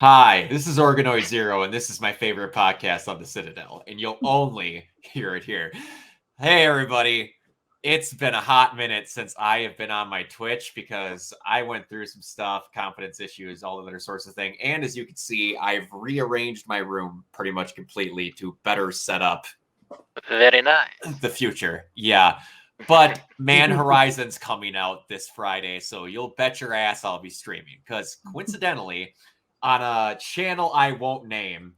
Hi, this is Organoid Zero, and this is my favorite podcast on the Citadel, and you'll only hear it here. Hey, everybody. It's been a hot minute since I have been on my Twitch because I went through some stuff, confidence issues, all the other sorts of thing. And as you can see, I've rearranged my room pretty much completely to better set up Very nice. the future. Yeah. But Man Horizon's coming out this Friday, so you'll bet your ass I'll be streaming. Because coincidentally, on a channel I won't name,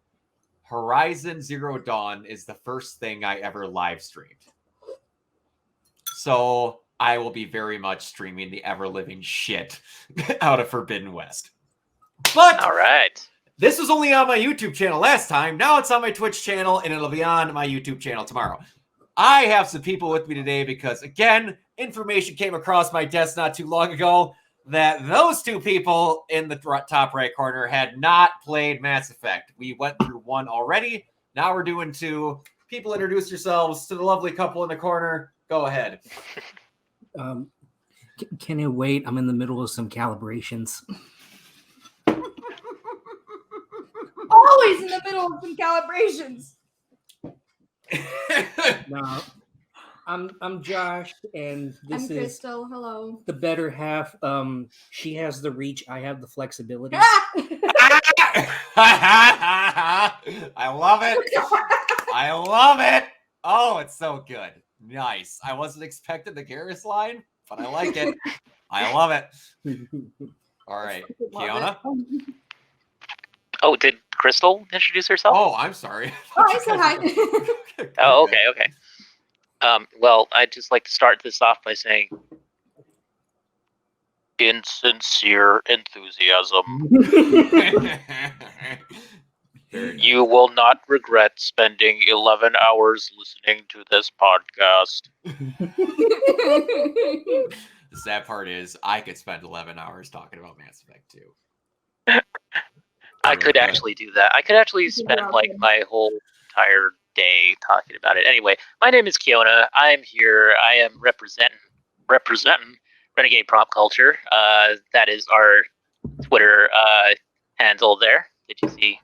Horizon Zero Dawn is the first thing I ever live streamed. So I will be very much streaming the ever-living shit out of Forbidden West. But all right, this was only on my YouTube channel last time. Now it's on my Twitch channel, and it'll be on my YouTube channel tomorrow. I have some people with me today because, again, information came across my desk not too long ago that those two people in the top right corner had not played Mass Effect. We went through one already. Now we're doing two. People, introduce yourselves to the lovely couple in the corner. Go ahead. Can you wait? I'm in the middle of some calibrations. Always in the middle of some calibrations. No, I'm Josh, and this I'm is Crystal. Hello. the better half. She has the reach. I have the flexibility. I love it. I love it. Oh, it's so good. Nice. I wasn't expecting the Garrus line, but I like it. I love it. All right. Kiona? Oh, did Crystal introduce herself? Oh, I'm sorry. Oh, I said hi. Oh, okay. Well, I'd just like to start this off by saying, insincere enthusiasm. You will not regret spending 11 hours listening to this podcast. The sad part is I could spend 11 hours talking about Mass Effect 2. I could actually do that. I could actually spend like my whole entire day talking about it. Anyway, my name is Kiona. I'm here. I am representing Renegade Prop Culture. That is our Twitter handle there that you see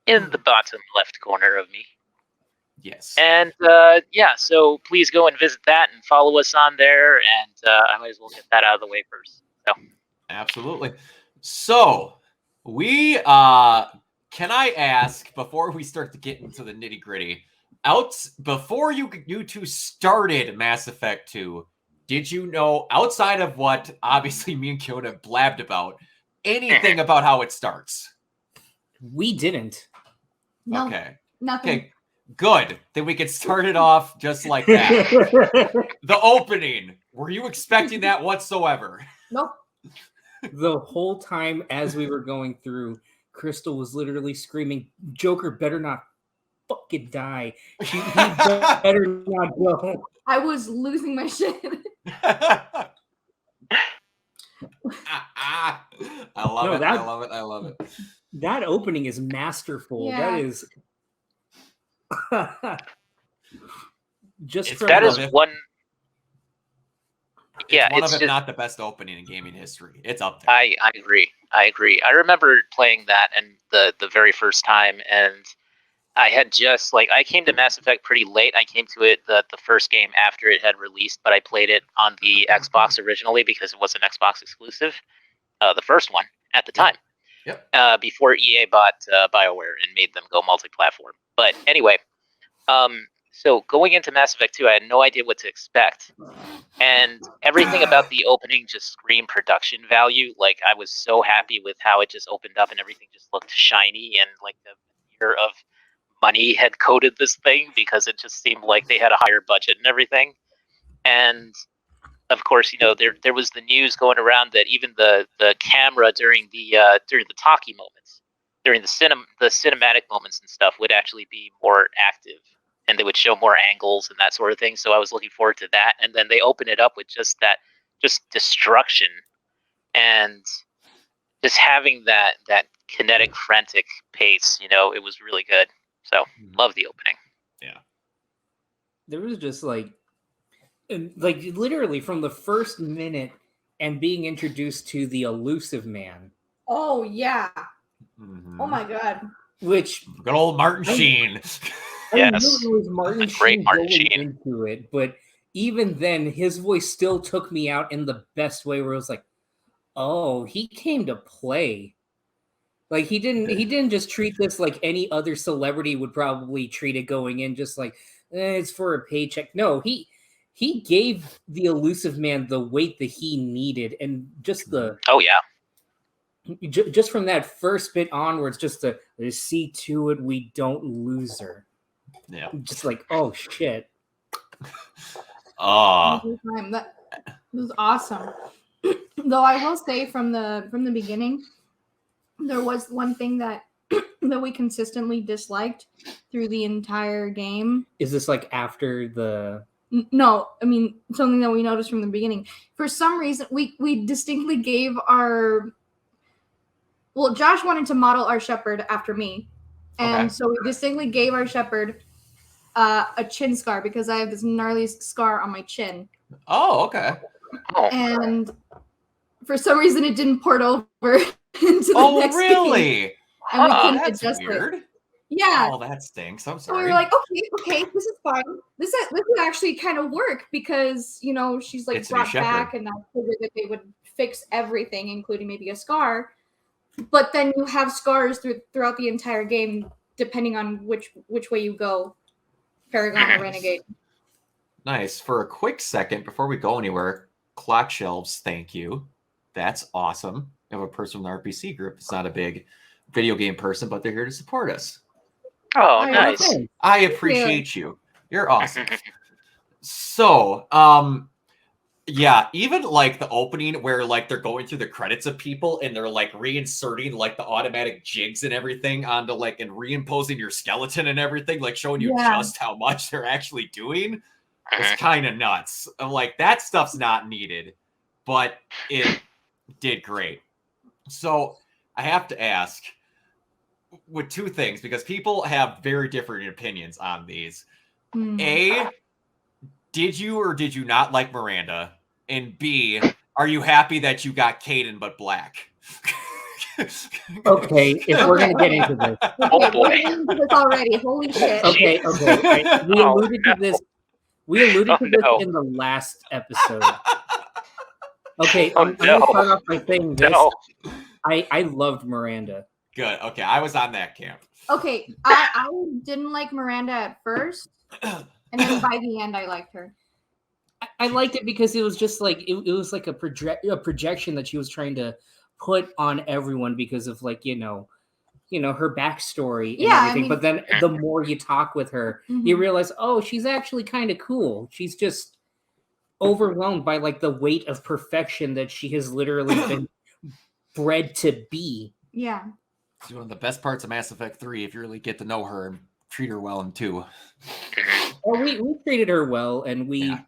in the bottom left corner of me. Yes. And so please go and visit that and follow us on there. And I might as well get that out of the way first. So. Absolutely. So we can I ask before we start to get into the nitty gritty, before you two started Mass Effect 2, did you know, outside of what obviously me and Kiona blabbed about, anything about how it starts? We didn't. No, okay. nothing. Okay. Good. Then we could start it off just like that. The opening. Were you expecting that whatsoever? Nope. The whole time as we were going through, Crystal was literally screaming, "Joker better not fucking die. He better not go." I was losing my shit. I love it. that- I love it. I love it. That opening is masterful. Yeah. That is just It's from That one is of it. one. It's Yeah, one it's of, if just, not the best opening in gaming history. It's up there. I agree. I remember playing that and the very first time, and I had just I came to Mass Effect pretty late. I came to it the first game after it had released, but I played it on the Xbox originally because it was an Xbox exclusive, the first one at the time. Yep. Before EA bought BioWare and made them go multi-platform. But anyway, so going into Mass Effect 2, I had no idea what to expect. And everything about the opening just screamed production value. Like, I was so happy with how it just opened up and everything just looked shiny, and like the year of money had coated this thing because it just seemed like they had a higher budget and everything. And of course, there was the news going around that even the camera during the talkie moments, during the cinematic moments and stuff, would actually be more active, and they would show more angles and that sort of thing. So I was looking forward to that. And then they open it up with just destruction, and just having that kinetic, frantic pace. It was really good. So love the opening. Yeah. There was just literally from the first minute and being introduced to the elusive man. Oh, yeah. Mhm. Oh my god. which Good old Martin Sheen. I knew Yes. it was Martin Great Sheen Martin going Sheen. into it, but even then, his voice still took me out in the best way. Where it was like, "Oh, he came to play." Like he didn't just treat this like any other celebrity would probably treat it going in, just like it's for a paycheck. No, he gave the elusive man the weight that he needed, and just Oh yeah. just from that first bit onwards, just to see to it we don't lose her. Yeah. Just like, oh shit. That was awesome. Though I will say from the beginning, there was one thing that that we consistently disliked through the entire game. Is this like after the? No, I mean something that we noticed from the beginning. For some reason, we distinctly gave our. Well, Josh wanted to model our shepherd after me, and so we distinctly gave our shepherd a chin scar because I have this gnarly scar on my chin. Oh, okay. Oh. And for some reason, it didn't port over into the next game. Really? And we couldn't That's adjust weird. it. Yeah. Oh, that stinks. I'm So we sorry. were like, okay, this is fine. This would actually kind of work because, you know, she's like It's a new brought back shepherd. and I figured that they would fix everything, including maybe a scar. But then you have scars throughout the entire game, depending on which way you go, Paragon or Renegade. Nice. For a quick second, before we go anywhere, clock shelves, thank you. That's awesome. We have a person from the RPC group. It's not a big video game person, but they're here to support us. Oh, Oh, nice. Okay. I appreciate you. You're awesome. So, yeah, even like the opening where like they're going through the credits of people and they're like reinserting like the automatic jigs and everything onto like and reimposing your skeleton and everything, like showing you just how much they're actually doing. It's kind of nuts. I'm like, that stuff's not needed, but it did great. So I have to ask with two things because people have very different opinions on these. A, did you or did you not like Miranda? And B, are you happy that you got Caden but black? Okay, if we're gonna get into this. Oh boy. We're getting into this already. Holy shit. Okay. Right. We Oh, alluded to this. We alluded to this no. in the last episode. Okay, Oh, I'm gonna no. start off by saying this. No. I loved Miranda. Good. Okay, I was on that camp. Okay, I didn't like Miranda at first, and then by the end, I liked her. I liked it because it was just like it was like a projection that she was trying to put on everyone because of like you know her backstory and Yeah, I everything. mean- But then the more you talk with her, you realize, oh, she's actually kind of cool. She's just overwhelmed by like the weight of perfection that she has literally been bred to be. Yeah. It's one of the best parts of Mass Effect 3 if you really get to know her and treat her well in 2. Well, we treated her well, and we. Yeah.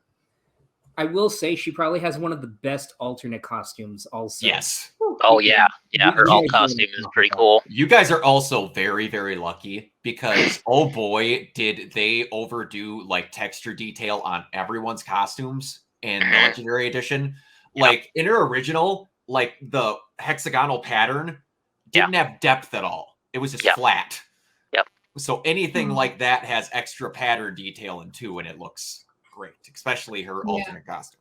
I will say she probably has one of the best alternate costumes. Also, Yes. Oh yeah. Yeah, her alt costume is pretty cool. You guys are also very, very lucky because, oh boy, did they overdo like texture detail on everyone's costumes in the Legendary Edition. Like in her original, like the hexagonal pattern didn't have depth at all. It was just flat. Yep. So anything like that has extra pattern detail in 2 and it looks great, especially her alternate costume.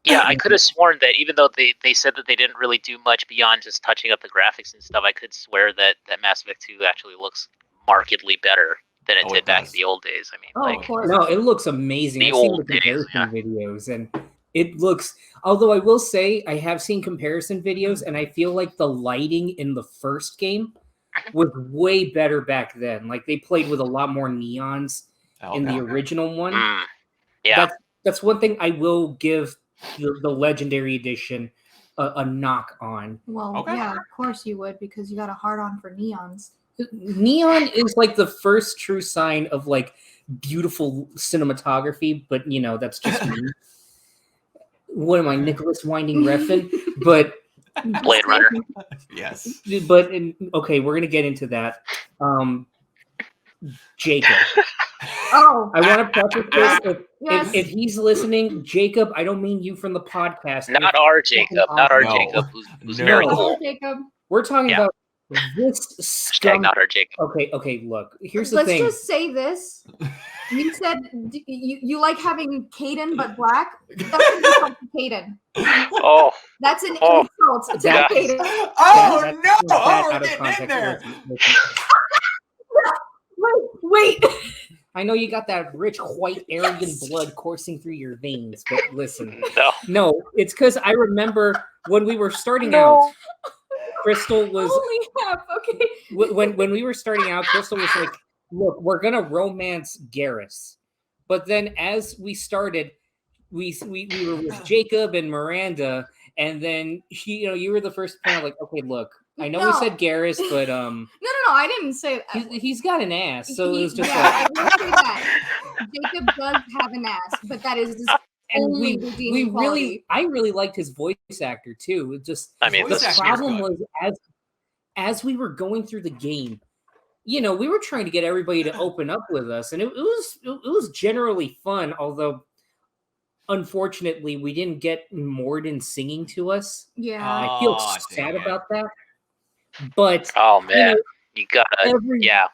Yeah, I could have sworn that even though they said that they didn't really do much beyond just touching up the graphics and stuff, I could swear that Mass Effect 2 actually looks markedly better than it did back in the old days. I mean, Of course. No, it looks amazing. The I've seen the old days, comparison videos, and it looks. Although I will say, I have seen comparison videos, and I feel like the lighting in the first game was way better back then. Like they played with a lot more neons in the original one. Yeah, that's one thing I will give the Legendary Edition a knock on. Well, yeah, of course you would because you got a hard on for neons. Neon is like the first true sign of like beautiful cinematography, but that's just me. What am I, Nicholas Winding Refn? But Blade Runner. Yes. But okay, we're gonna get into that. Jacob. Oh, I want to preface this. yes. If he's listening, Jacob, I don't mean you from the podcast. Not our Jacob, not our No. Jacob, who's No. very Oh, cool. Jacob. We're talking Yeah. about This Hashtag not our Jacob. Okay, look. Here's the Let's thing. just say this. You said you like having Caden but black. That's an insult to Caden. Oh, That's an Oh. insult to Yeah. Caden. Oh That- no! that Oh, we're out of getting in context. there. Listen. Wait. I know you got that rich white Aryan blood coursing through your veins, but listen. no. No, it's because I remember when we were starting out, Crystal was Only half. Okay. when we were starting out, Crystal was like, "Look, we're gonna romance Garrus," but then as we started, we were with Jacob and Miranda, and then you were the first point. Like, okay, look, I know we No. said Garrus, but No, I didn't say that. he's got an ass, so it was just I like, will say that. Jacob does have an ass, but that is his and only redeeming quality. I really liked his voice actor too. It just I mean, the voice actor is problem good. was as we were going through the game, we were trying to get everybody to open up with us, and it was generally fun. Although, unfortunately, we didn't get Morden singing to us. Yeah. I feel Oh, sad dang it. about that. But Oh man, you gotta. Yeah.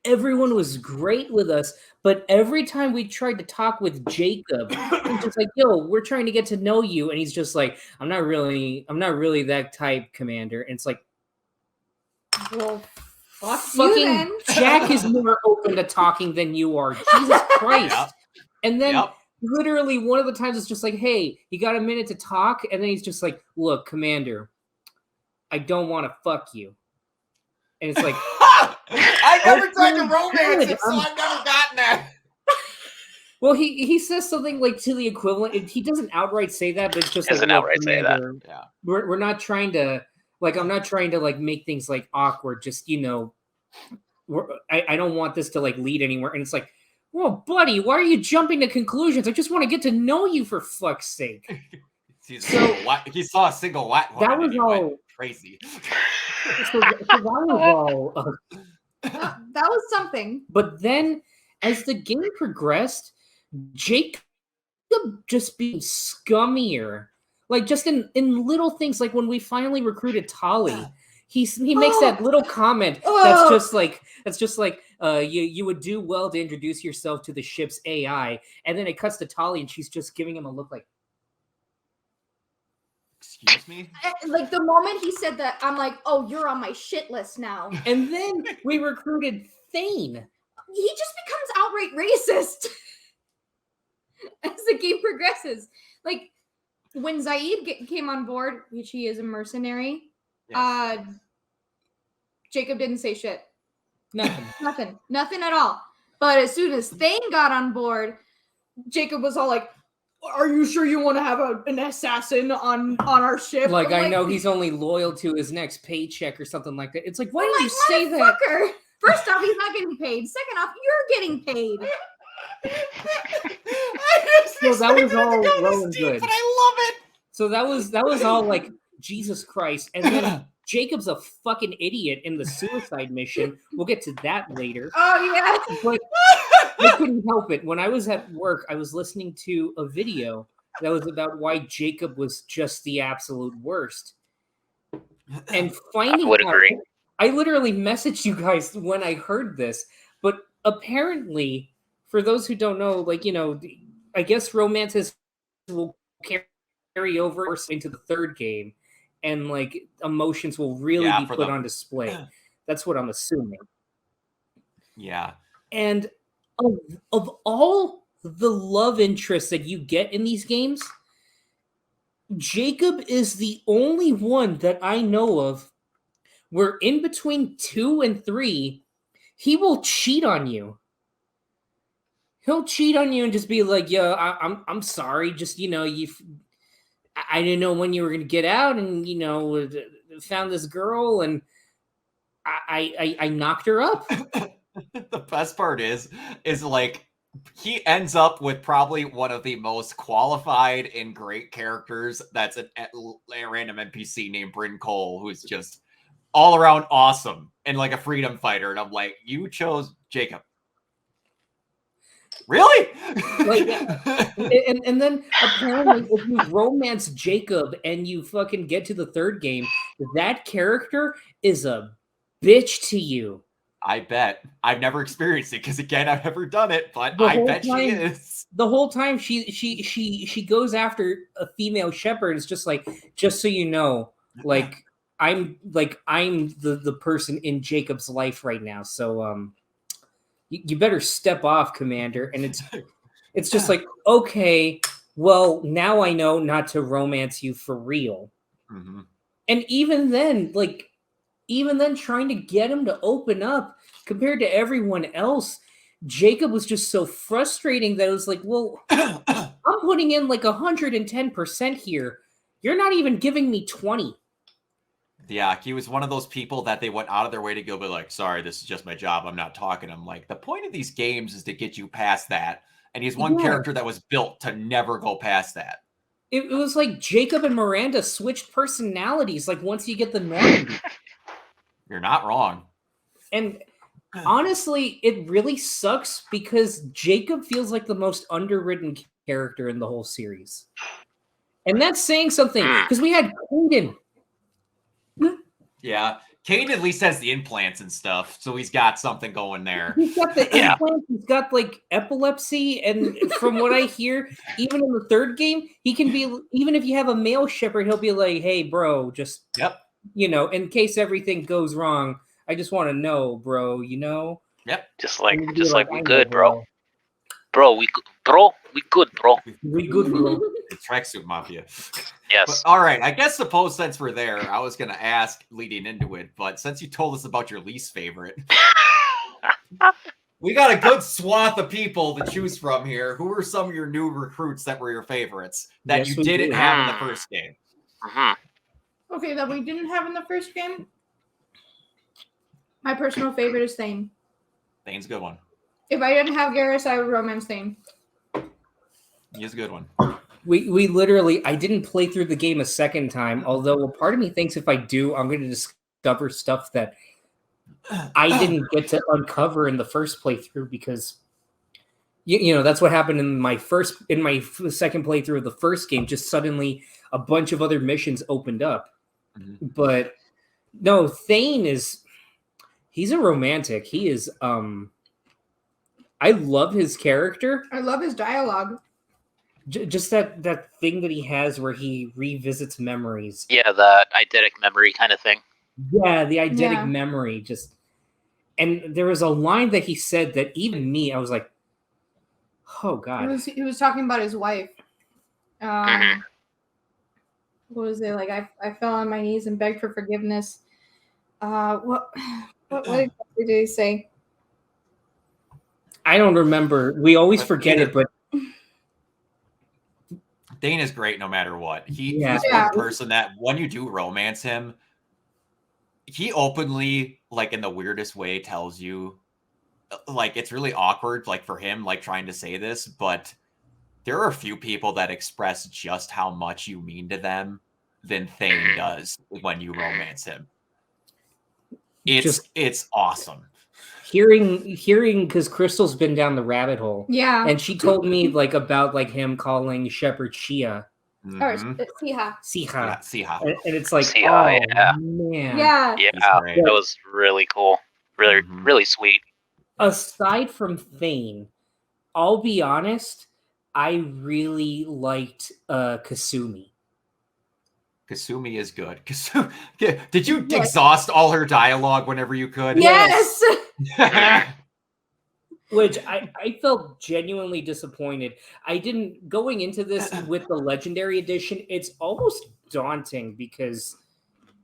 everyone was great with us. But every time we tried to talk with Jacob, he was just like, "Yo, we're trying to get to know you," and he's just like, I'm not really that type, Commander." And it's like, Well, fuck fucking you then. Jack is more open to talking than you are. Jesus Christ. Yep. And then Yep. literally one of the times it's just like, "Hey, you got a minute to talk?" And then he's just like, "Look, Commander, I don't want to fuck you." And it's like, I never Okay, tried to romance good. it, so I've never gotten that. well, he says something like to the equivalent. He doesn't outright say that, but it's just Doesn't like, "Look, outright say that. Commander, Yeah. we're not trying to I'm not trying to make things awkward. Just I don't want this to lead anywhere." And it's like, "Well, buddy, why are you jumping to conclusions? I just want to get to know you, for fuck's sake." He saw a single white woman That was and he went all. crazy. So that was all. That was something. But then, as the game progressed, Jacob just being scummier. Just in little things, like when we finally recruited Tali, he makes that little comment that's just like you would do well to introduce yourself to the ship's AI, and then it cuts to Tali and she's just giving him a look like, Excuse me? Like the moment he said that, I'm like, "Oh, you're on my shit list now." and then we recruited Thane. He just becomes outright racist as the game progresses. Like when Zaid came on board, which he is a mercenary, Yes. Jacob didn't say shit. Nothing. Nothing at all. But as soon as Thane got on board, Jacob was all like, "Are you sure you want to have an assassin on our ship?" Like, I'm I know he's only loyal to his next paycheck or something like that. It's like, why I'm did like, you say that? "Motherfucker, first off, he's not getting paid. Second off, you're getting paid." So that was all well and good. But I love it. So that was all like, Jesus Christ. And then Jacob's a fucking idiot in the suicide mission. We'll get to that later. Oh yeah. But I couldn't help it. When I was at work, I was listening to a video that was about why Jacob was just the absolute worst. And finding I would out, agree. I literally messaged you guys when I heard this, but apparently, for those who don't know, I guess romances will carry over into the third game, and emotions will really be put on display. That's what I'm assuming. Yeah. And of all the love interests that you get in these games, Jacob is the only one that I know of where in between 2 and 3, he will cheat on you. He'll cheat on you and just be like, "Yo, I'm sorry. Just I didn't know when you were gonna get out, and found this girl, and I knocked her up." The best part is he ends up with probably one of the most qualified and great characters. That's a random NPC named Bryn Cole, who's just all around awesome and like a freedom fighter. And I'm like, you chose Jacob. Really? Like, and then apparently, if you romance Jacob and you fucking get to the third game, that character is a bitch to you. I bet. I've never experienced it because again, I've never done it, but The I whole bet she time- is. The whole time she goes after a female shepherd. It's just like, just so you know, like I'm the person in Jacob's life right now. So you better step off, Commander. And it's just like, okay, well, now I know not to romance you for real. Mm-hmm. And even then, trying to get him to open up compared to everyone else, Jacob was just so frustrating that it was like, well, I'm putting in like 110% here. You're not even giving me 20. Yeah, he was one of those people that they went out of their way to go, but like, sorry, this is just my job. I'm not talking. I'm like, the point of these games is to get you past that. And he's one character that was built to never go past that. It was like Jacob and Miranda switched personalities, like once you get the Normandy. You're not wrong. And honestly, it really sucks because Jacob feels like the most underwritten character in the whole series. And that's saying something, because we had Caden. Yeah. Kane at least has the implants and stuff, so he's got something going there. He's got the implants, he's got like epilepsy, and from what I hear, even in the third game, he can be, even if you have a male shepherd, he'll be like, hey, bro, just, you know, in case everything goes wrong, I just want to know, bro, you know? Yep. Just like we I good, know, bro. Bro, we good, bro. We good, bro. The tracksuit mafia. Yes. But, all right. I guess suppose since we're there, I was going to ask leading into it, but since you told us about your least favorite, we got a good swath of people to choose from here. Who are some of your new recruits that were your favorites that you didn't have in the first game? Okay, that we didn't have in the first game. My personal favorite is Thane. Thane's a good one. If I didn't have Garrus, I would romance Thane. He's a good one. We literally, I didn't play through the game a second time, although a part of me thinks if I do, I'm going to discover stuff that I didn't get to uncover in the first playthrough, because you know, that's what happened in my second playthrough of the first game. Just suddenly a bunch of other missions opened up. Mm-hmm. But no, Thane he's a romantic. He is I love his character. I love his dialogue. Just that thing that he has where he revisits memories. Yeah, the eidetic memory kind of thing. Yeah, the eidetic memory. And there was a line that he said that even me, I was like, oh God. He was talking about his wife. What was it? Like, I fell on my knees and begged for forgiveness. What did he say? I don't remember. We always forget it, but Thane is great no matter what. He's one person that when you do romance him, he openly, like in the weirdest way, tells you, like, it's really awkward, like for him, like trying to say this, but there are a few people that express just how much you mean to them than Thane does when you romance him. It's awesome. Hearing because Crystal's been down the rabbit hole. Yeah. And she told me like about like him calling Shepherd Shia. Or Siha. Siha. And it's like, Siha, man. Yeah. Yeah, that was really cool. Really, really sweet. Aside from Thane, I'll be honest, I really liked Kasumi. Kasumi is good. Did you exhaust all her dialogue whenever you could? Yes. Which I felt genuinely disappointed. I didn't, going into this with the Legendary Edition, it's almost daunting because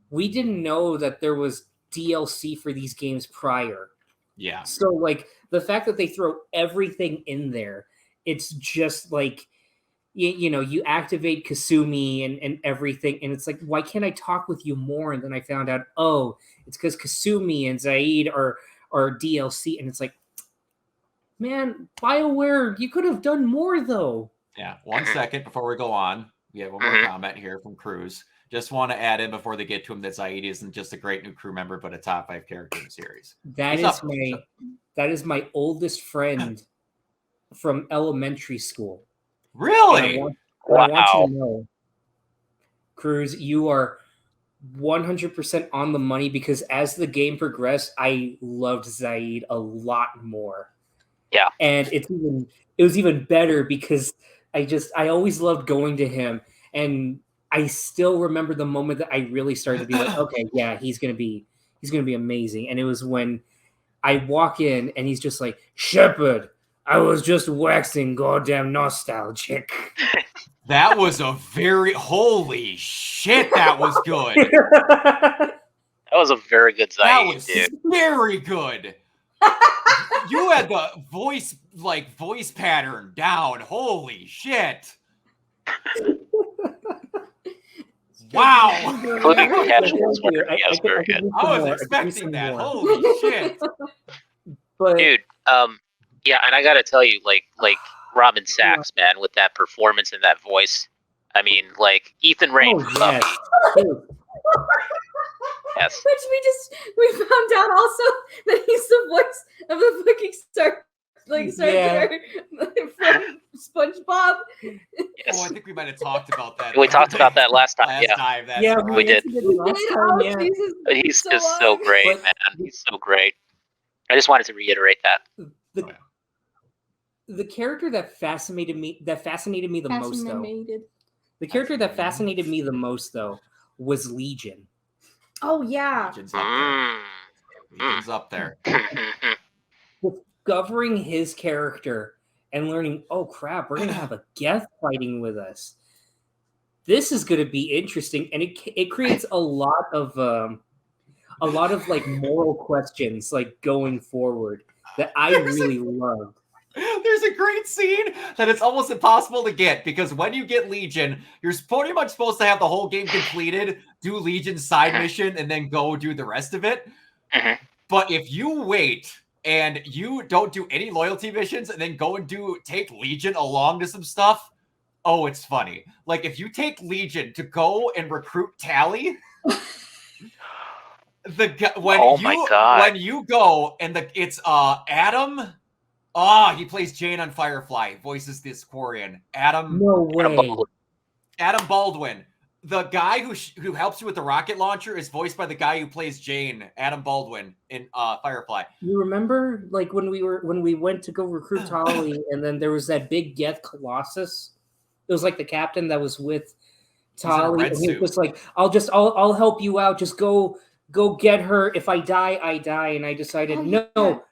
we didn't know that there was DLC for these games prior. Yeah. So like the fact that they throw everything in there, it's just like, you know, you activate Kasumi and everything, and it's like, why can't I talk with you more? And then I found out, oh, it's because Kasumi and Zaid are DLC, and it's like, man, BioWare, you could have done more though. Yeah. 1 second before we go on, we have one more comment here from Cruz. Just want to add in before they get to him that Zaid isn't just a great new crew member, but a top 5 character in the series. That is my oldest friend from elementary school. Really? I want you to know, Cruz, you are 100% on the money, because as the game progressed, I loved Zaid a lot more. Yeah. And it was even better because I always loved going to him, and I still remember the moment that I really started to be like, okay, yeah, he's gonna be amazing. And it was when I walk in and he's just like, Shepard, I was just waxing goddamn nostalgic. That was a very holy shit. That was good. That was a very good Zaid, That was dude. very good. You had the voice pattern down. Holy shit. Wow. Including casual swearing. Yeah, it was very good. I was expecting that. Holy shit. But Dude, yeah, and I gotta tell you, like Robin Sachs, man, with that performance and that voice. I mean, like Ethan Rayne from Buffy. Yes. Which we found out also that he's the voice of the fucking Sarkar from SpongeBob. Yes. Oh, I think we might have talked about that. We talked about that last time. That's right. we did. Oh, Jesus, But he's so just so long. great, man. He's so great. I just wanted to reiterate that. The character that fascinated me the most, though. The character that fascinated me the most, though, was Legion. Oh yeah. Legion's up there. Legion's up there. Discovering his character and learning, oh crap, we're gonna have a Geth fighting with us. This is gonna be interesting, and it creates a lot of like moral questions like going forward that I really love. There's a great scene that it's almost impossible to get, because when you get Legion, you're pretty much supposed to have the whole game completed, do Legion's side mission, and then go do the rest of it. But if you wait and you don't do any loyalty missions and then go and take Legion along to some stuff, oh, it's funny. Like if you take Legion to go and recruit Tally, when you go and it's Adam. He plays Jane on Firefly. Voices this Quarian. Adam. No way. Adam Baldwin. The guy who helps you with the rocket launcher is voiced by the guy who plays Jane, Adam Baldwin, in Firefly. You remember, like when we went to go recruit Tali, and then there was that big Geth Colossus. It was like the captain that was with Tali, and he was just like, "I'll help you out. Just go get her. If I die, I die." And I decided, no.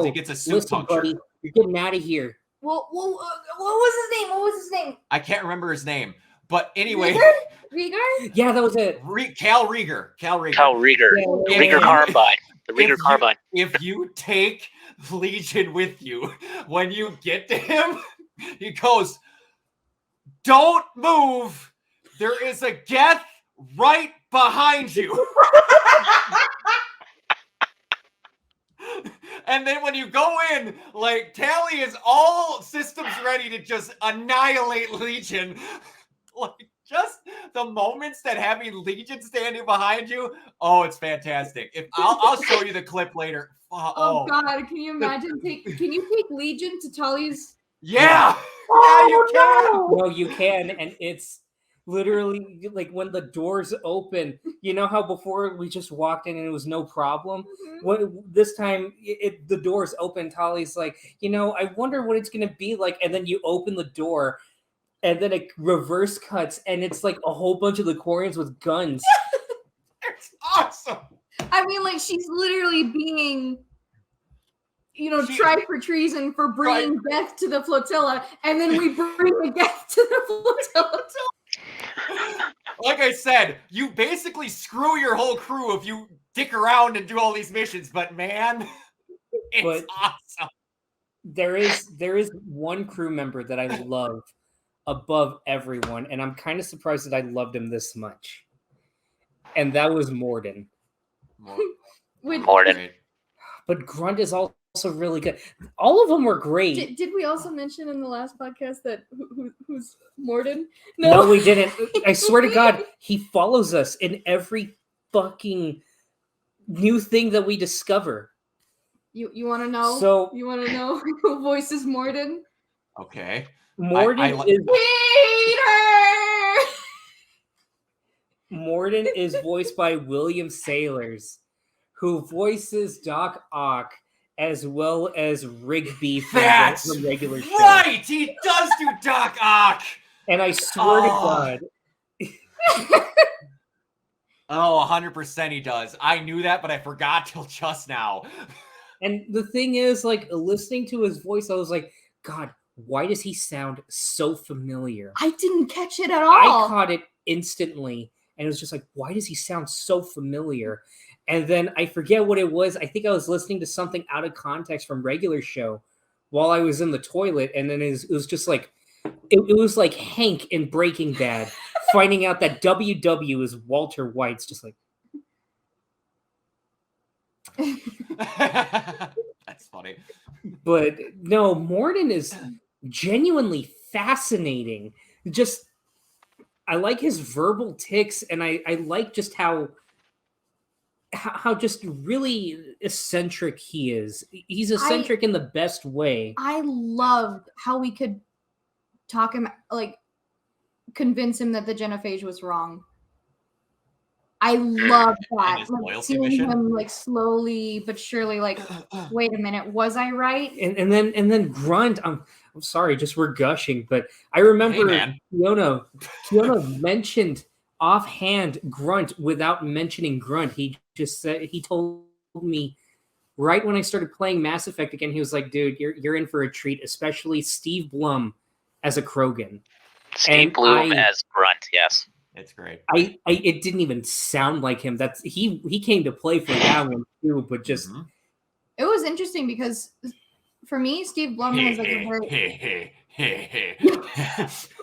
He gets a suit Listen, puncture. buddy, you're getting out of here. Well, what was his name? I can't remember his name, but anyway. Rieger? Yeah, that was it. Cal Rieger. Yeah, Rieger Carbine. The Rieger Carbine. If you take Legion with you, when you get to him, he goes, "Don't move. There is a Geth right behind you." And then when you go in, like, Tally is all systems ready to just annihilate Legion. Like, just the moments that having Legion standing behind you, oh, it's fantastic. I'll show you the clip later. Oh God, can you imagine? Can you take Legion to Tully's? Yeah. You can. No, you can, and it's literally like when the doors open. You know how before we just walked in and it was no problem? This time the doors open. Tali's like, I wonder what it's gonna be like, and then you open the door, and then it reverse cuts, and it's like a whole bunch of the Quarians with guns. It's awesome. I mean, like, she's literally being, tried for treason for bringing Geth to the flotilla, and then we bring the Geth to the flotilla. Like I said, you basically screw your whole crew if you dick around and do all these missions, but man, it's awesome. There is one crew member that I love above everyone, and I'm kind of surprised that I loved him this much. And that was Morden. Morden. But Grunt is also really good. All of them were great. Did we also mention in the last podcast that who's Morden? No, we didn't. I swear to God, he follows us in every fucking new thing that we discover. You want to know? So you want to know who voices Morden? Okay. Morden I is Peter! Morden is voiced by William Sailors, who voices Doc Ock as well as Rigby from That's the regular show. right. He does do Doc Ock. And I swear to Oh. God, Oh, 100% he does. I knew that, but I forgot till just now. and the thing is, like, listening to his voice, I was like, God, why does he sound so familiar? I didn't catch it at I all. caught it instantly, and it was just like, why does he sound so familiar? And then I forget what it was. I think I was listening to something out of context from regular show while I was in the toilet, and then it was just like, it was like Hank in Breaking Bad finding out that WW is Walter White's just like, That's funny. but no, Morden is genuinely fascinating. Just, I like his verbal tics, and I like just how just really eccentric he is. He's eccentric in the best way. I loved how we could talk him, like, convince him that the genophage was wrong. I love that. his Like, loyalty seeing mission? him, like, slowly but surely, like, wait a minute, was I right? And then Grunt, I'm sorry, just we're gushing, but I remember Hey, man. Kiona mentioned offhand Grunt without mentioning Grunt. He just said, he told me right when I started playing Mass Effect again, he was like, dude, you're in for a treat, especially Steve Blum as a Krogan. Steve Bloom as Grunt, yes. It's great. It didn't even sound like him. That's he came to play for that one too, but just It was interesting because for me, Steve Blum has like a very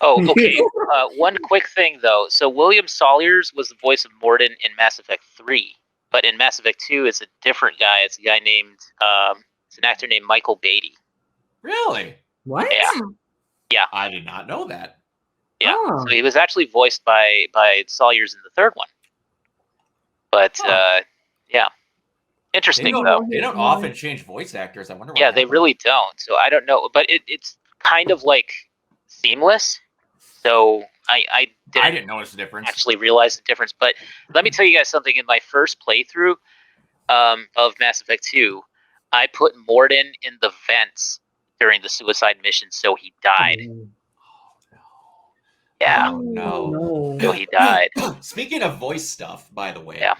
Oh, okay. One quick thing though. So William Salyers was the voice of Morden in Mass Effect 3, but in Mass Effect 2, it's a different guy. It's a guy named it's an actor named Michael Beatty. Really? what? Yeah. I did not know that. Yeah. Oh. So he was actually voiced by Salyers in the third one. But yeah. Interesting though. They don't often change voice actors. I wonder what Yeah, they happened. really don't. So I don't know, but it's kind of like seamless. So I didn't notice the difference. actually realize the difference. But let me tell you guys something. In my first playthrough of Mass Effect 2, I put Morden in the vents during the suicide mission, so he died. Yeah, Oh, no. so he died. Speaking of voice stuff, by the way. Yeah.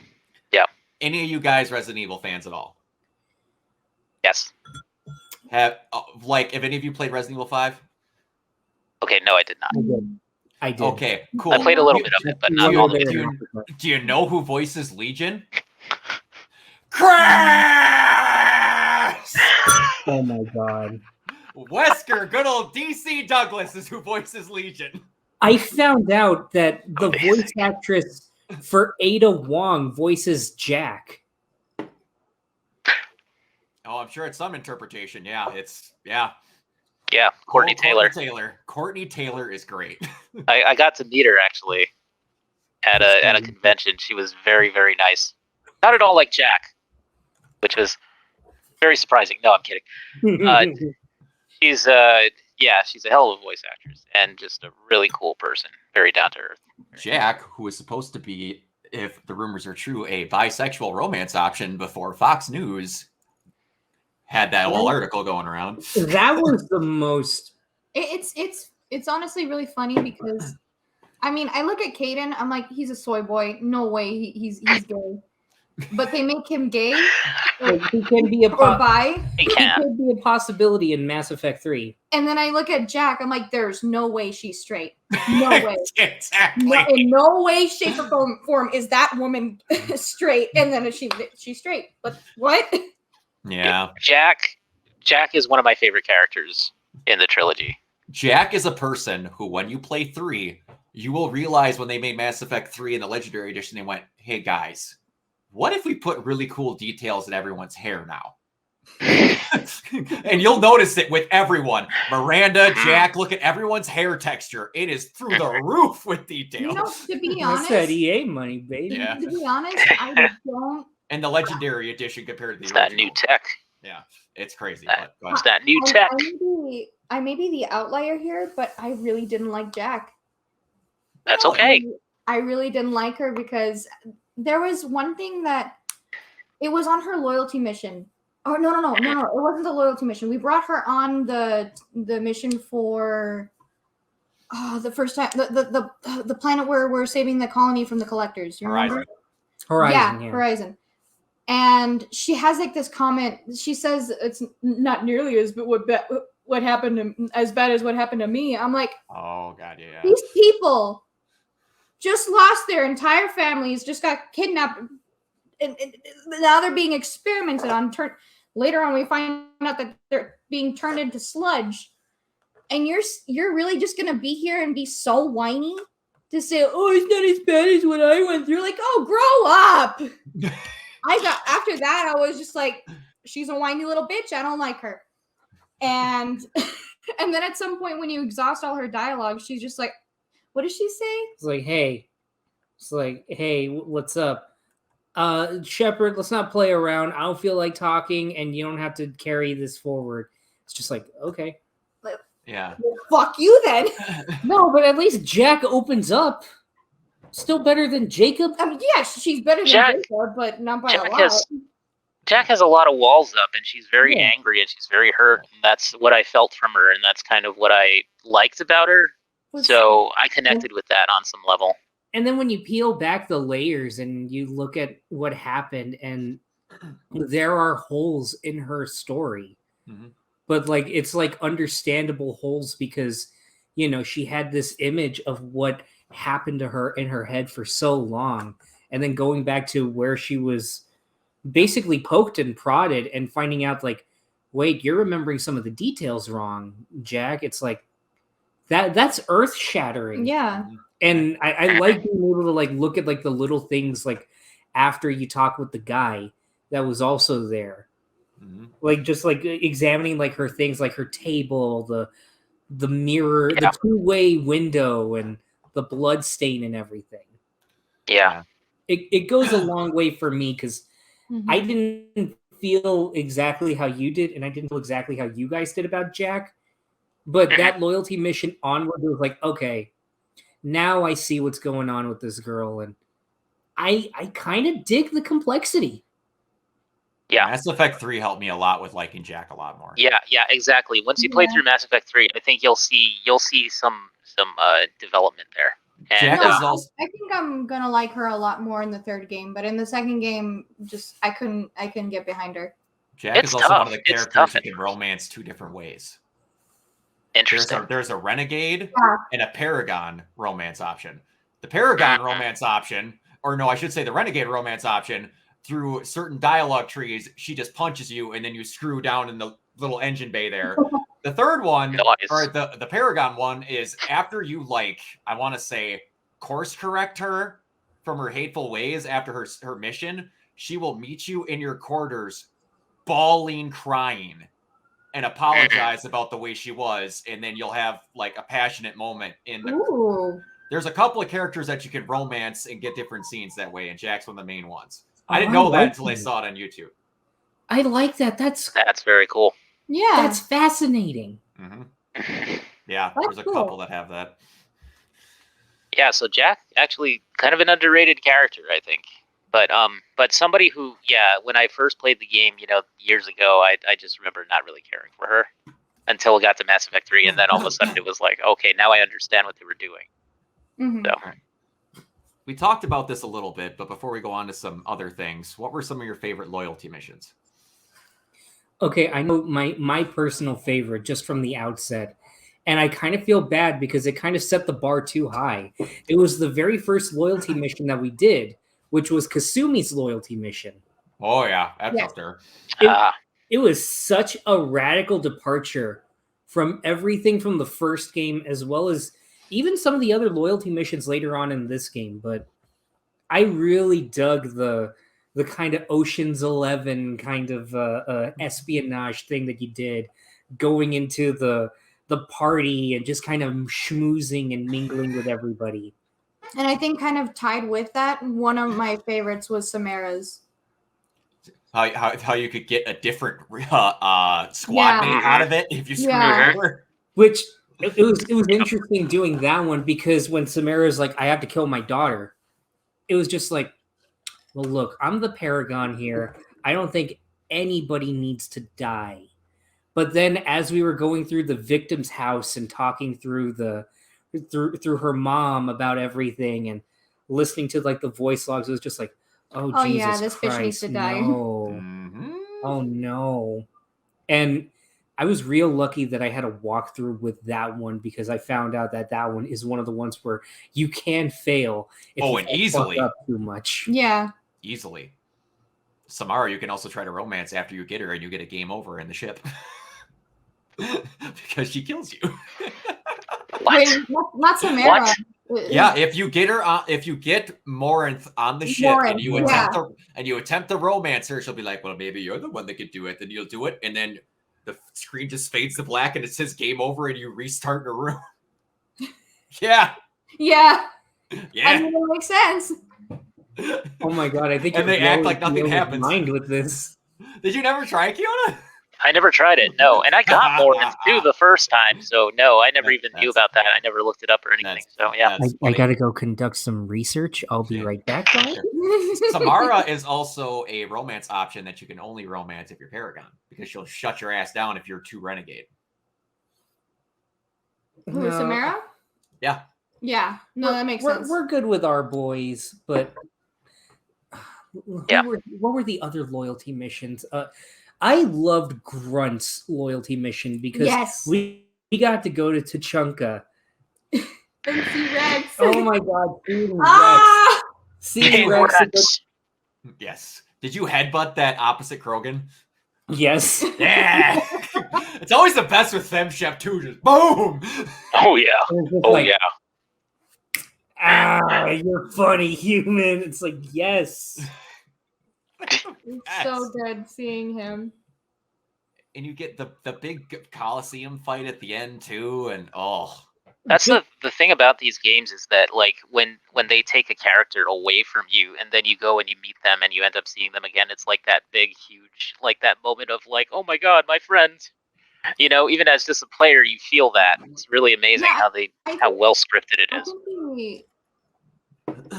Any of you guys Resident Evil fans at all? Yes. Have have any of you played Resident Evil 5? Okay, no, I did not. I did. Okay, cool. I played a little bit of it, but not all of it. Do you know who voices Legion? Chris! Oh my god. Wesker, good old DC Douglas is who voices Legion. I found out that the voice actress for Ada Wong voices Jack. Oh, I'm sure it's some interpretation. Yeah, Yeah, Courtney Taylor. Courtney Taylor is great. I got to meet her actually at a convention. She was very, very nice. Not at all like Jack, which was very surprising. No, I'm kidding. She's a hell of a voice actress and just a really cool person. Very down to earth. Jack, who is supposed to be, if the rumors are true, a bisexual romance option before Fox News had that whole article going around. That was the most. It's honestly really funny because, I mean, I look at Caden, I'm like, he's a soy boy. No way, he's gay. But they make him gay. He can be a or bi. He It can. could be a possibility in Mass Effect 3. And then I look at Jack, I'm like, there's no way she's straight. No way. Exactly. No, in no way, shape, or form is that woman straight. And then she's straight. But what? Yeah. Jack is one of my favorite characters in the trilogy. Jack is a person who, when you play 3, you will realize when they made Mass Effect 3 in the Legendary Edition, they went, hey guys, what if we put really cool details in everyone's hair now? And you'll notice it with everyone. Miranda, Jack, look at everyone's hair texture. It is through the roof with details. You know, to be That's honest, that EA money, baby. Yeah. to be honest, I don't. And the Legendary Edition compared to the It's that original. new tech. Yeah, it's crazy. That- But go It's ahead. that new tech. I I may be the outlier here, but I really didn't like Jack. That's okay. I really didn't like her because there was one thing that it was on her loyalty mission. Oh no! It wasn't the loyalty mission. We brought her on the mission for the first time the planet where we're saving the colony from the collectors. You remember? Horizon. Yeah, Horizon. And she has like this comment. She says it's not nearly as what happened as bad as what happened to me. I'm like, oh god, yeah. These people just lost their entire families, just got kidnapped, and now they're being experimented on. Later on, we find out that they're being turned into sludge, and you're really just gonna be here and be so whiny to say, "Oh, it's not as bad as what I went through." Like, oh, grow up. After that, I was just like, she's a whiny little bitch. I don't like her. And and then at some point, when you exhaust all her dialogue, she's just like, what does she say? It's like, hey, what's up? Shepard, let's not play around. I don't feel like talking, and you don't have to carry this forward. It's just like, okay. Yeah. Well, fuck you then. No, but at least Jack opens up. Still better than Jacob. I mean, yeah, she's better than Jacob, but not by a lot. Jack has a lot of walls up, and she's very angry, and she's very hurt. And that's what I felt from her, and that's kind of what I liked about her. So I connected with that on some level. And then when you peel back the layers and you look at what happened, and there are holes in her story. Mm-hmm. But like it's like understandable holes because, you know, she had this image of what happened to her in her head for so long. And then going back to where she was basically poked and prodded and finding out like, wait, you're remembering some of the details wrong, Jack. It's like that's earth shattering. Yeah. And I like being able to like look at like the little things like after you talk with the guy that was also there. Mm-hmm. Like just like examining like her things like her table, the mirror, the two-way window and the blood stain and everything. Yeah. It goes a long way for me because I didn't feel exactly how you did, and I didn't feel exactly how you guys did about Jack. But that loyalty mission onward was like, okay, now I see what's going on with this girl, and I kind of dig the complexity. Yeah, Mass Effect 3 helped me a lot with liking Jack a lot more. Yeah, exactly. Once you play through Mass Effect 3, I think you'll see some development there. And, Jack is also... I think I'm gonna like her a lot more in the third game, but in the second game, just I couldn't get behind her. Jack is also one of the characters you can romance two different ways. Interesting. There's a renegade and a paragon romance option. The paragon romance option, or no, I should say the renegade romance option, through certain dialogue trees, she just punches you and then you screw down in the little engine bay there. The third one, or the paragon one, is after you like, I want to say, course correct her from her hateful ways after her mission, she will meet you in your quarters bawling, crying, and apologize about the way she was, and then you'll have like a passionate moment in the... Ooh. There's a couple of characters that you can romance and get different scenes that way, and Jack's one of the main ones. I didn't know that until I saw it on YouTube. I like that. That's very cool. Yeah. That's fascinating. Mm-hmm. Yeah, there's a couple that have that. Yeah, so Jack, actually kind of an underrated character, I think. But somebody who, when I first played the game, years ago, I just remember not really caring for her until it got to Mass Effect 3, and then all of a sudden it was like, okay, now I understand what they were doing. Mm-hmm. So. We talked about this a little bit, but before we go on to some other things, what were some of your favorite loyalty missions? Okay, I know my personal favorite just from the outset, and I kind of feel bad because it kind of set the bar too high. It was the very first loyalty mission that we did, which was Kasumi's loyalty mission. Oh, yeah, that's up there. It was such a radical departure from everything from the first game, as well as even some of the other loyalty missions later on in this game. But I really dug the kind of Ocean's 11 kind of espionage thing that you did, going into the party and just kind of schmoozing and mingling with everybody. And I think kind of tied with that, one of my favorites was Samara's. How you could get a different squad mate out of it if you screw her over. Which it was interesting doing that one because when Samara's like, I have to kill my daughter, it was just like, well, look, I'm the Paragon here. I don't think anybody needs to die. But then as we were going through the victim's house and talking through through her mom about everything and listening to like the voice logs, it was just like, oh Jesus yeah, this Christ, fish needs to die. no. Oh no. And I was real lucky that I had a walkthrough with that one because I found out that one is one of the ones where you can fail if you and easily fuck up too much. Yeah. Easily. Samara, you can also try to romance after you get her and you get a game over in the ship. Because she kills you. What? Wait, not Samara. What? Yeah, if you get her if you get Morinth on the ship and you attempt to romance her, she'll be like, well, maybe you're the one that could do it. Then you'll do it, and then the screen just fades to black and it says game over and you restart in a room. Yeah. Yeah. Yeah. I mean, it makes sense. Oh my god, I think and they act like nothing blowing happens. Mind with this. Did you never try Kiona? I never tried it, no. And I got Morinth too the first time, so no, I never even knew about that. I never looked it up or anything, so yeah. I gotta go conduct some research. I'll be right back. Samara is also a romance option that you can only romance if you're Paragon, because she'll shut your ass down if you're too renegade. Who, Samara? Yeah. Yeah. No, that makes sense. We're good with our boys, but yeah. What were the other loyalty missions? I loved Grunt's loyalty mission because we got to go to Tachanka. And see Rex. Oh my god, seeing Rex. Yes. Did you headbutt that opposite Krogan? Yes. Yeah. It's always the best with Femchef too. Just boom. Oh yeah. Oh like, yeah. Ah, you're funny, human. It's like yes. It's so good seeing him. And you get the big Coliseum fight at the end too, and that's the thing about these games is that like when they take a character away from you and then you go and you meet them and you end up seeing them again, it's like that big huge like that moment of like, oh my god, my friend. You know, even as just a player, you feel that. It's really amazing how well scripted it is.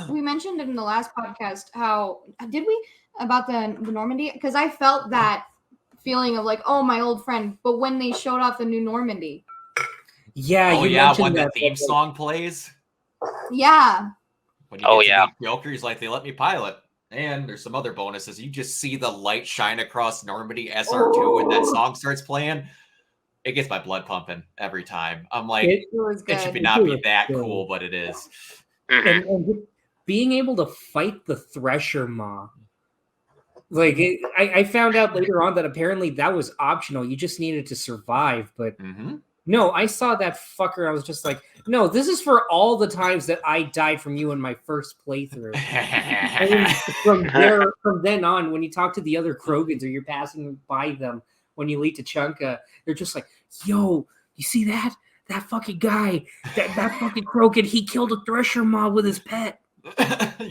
We mentioned it in the last podcast. How did we about the Normandy? Because I felt that feeling of like, oh, my old friend. But when they showed off the new Normandy, when the theme song plays, when you get to meet Joker, he's like, they let me pilot, and there's some other bonuses. You just see the light shine across Normandy SR2 when that song starts playing. It gets my blood pumping every time. I'm like, it should not be that cool, but it is. And being able to fight the Thresher Maw. Like, I found out later on that apparently that was optional. You just needed to survive. But no, I saw that fucker. I was just like, no, this is for all the times that I died from you in my first playthrough. And from then on, when you talk to the other Krogans or you're passing by them when you lead to Tachanka, they're just like, yo, you see that? That fucking guy, that fucking Krogan, he killed a Thresher Maw with his pet.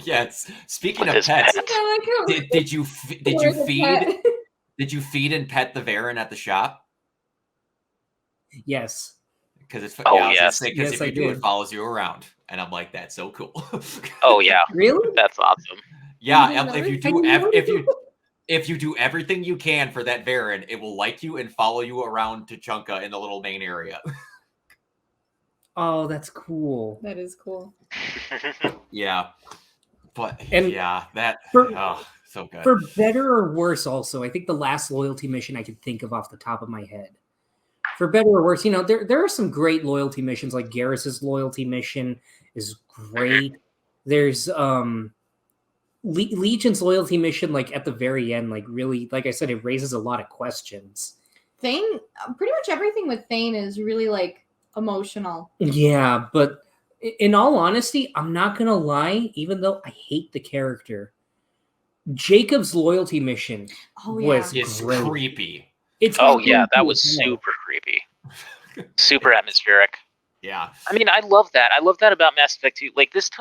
Yes. Speaking of pets, did you feed and pet the Varen at the shop? Yes. Because it's yes. Because if you do, it follows you around, and I'm like, that's so cool. Oh yeah, really? That's awesome. Yeah, if you do everything you can for that Varen, it will like you and follow you around to Tachanka in the little main area. Oh, that's cool. That is cool. Yeah. But so good. For better or worse, also, I think the last loyalty mission I could think of off the top of my head. For better or worse, there are some great loyalty missions, like Garrus's loyalty mission is great. There's Legion's loyalty mission, like at the very end, like really, like I said, it raises a lot of questions. Thane, pretty much everything with Thane is really like emotional. Yeah, but in all honesty, I'm not gonna lie, even though I hate the character, Jacob's loyalty mission was creepy. That was super creepy. Super atmospheric. Yeah. I mean, I love that. I love that about Mass Effect 2. Like, this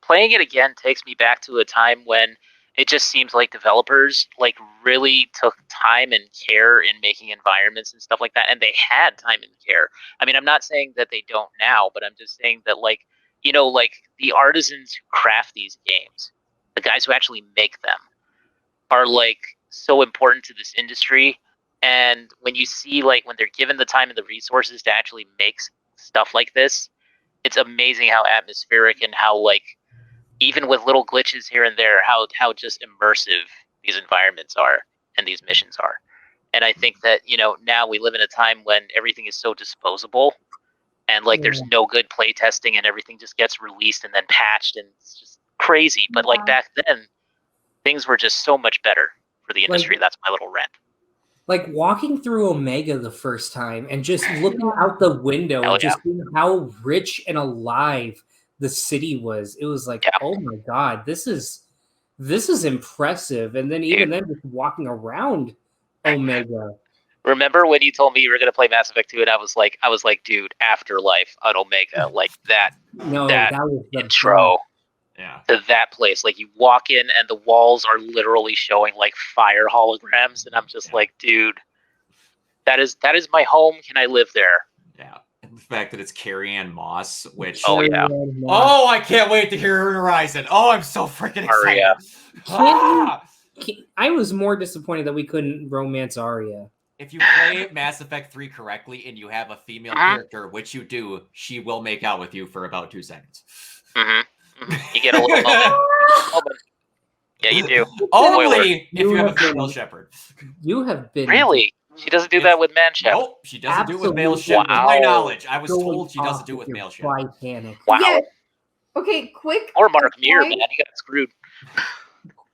playing it again takes me back to a time when it just seems like developers like really took time and care in making environments and stuff like that, and they had time and care. I mean, I'm not saying that they don't now, but I'm just saying that like like the artisans who craft these games, the guys who actually make them, are like so important to this industry. And when you see like when they're given the time and the resources to actually make stuff like this, it's amazing how atmospheric and how like even with little glitches here and there, how just immersive these environments are and these missions are. And I think that now we live in a time when everything is so disposable, and like there's no good play testing, and everything just gets released and then patched, and it's just crazy. But like back then, things were just so much better for the industry. That's my little rant. Like walking through Omega the first time and just looking out the window and just seeing how rich and alive the city was. It was like, oh my god, this is impressive. And then even then, just walking around Omega. Remember when you told me you were going to play Mass Effect 2, and I was like, dude, Afterlife on Omega, like that. No, that was the intro. To that place, like you walk in and the walls are literally showing like fire holograms, and I'm just like, dude, that is my home. Can I live there? Yeah, and the fact that it's Carrie-Anne Moss, which I can't wait to hear her in Horizon. Oh, I'm so freaking excited. I was more disappointed that we couldn't romance Arya. If you play Mass Effect 3 correctly and you have a female character, which you do, she will make out with you for about 2 seconds. You get a little moment. Yeah, you do. Only if you have a female shepherd. You have been really. She doesn't do that with man shepherd. Nope, she doesn't do it with male shepherd. To my knowledge, I was told she doesn't do it with male shepherd. Wow. Yeah. Okay, quick. Or Mark Meir, man, he got screwed.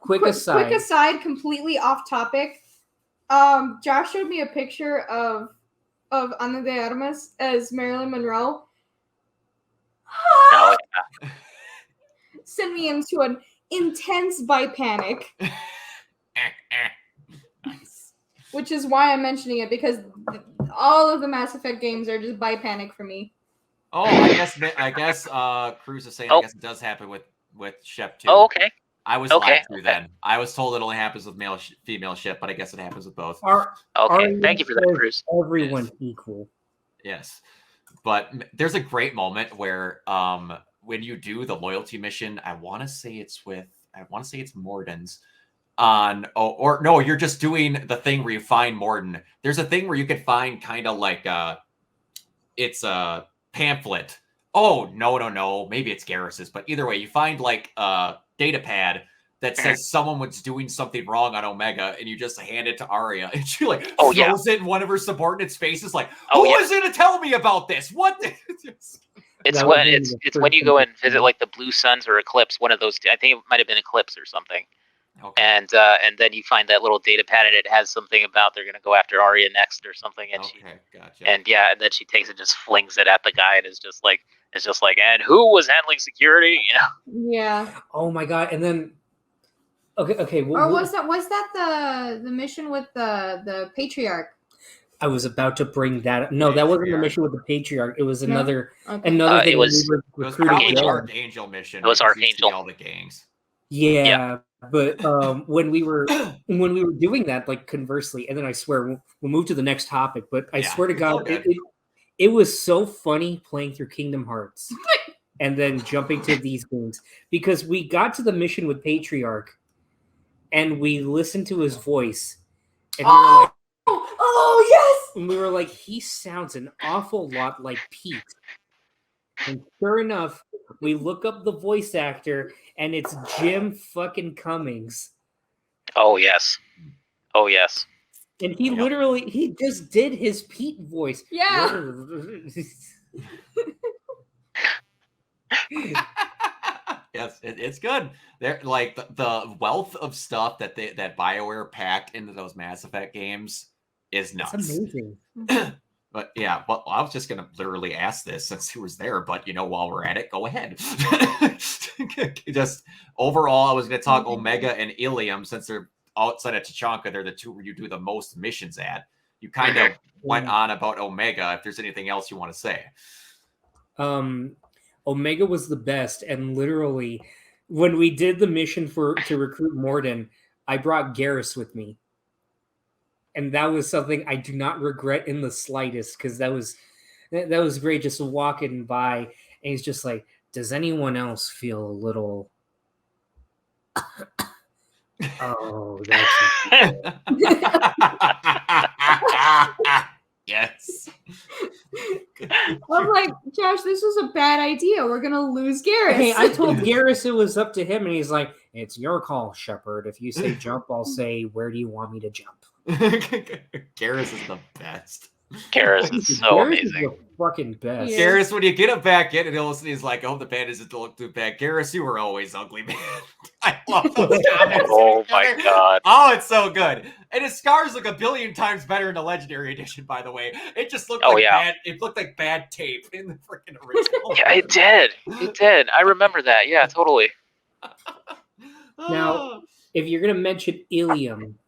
Quick aside, completely off topic. Josh showed me a picture of Ana de Armas as Marilyn Monroe. Oh, yeah. Send me into an intense bi panic. Nice. Which is why I'm mentioning it, because all of the Mass Effect games are just bi panic for me. Oh, I guess Cruz is saying I guess it does happen with Shep too. Oh, okay. I was lied to then. I was told it only happens with female Shep, but I guess it happens with both. Thank you for that, Cruz. Everyone's equal. Yes. But there's a great moment where when you do the loyalty mission, I want to say it's Morden's no, you're just doing the thing where you find Morden. There's a thing where you can find kind of like it's a pamphlet. Oh, no. Maybe it's Garrus's, but either way, you find like a data pad that says someone was doing something wrong on Omega, and you just hand it to Arya, and she like throws it in one of her subordinates' faces, like, "Who is going to tell me about this? What?" It's when you go and visit like the Blue Suns or Eclipse, one of those. I think it might have been Eclipse or something. Okay. And then you find that little data pad, and it has something about they're going to go after Arya next or something, and gotcha. And then she takes it and just flings it at the guy, and it's just like, and who was handling security? Yeah. Oh my god! And then. Okay. Or was that the mission with the Patriarch? I was about to bring that up. No, that wasn't the mission with the Patriarch. It was another thing. It was probably Archangel mission. It was Archangel. All the gangs. Yeah. But when we were doing that, like conversely, and then I swear we'll move to the next topic. But I swear to God, it was so funny playing through Kingdom Hearts and then jumping to these games, because we got to the mission with Patriarch. And we listened to his voice, and we were like, "Oh yes!" And we were like, "He sounds an awful lot like Pete." And sure enough, we look up the voice actor, and it's Jim fucking Cummings. Oh yes. And he just did his Pete voice. Yeah. Yes, it's good. They're like the wealth of stuff that BioWare packed into those Mass Effect games is nuts. It's amazing. But yeah, well, I was just gonna literally ask this since he was there, but while we're at it, go ahead. Just overall, I was gonna talk Omega and Ilium, since they're outside of Tachanka. They're the two where you do the most missions at. You kind of went on about Omega. If there's anything else you want to say. Omega was the best, and literally when we did the mission to recruit Morden, I brought Garrus with me. And that was something I do not regret in the slightest, because that was great, just walking by, and he's just like, does anyone else feel a little oh, that's yes. I'm like, Josh, this was a bad idea. We're gonna lose Garrus. Hey, I told Garrus it was up to him, and he's like, it's your call, Shepard. If you say jump, I'll say, where do you want me to jump? Garrus is the best. Garrus is so Garrus amazing. is the fucking best. Yeah. Garrus, when you get him back in, and he's like, I hope the bandits don't look too bad. Garrus, you were always ugly, man. I love those comments. Oh my god. Oh, it's so good. And his scars look a billion times better in the Legendary Edition, by the way. It just looked bad. It looked like bad tape in the freaking original. Yeah, it did. It did. I remember that. Yeah, totally. Now, if you're going to mention Ilium,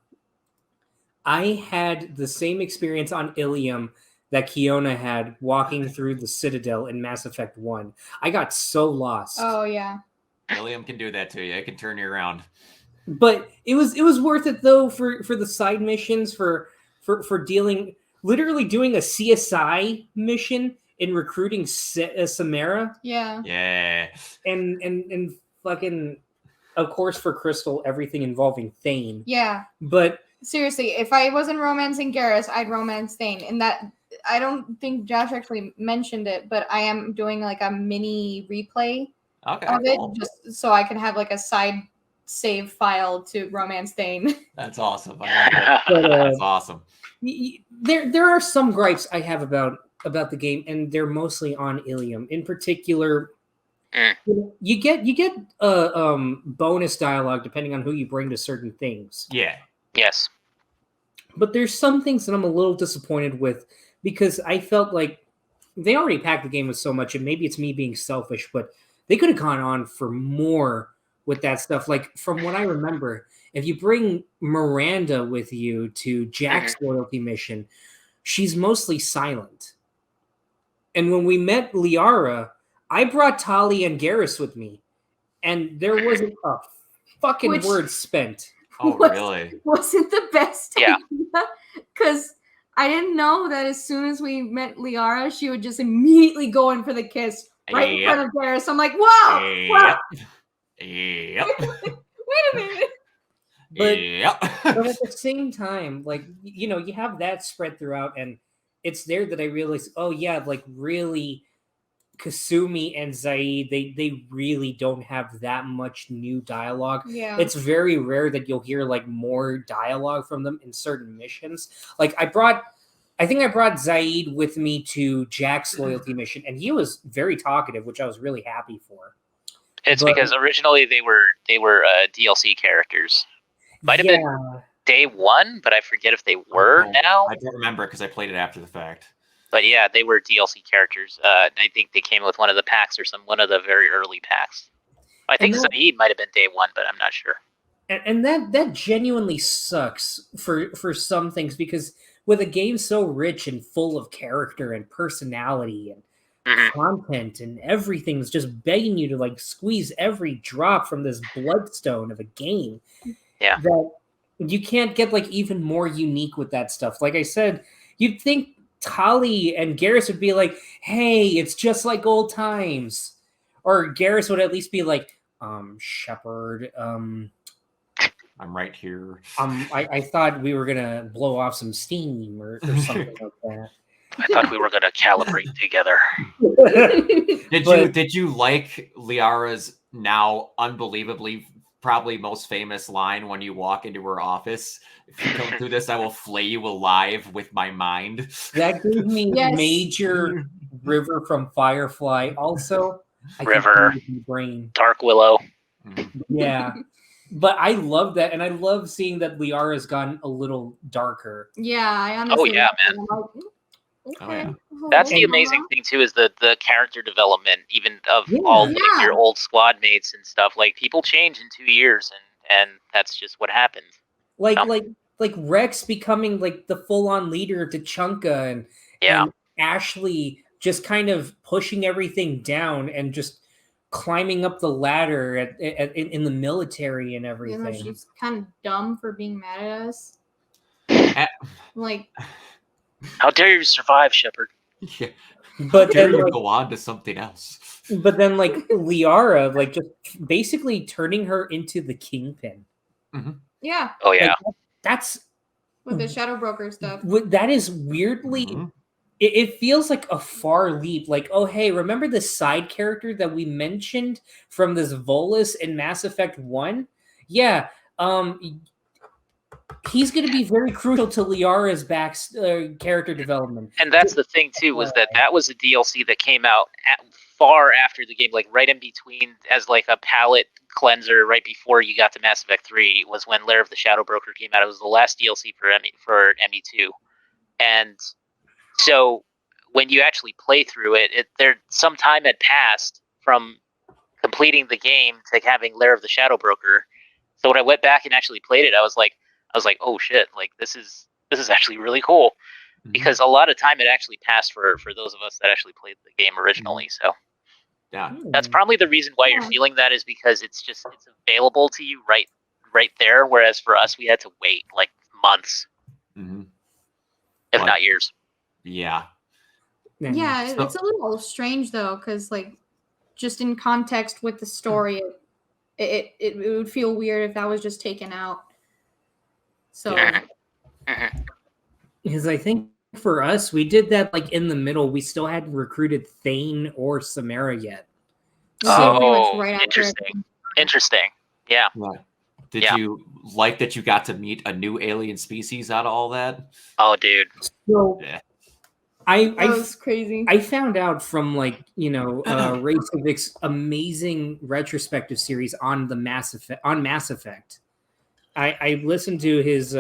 I had the same experience on Ilium that Kiona had walking through the Citadel in Mass Effect 1. I got so lost. Oh yeah. Ilium can do that to you. It can turn you around. But it was worth it though for the side missions, for literally doing a CSI mission in recruiting Samara. Yeah. Yeah. And fucking, of course, for Crystal, everything involving Thane. Yeah. But Seriously, if I wasn't romancing Garrus, I'd romance Thane. And that, I don't think Josh actually mentioned it, but I am doing like a mini replay of it, just so I can have like a side save file to romance Thane. That's awesome. That's awesome. There are some gripes I have about the game, and they're mostly on Ilium. In particular, you get bonus dialogue depending on who you bring to certain things. Yeah. Yes. But there's some things that I'm a little disappointed with, because I felt like they already packed the game with so much, and maybe it's me being selfish, but they could have gone on for more with that stuff. Like, from what I remember, if you bring Miranda with you to Jack's loyalty mission, she's mostly silent. And when we met Liara, I brought Tali and Garrus with me, and there wasn't a fucking word spent. Oh, really? Wasn't the best Yeah. idea. Because I didn't know that as soon as we met Liara, she would just immediately go in for the kiss right in front of Garrus. I'm like, whoa! Whoa. Yep. Wait a minute. But at the same time, like, you know, you have that spread throughout, and it's there that I realized, oh yeah, like, really, Kasumi and Zaid, they really don't have that much new dialogue. Yeah. It's very rare that you'll hear like more dialogue from them in certain missions. Like, I think I brought Zaid with me to Jack's loyalty mission, and he was very talkative, which I was really happy for. It's because originally they were DLC characters. Might have been day one, but I forget if they were now. I don't remember because I played it after the fact. But yeah, they were DLC characters. I think they came with one of the packs or one of the very early packs. I think Zaid might have been day one, but I'm not sure. And that genuinely sucks for some things, because with a game so rich and full of character and personality and content, and everything's just begging you to like squeeze every drop from this bloodstone of a game. Yeah. That you can't get like even more unique with that stuff. Like I said, you'd think Tali and Garrus would be like, hey, it's just like old times. Or Garrus would at least be like, Shepard, I'm right here. I thought we were gonna blow off some steam or something like that. I thought we were gonna calibrate together. Did you like Liara's now unbelievably probably most famous line when you walk into her office? If you come through this, I will flay you alive with my mind. That gave me major River from Firefly. Also, River, brain. Dark Willow. Yeah. But I love that, and I love seeing that Liara's gotten a little darker. Yeah, I honestly. Oh yeah, man. Okay. Oh, yeah. That's the amazing thing too, is the character development, even of all like, your old squad mates and stuff. Like, people change in 2 years, and that's just what happens. Like Rex becoming like the full-on leader of Tachanka, and Ashley just kind of pushing everything down and just climbing up the ladder in the military and You everything. know, she's kind of dumb for being mad at us. Like, how dare you survive, Shepard? Yeah. But Dare then, you like, go on to something else. but then, like Liara, like just basically turning her into the Kingpin. yeah, Oh yeah, Like, that's with the Shadow Broker stuff. that is weirdly. Mhm. It feels like a far leap. Like, oh hey, remember the side character that we mentioned from this Volus in Mass Effect 1? Yeah, he's going to be very crucial to Liara's character development. and that's the thing too, was that was a DLC that came out far after the game, like right in between, as like a palette cleanser, right before you got to Mass Effect 3, was when Lair of the Shadow Broker came out. It was the last DLC for ME2, and so when you actually play through it, there some time had passed from completing the game to having Lair of the Shadow Broker. So when I went back and actually played it, I was like, oh shit, like this is actually really cool, because a lot of time had actually passed for those of us that actually played the game originally. So Yeah. that's probably the reason why you're feeling that, is because it's available to you right there, whereas for us we had to wait like months, if not years. Yeah. Yeah, So- it's a little strange though, because like, just in context with the story, it would feel weird if that was just taken out. So Because I think for us, we did that like in the middle. We still hadn't recruited Thane or Samara yet. pretty much Oh, right after. interesting. Yeah. Did Yeah. you like that you got to meet a new alien species out of all that? Oh, dude. So Yeah. That was crazy. I found out from like Ray Civic's amazing retrospective series on the Mass Effect. I listened to his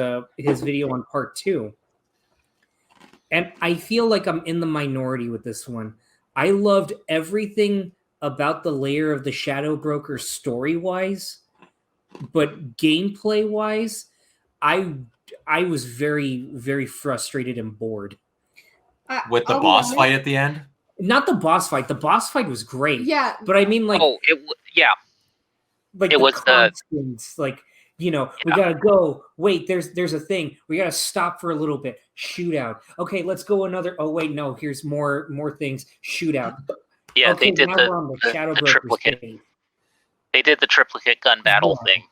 video on part 2, and I feel like I'm in the minority with this one. I loved everything about the Lair of the Shadow Broker story wise, but gameplay wise, I was very, very frustrated and bored. With the boss fight at the end? Not the boss fight. The boss fight was great. Yeah, But I mean, like, it the was constants, like, we gotta go. Wait, there's a thing. We gotta stop for a little bit. Shootout. Okay, let's go another. Oh wait, no. Here's more things. Shootout. Yeah, okay, they did now we're on the Shadow Broker's triplicate. phase. They did the triplicate gun battle thing.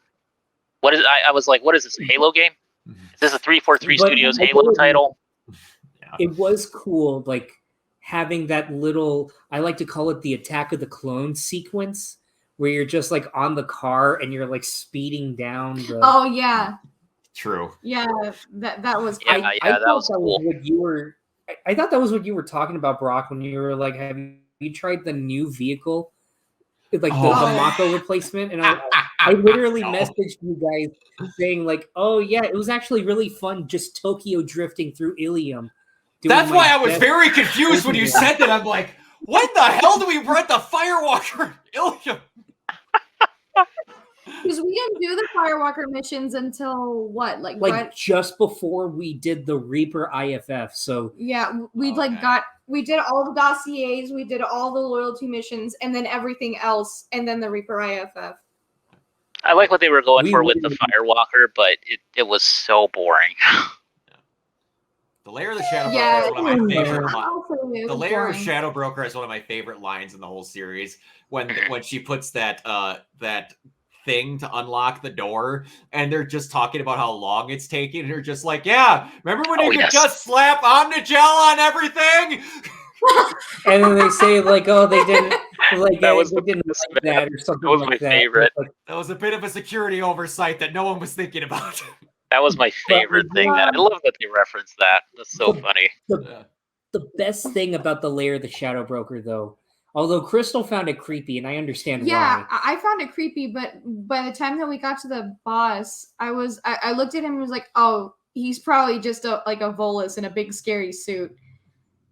What is? I was like, what is this? A Halo game? Is this a 343 But Studios Halo title? It was cool, like having that little. I like to call it the Attack of the Clones sequence, where you're just like on the car and you're like speeding down the. Oh yeah. True. Yeah, that was. Yeah, that was cool. What you were. I thought that was what you were talking about, Brock, when you were like, "Have you tried the new vehicle, like the Mako replacement?" And I literally messaged you guys saying like, "Oh yeah, it was actually really fun, just Tokyo drifting through Ilium." That's why I was very confused when you said that. I'm like, when the hell do we rent the Firewalker Ilium? Because we didn't do the Firewalker missions until what, like just before we did the Reaper IFF. So yeah, we did all the dossiers, we did all the loyalty missions, and then everything else, and then the Reaper IFF. I like what they were going for with the Firewalker, but it was so boring. The Lair of the Shadow Broker is one of my favorite. The Lair of boring. Shadow Broker is one of my favorite lines in the whole series. When she puts that thing to unlock the door, and they're just talking about how long it's taking, and they're just like, "Yeah, remember when you could just slap Omnigel on everything?" And then they say like, "Oh, they didn't like that or something." That was my favorite. That was a bit of a security oversight that no one was thinking about. That was my favorite thing. I love that they referenced that. That's so funny. The best thing about the Lair of the Shadow Broker, though, although Crystal found it creepy, and I understand why. Yeah, I found it creepy, but by the time that we got to the boss, I looked at him and was like, "Oh, he's probably just a Volus in a big scary suit."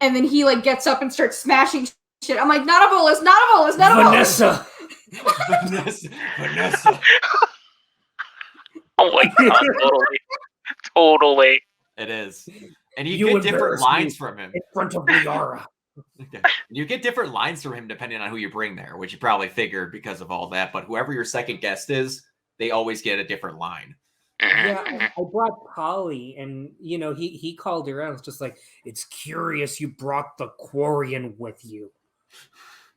And then he like gets up and starts smashing shit. I'm like, "Not a Volus, not a Volus, not a Vanessa. Volus." Vanessa. Oh my god, totally. It is. And you get different lines from him. In front of Liara. Okay. You get different lines from him depending on who you bring there, which you probably figured because of all that. But whoever your second guest is, they always get a different line. Yeah, I brought Polly, and he called her out. It was just like, it's curious you brought the Quarian with you,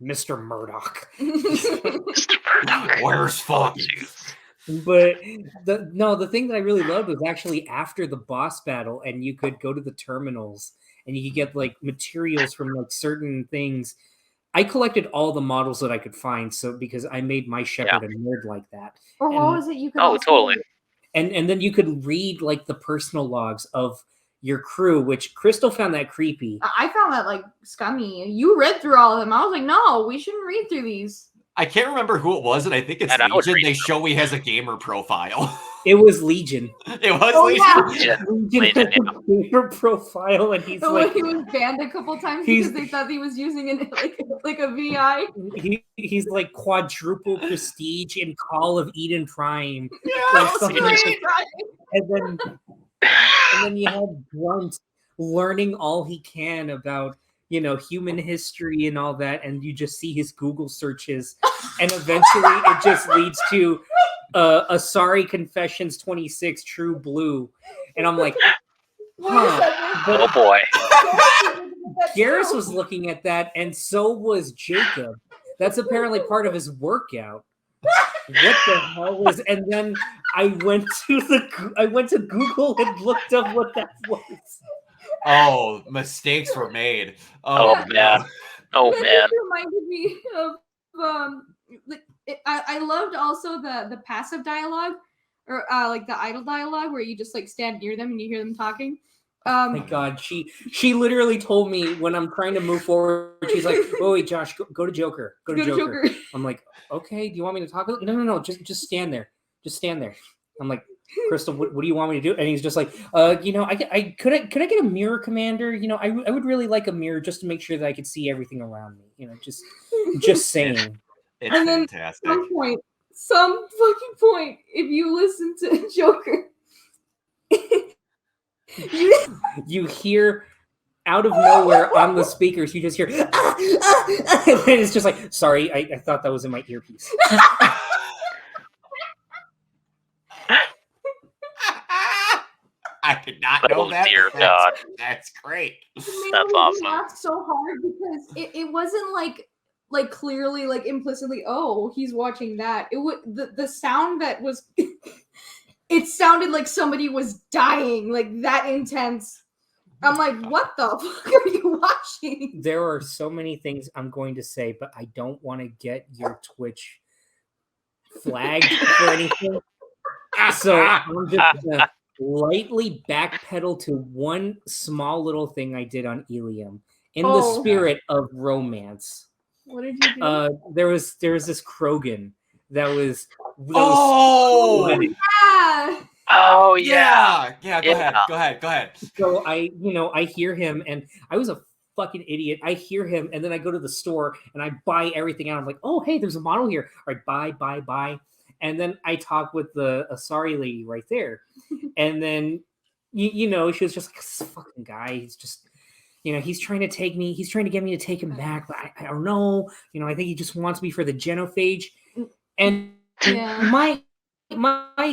Mr. Murdoch. Mr. Murdoch. Where's Foggy? But the thing that I really loved was actually after the boss battle, and you could go to the terminals and you could get like materials from like certain things. I collected all the models that I could find, so because I made my Shepherd a nerd like that. Or what was it you could? Oh, totally. And then you could read like the personal logs of your crew, which Crystal found that creepy. I found that like scummy. You read through all of them. I was like, no, we shouldn't read through these. I can't remember who it was, and I think it's Legion. They show he has a gamer profile. It was Legion. It was Legion. Legion has a gamer profile, and he's like, he was banned a couple times because they thought he was using it like a VI. He's like quadruple prestige in Call of Eden Prime. Yeah, and then you have Grunt learning all he can about human history and all that, and you just see his Google searches, and eventually it just leads to Asari Confessions 26 True Blue, and I'm like, oh boy. Garrus was looking at that, and so was Jacob. That's apparently part of his workout. What the hell was? And then I went to Google and looked up what that was. Oh, mistakes were made. Oh man. Oh man. It reminded me of I loved also the passive dialogue, or like the idle dialogue where you just like stand near them and you hear them talking. Oh my God, she literally told me when I'm trying to move forward, she's like, "Oh wait, Josh, go to Joker. Go to Joker." I'm like, "Okay, do you want me to talk?" No, just stand there. Just stand there. I'm like, Crystal, what do you want me to do? And he's just like, I could I get a mirror, Commander? I would really like a mirror just to make sure that I could see everything around me. Just saying. It's and then fantastic. At some fucking point, if you listen to Joker, you hear out of nowhere on the speakers, you just hear, and it's just like, sorry, I thought that was in my earpiece. I did not know that. Dear God. That's great. That's awesome. I laughed so hard because it wasn't like clearly like implicitly, oh, he's watching that. It was the sound that was it sounded like somebody was dying, like that intense. I'm like, what the fuck are you watching? There are so many things I'm going to say, but I don't want to get your Twitch flagged for anything. So I'm just gonna lightly backpedal to one small little thing I did on Ilium in the spirit of romance. What did you do? There was this Krogan that was yeah. Oh yeah. Go ahead. So I hear him, and I was a fucking idiot. I hear him, and then I go to the store and I buy everything out. I'm like, oh hey, there's a model here. All right, buy. And then I talk with the Asari lady right there, and then she was just like, this fucking guy. He's just, he's trying to take me. He's trying to get me to take him back, but I don't know. I think he just wants me for the genophage. And my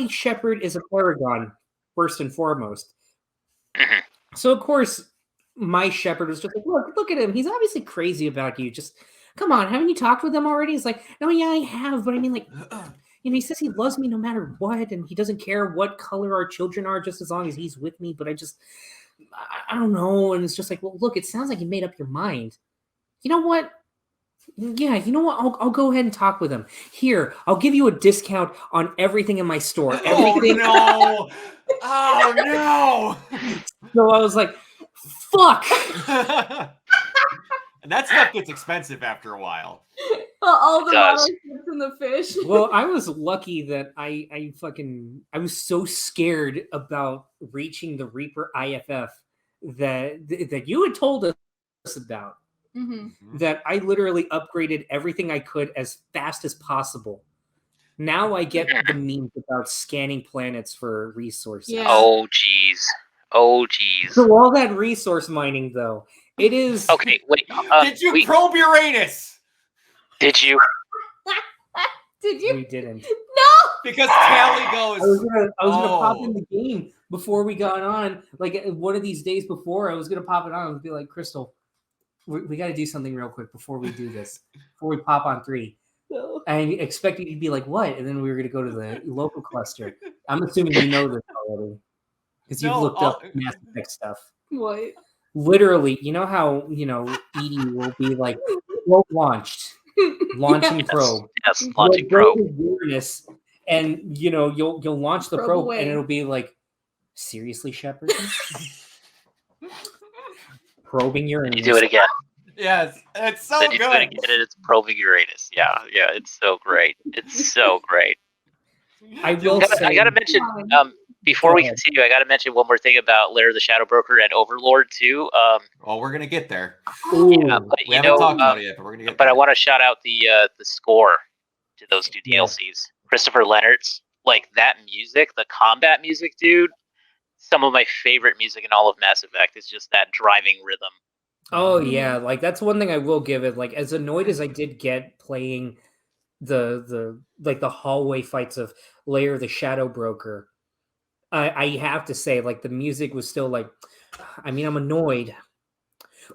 shepherd is a Paragon first and foremost. So of course my shepherd was just like, look at him. He's obviously crazy about you. Just come on, haven't you talked with him already? He's like, no, yeah, I have, but I mean, like, he says he loves me no matter what, and he doesn't care what color our children are, just as long as he's with me. But I don't know. And it's just like, well, look, it sounds like you made up your mind. You know what? Yeah, you know what? I'll go ahead and talk with him. Here, I'll give you a discount on everything in my store. Everything. Oh no! So I was like, fuck. And that stuff gets expensive after a while. All the models and the fish. Well, I was lucky that I was so scared about reaching the Reaper IFF that you had told us about. Mm-hmm. That I literally upgraded everything I could as fast as possible. Now I get the memes about scanning planets for resources. Yeah. Oh geez. So all that resource mining, though, It is. Okay, wait. Did you probe Uranus? Did you? Did you? We didn't. No. Because Callie goes. I was gonna pop in the game before we got on. Like one of these days before, I was gonna pop it on and be like, Crystal, we got to do something real quick before we do this. Before we pop on 3. No. I expected you to be like, what? And then we were gonna go to the local cluster. I'm assuming you know this already because you've looked up Mass Effect stuff. What? Literally, you know how Edie will be like, probe launched, launching probe. Yes, launching probe. Uranus, and you'll launch the probe away. and it'll be like, seriously, Shepard? Probing Uranus. You do it again. Yes, it's so Then good. you do it again, and it's probing Uranus. Yeah, it's so great. It's so great. I will say, I gotta mention before we continue, I gotta mention one more thing about Lair of the Shadow Broker and Overlord too. Well, we're gonna get there. Yeah, but We haven't talked about it yet, but we're gonna get But there. I want to shout out the score to those 2 DLCs. Christopher Leonard's, like that music, the combat music, dude. Some of my favorite music in all of Mass Effect is just that driving rhythm. Oh yeah, like that's one thing I will give it. Like as annoyed as I did get playing the hallway fights of Lair of the Shadow Broker, I have to say, like the music was still like, I mean, I'm annoyed,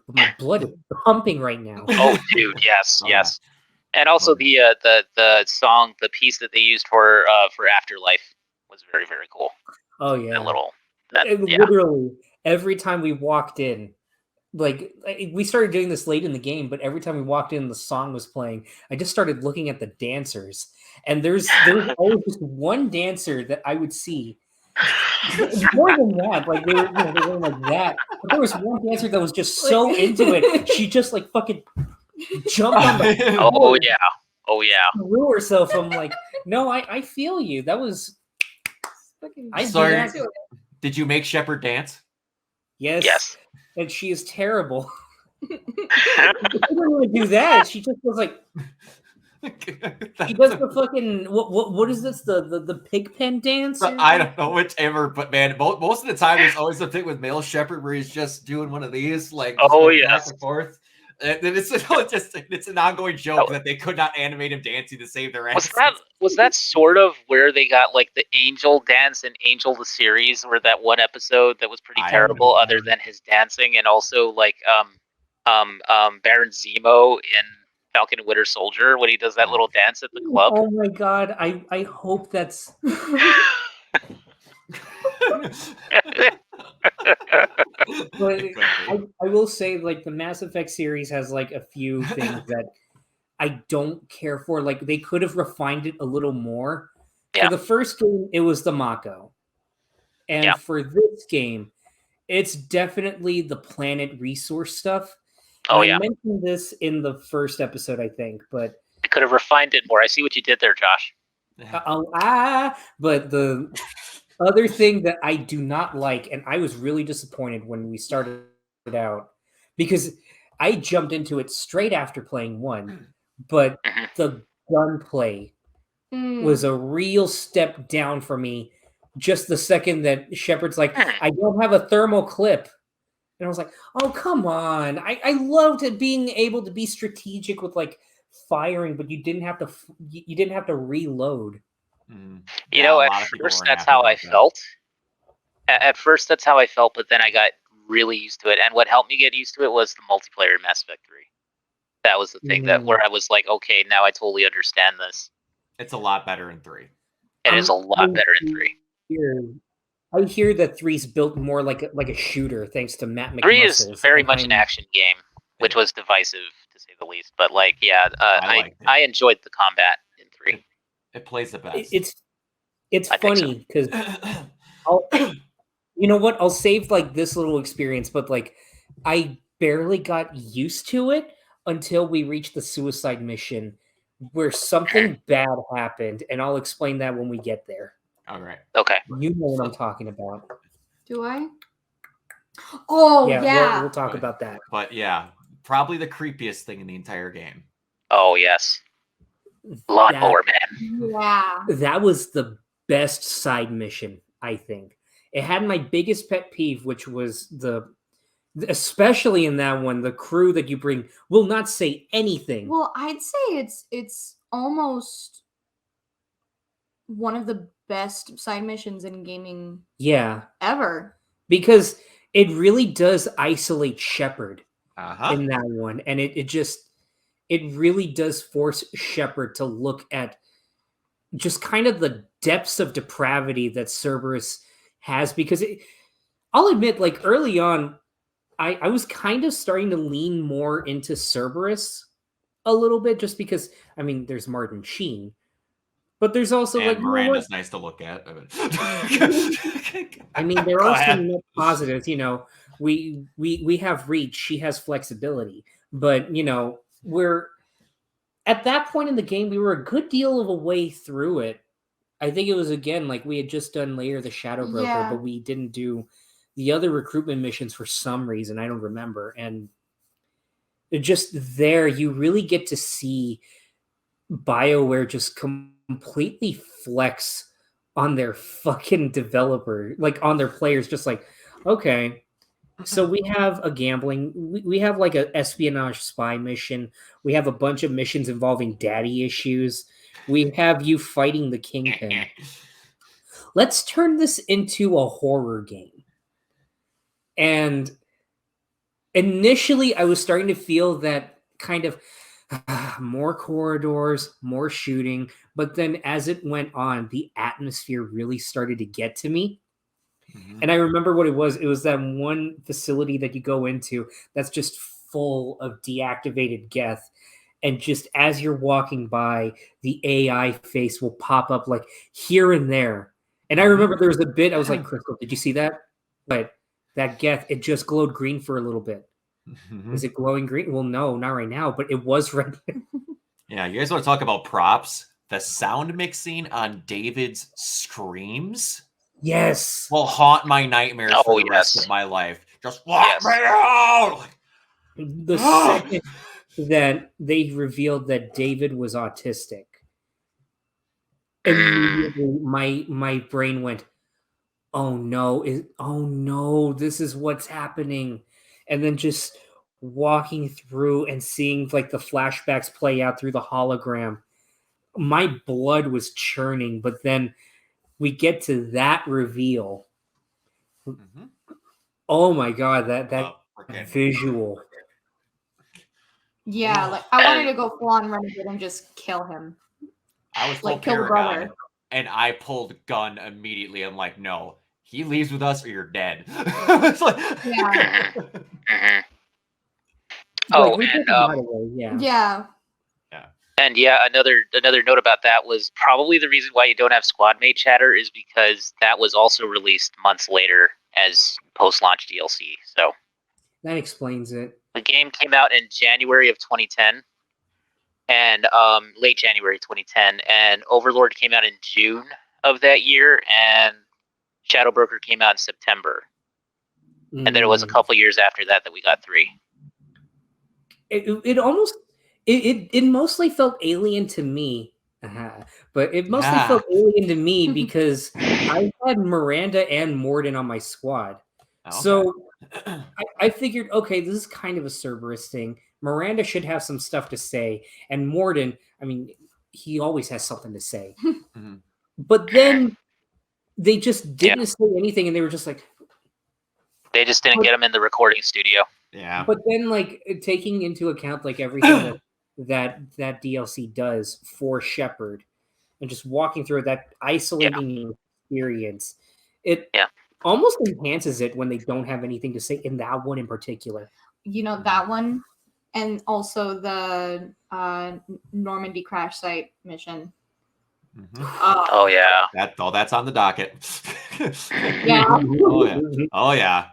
but my blood is pumping right now. Oh, dude, yes. And also the song, the piece that they used for Afterlife was very, very cool. Oh yeah, literally every time we walked in, like we started doing this late in the game, but every time we walked in, the song was playing. I just started looking at the dancers, and there's always just one dancer that I would see. More than that, like they were like that. But there was one dancer that was just so into it. She just like fucking jumped on the floor. Oh yeah. Threw herself. I'm like, no, I feel you. That was. Sorry. Did you make Shepard dance? Yes. And she is terrible. She didn't really do that. She just was like. He does the fucking what is this the pig pen dance? I don't know whichever, but man, most of the time there's always a thing with male Shepard where he's just doing one of these, like back and forth. And it's an ongoing joke that they could not animate him dancing to save their ass. Was that sort of where they got like the Angel dance and Angel the series, where that one episode that was pretty terrible, other than his dancing, and also like Baron Zemo in Falcon and Winter Soldier when he does that little dance at the club. Oh my god, I hope that's but I will say, like, the Mass Effect series has like a few things that I don't care for. Like they could have refined it a little more. For the first game, it was the Mako. And for this game, it's definitely the planet resource stuff. I mentioned this in the first episode, I think, but I could have refined it more. I see what you did there, Josh. But the other thing that I do not like, and I was really disappointed when we started it out, because I jumped into it straight after playing 1, but the gunplay was a real step down for me. Just the second that Shepard's like, I don't have a thermal clip. And I was like, oh, come on. I loved it being able to be strategic with like firing, but you didn't have to reload. You know, at first that's how I felt. At first that's how I felt, but then I got really used to it. And what helped me get used to it was the multiplayer in Mass Effect 3. That was the thing where I was like, okay, now I totally understand this. It's a lot better in 3. It is a lot better in 3. I hear that 3's built more like a shooter, thanks to Matt McMuscles. 3 is very much an action game, which was divisive to say the least. But like, I enjoyed the combat in 3. It plays the best. It's funny because you know what? I'll save like this little experience, but like I barely got used to it until we reached the suicide mission where something bad happened, and I'll explain that when we get there. All right. Okay. You know what I'm talking about. Do I? Oh, yeah. We'll talk about that. But yeah, probably the creepiest thing in the entire game. Oh, yes. Lawnmower Man. Yeah. That was the best side mission, I think. It had my biggest pet peeve, which was especially in that one, the crew that you bring will not say anything. Well, I'd say it's almost one of the best side missions in gaming Yeah, ever. because it really does isolate Shepard Uh-huh. in that one, and it really does force Shepard to look at just kind of the depths of depravity that Cerberus has. Because I'll admit, like early on, I was kind of starting to lean more into Cerberus a little bit, just because I mean, there's Martin Sheen, but there's also And like Miranda's nice to look at. I mean, there Go are ahead. some net positives. We have reach. She has flexibility, but we're at that point in the game. We were a good deal of a way through it. I think it was again like we had just done Layer the Shadow Broker, Yeah. but we didn't do the other recruitment missions for some reason. I don't remember. And just there, you really get to see BioWare just completely flex on their fucking developer, like on their players, just like, okay, so we have a gambling, we have like a espionage spy mission, we have a bunch of missions involving daddy issues, we have you fighting the Kingpin. Let's turn this into a horror game. And initially, I was starting to feel that kind of more corridors, more shooting. But then as it went on, the atmosphere really started to get to me. Mhm. And I remember what it was. It was that one facility that you go into that's just full of deactivated Geth. And just as you're walking by, the AI face will pop up like here and there. And I remember there was a bit, I was like, Crystal, did you see that? But that Geth, it just glowed green for a little bit. Mhm. Is it glowing green? Well, no, not right now, but it was right there. Yeah, you guys want to talk about props? The sound mixing on David's screams Yes. will haunt my nightmares Oh, for the rest yes. of my life. Just let Yes. me out! The second that they revealed that David was autistic, immediately my brain went, oh no, this is what's happening. And then just walking through and seeing like the flashbacks play out through the hologram, my blood was churning. But then we get to that reveal. Mhm. Oh my god, that Freaking- visual. Yeah, like I wanted to go full on renegade and just kill him. I was Like, told kill the Paragon, brother. and I pulled gun immediately. I'm like, no, he leaves with us or you're dead. It's like- Yeah. Mhm. Like, Oh, we took and him right away, yeah. Yeah. And yeah, another note about that was probably the reason why you don't have squad mate chatter is because that was also released months later as post-launch DLC. So That explains it. the game came out in January of 2010, and late January 2010, and Overlord came out in June of that year, and Shadow Broker came out in September. And then it was a couple years after that we got 3. It almost it mostly felt alien to me, but it mostly Yeah. felt alien to me because I had Miranda and Morden on my squad. Okay. So I figured, okay, this is kind of a Cerberus thing. Miranda should have some stuff to say, and Morden, I mean, he always has something to say. Mhm. But then they just didn't say anything, and they were just like, They just didn't get him in the recording studio. Yeah. but then, like, taking into account like everything that DLC does for Shepard, and just walking through that isolating experience, it almost enhances it when they don't have anything to say in that one in particular. You know, that one, and also the Normandy crash site mission. Mhm. Oh yeah. That's on the docket. Yeah. Oh yeah. Oh yeah.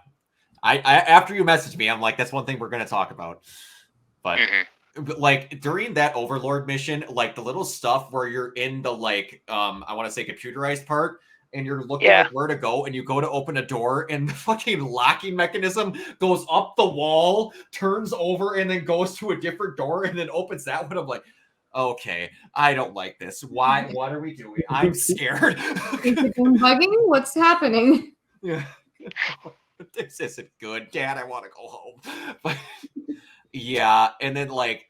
I after you messaged me, I'm like, that's one thing we're gonna talk about. But like during that Overlord mission, like the little stuff where you're in the like I want to say computerized part, and you're looking at where to go, and you go to open a door, and the fucking locking mechanism goes up the wall, turns over, and then goes to a different door, and then opens that one. I'm like, okay, I don't like this. Why? What are we doing? I'm scared. Is it bugging? What's happening? Yeah. this isn't good, Dad. I want to go home. But yeah, and then like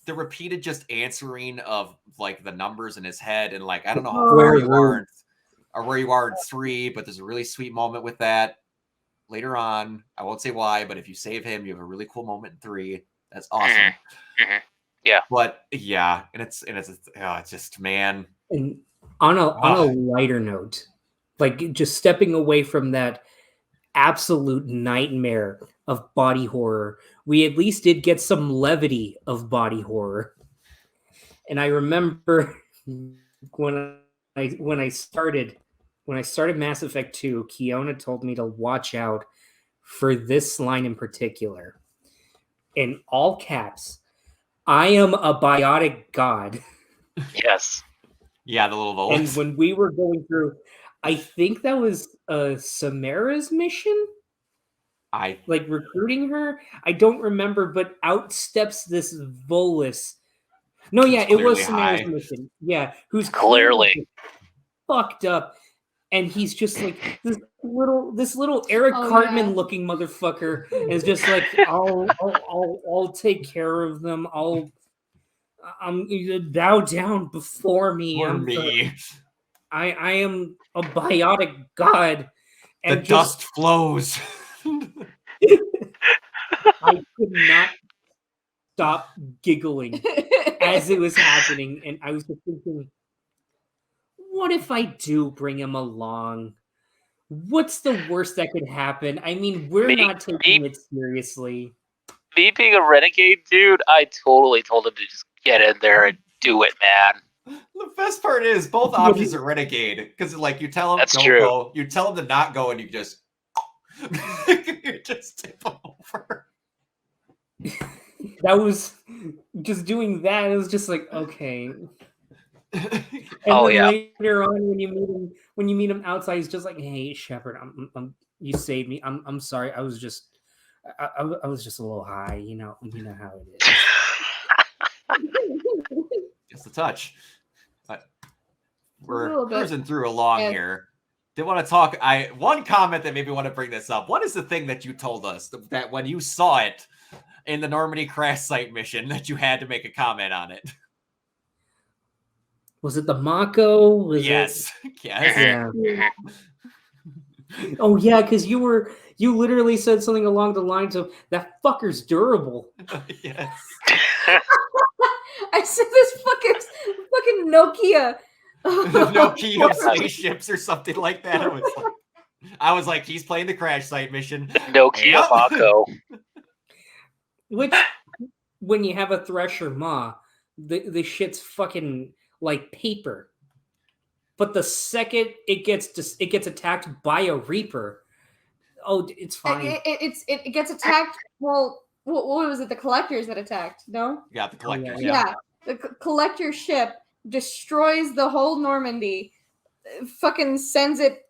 the repeated just answering of like the numbers in his head, and like I don't know how far you are or where you are in 3, but there's a really sweet moment with that later on. I won't say why, but if you save him, you have a really cool moment in 3. That's awesome. Yeah, but yeah, and it's just, man. And on a lighter note, like just stepping away from that absolute nightmare of body horror, we at least did get some levity of body horror. And I remember when I started Mass Effect 2, Kiona told me to watch out for this line in particular. In all caps, "I am a biotic god." Yes. Yeah, the little voice. And when we were going through, I think that was Samara's mission? Like recruiting her? I don't remember, but out steps this Volus. No, yeah, it was Samara's mission. Yeah, who's clearly fucked up. And he's just like this little Eric Cartman looking motherfucker is just like, I'll take care of them. Bow down before me. I am a biotic god. And the dust flows. I could not stop giggling as it was happening, and I was just thinking, what if I do bring him along? What's the worst that could happen? I mean, we're not taking it seriously. Me being a renegade, dude, I totally told him to just get in there and do it, man. The best part is both options are renegade, because like you tell him don't go, you tell him to not go, and you just you just tip him over. That was just doing that. It was just like, okay. And later on, when you meet him outside, he's just like, "Hey, Shepard, you saved me. I'm sorry. I was just a little high. You know how it is." Just a touch. We're cruising through along here. Did want to talk. One comment that maybe want to bring this up. What is the thing that you told us that when you saw it in the Normandy crash site mission that you had to make a comment on it? Was it the Mako? Yes. Yeah. Oh yeah, because you literally said something along the lines of, "That fucker's durable." Yes. I said this fucking Nokia. Nokia spaceships or something like that. I was like, he's playing the crash site mission. Nokia Mako. Which, when you have a Thresher Maw, the shit's fucking like paper. But the second it gets attacked by a Reaper, it's fine. It gets attacked. Well, what was it? The collectors that attacked? No. Yeah, the collectors. Yeah. The collector ship destroys the whole Normandy. Fucking sends it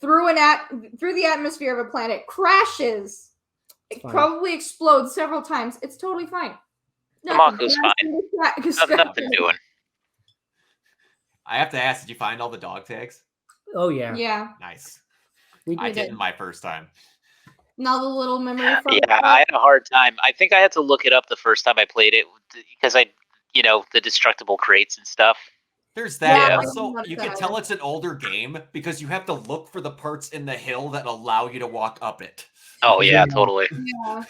through the atmosphere of a planet. Crashes. It probably explodes several times. It's totally fine. The Mako's fine. Nothing doing. I have to ask, did you find all the dog tags? Oh, yeah. Yeah. Nice. I didn't my first time. Now the little memory from I had a hard time. I think I had to look it up the first time I played it because the destructible crates and stuff. There's that. Yeah. Also, you can tell it's an older game because you have to look for the parts in the hill that allow you to walk up it. Oh, yeah, totally. Yeah.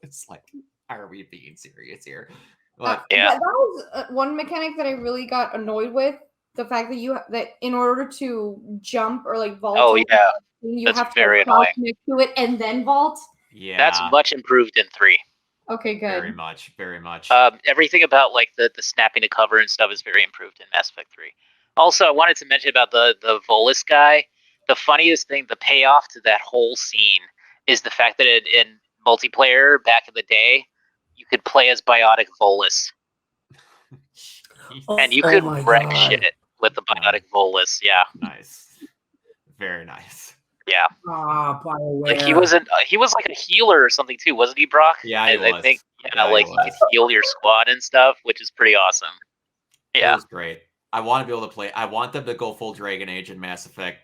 It's like, are we being serious here? That was one mechanic that I really got annoyed with. The fact that in order to jump or like vault, you have to very annoying to it and then vault. Yeah, that's much improved in 3. Okay, good. Very much, very much. Everything about like the snapping to cover and stuff is very improved in Mass Effect 3. Also, I wanted to mention about the Volus guy. The funniest thing, the payoff to that whole scene is the fact that in multiplayer back in the day, you could play as Biotic Volus. And you could wreck shit with the Biotic Volus. Yeah. Nice. Very nice. Yeah. Like he was like a healer or something too, wasn't he, Brock? Yeah, I think he could heal your squad and stuff, which is pretty awesome. Yeah. It was great. I want to be able to play. I want them to go full Dragon Age in Mass Effect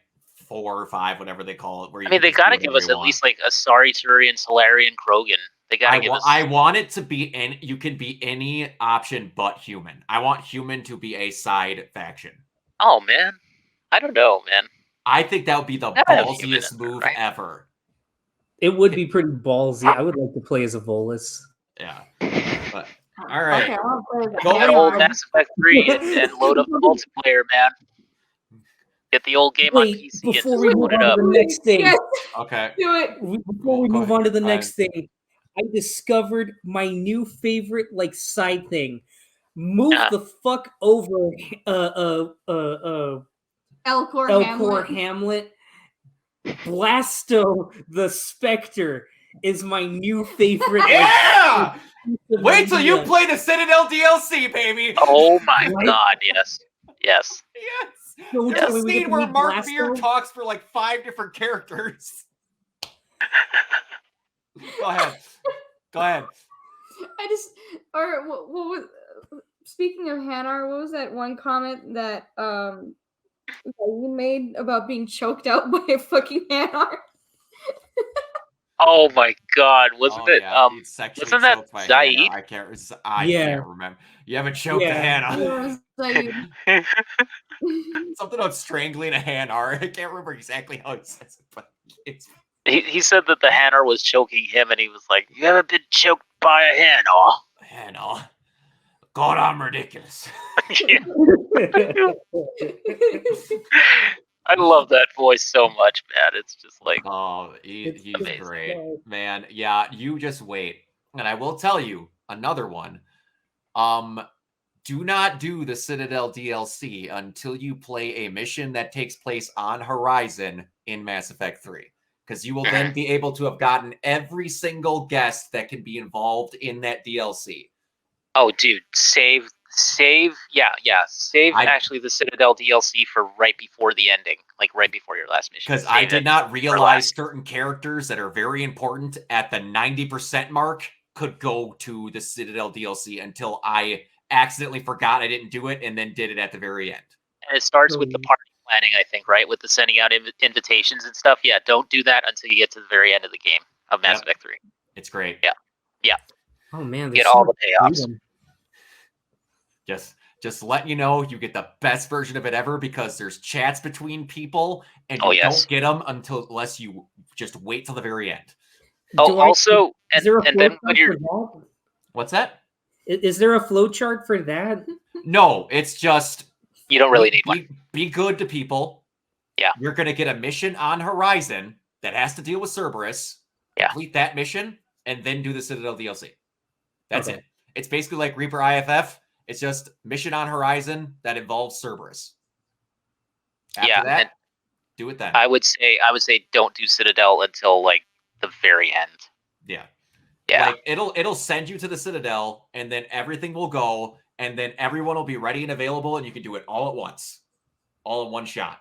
4 or 5, whatever they call it. Where you I mean, can they just do gotta give whatever us you at want. least like a Sorry Turian, Solarian, Krogan. They gotta give us. I want it to be you can be any option but human. I want human to be a side faction. Oh man, I don't know, man. I think that would be the Gotta have human ballsiest in there, move right? ever. It would be pretty ballsy. I would like to play as a Volus. Yeah. But all right. Okay, I'll play the Go Get old Hanard. Mass Effect 3 and load up the multiplayer, man. Get the old game on Wait, PC before and we just move load it on up. to the next thing, Yes, Okay. do it. before we Go move ahead. on to the Go next thing, I discovered my new favorite like side thing. Move the fuck over, Elcor Hamlet. Blasto the Spectre is my new favorite. Yeah! Wait till you media. play the Citadel DLC, baby. Oh my Right? god, yes. Yes. Yes. So There's tell a me we get scene to where meet Mark Beer Blasto? talks for like 5 different characters. Go ahead. Go ahead. What was, speaking of Hanar, what was that one comment that you made about being choked out by a fucking Hanar? Oh my god, wasn't it? Yeah, he's sexually wasn't that choked by Zaid? Hannah. I can't remember. You haven't choked a Hannah. Something about strangling a Hanar. I can't remember exactly how he says it, but it's... He said that the Hanar was choking him, and he was like, "You haven't been choked by a Hanar." Hannah. God, I'm ridiculous. I love that voice so much, man. It's just like, oh, he's amazing. great, man. Yeah, you just wait, and I will tell you another one. Do not do the Citadel DLC until you play a mission that takes place on Horizon in Mass Effect 3, because you will then be able to have gotten every single guest that can be involved in that DLC. Oh, dude, save, actually the Citadel DLC for right before the ending, like right before your last mission. Because I did not realize certain characters that are very important at the 90% mark could go to the Citadel DLC until I accidentally forgot I didn't do it and then did it at the very end. And it starts with the party planning, I think, right? With the sending out invitations and stuff. Yeah, don't do that until you get to the very end of the game of Mass Effect 3. It's great. Yeah. Oh man, get all the payoffs. Just let you know you get the best version of it ever, because there's chats between people and you don't get them unless you just wait till the very end. Also, and then when you're... What's that? Is there a flow chart for that? No, it's just... You don't really need one. Be good to people. Yeah. You're going to get a mission on Horizon that has to deal with Cerberus. Yeah. Complete that mission, and then do the Citadel DLC. That's it. It's basically like Reaper IFF. It's just mission on Horizon that involves Cerberus. After that, do it then. I would say don't do Citadel until like the very end. Yeah. Yeah. Like it'll send you to the Citadel, and then everything will go, and then everyone will be ready and available, and you can do it all at once. All in one shot.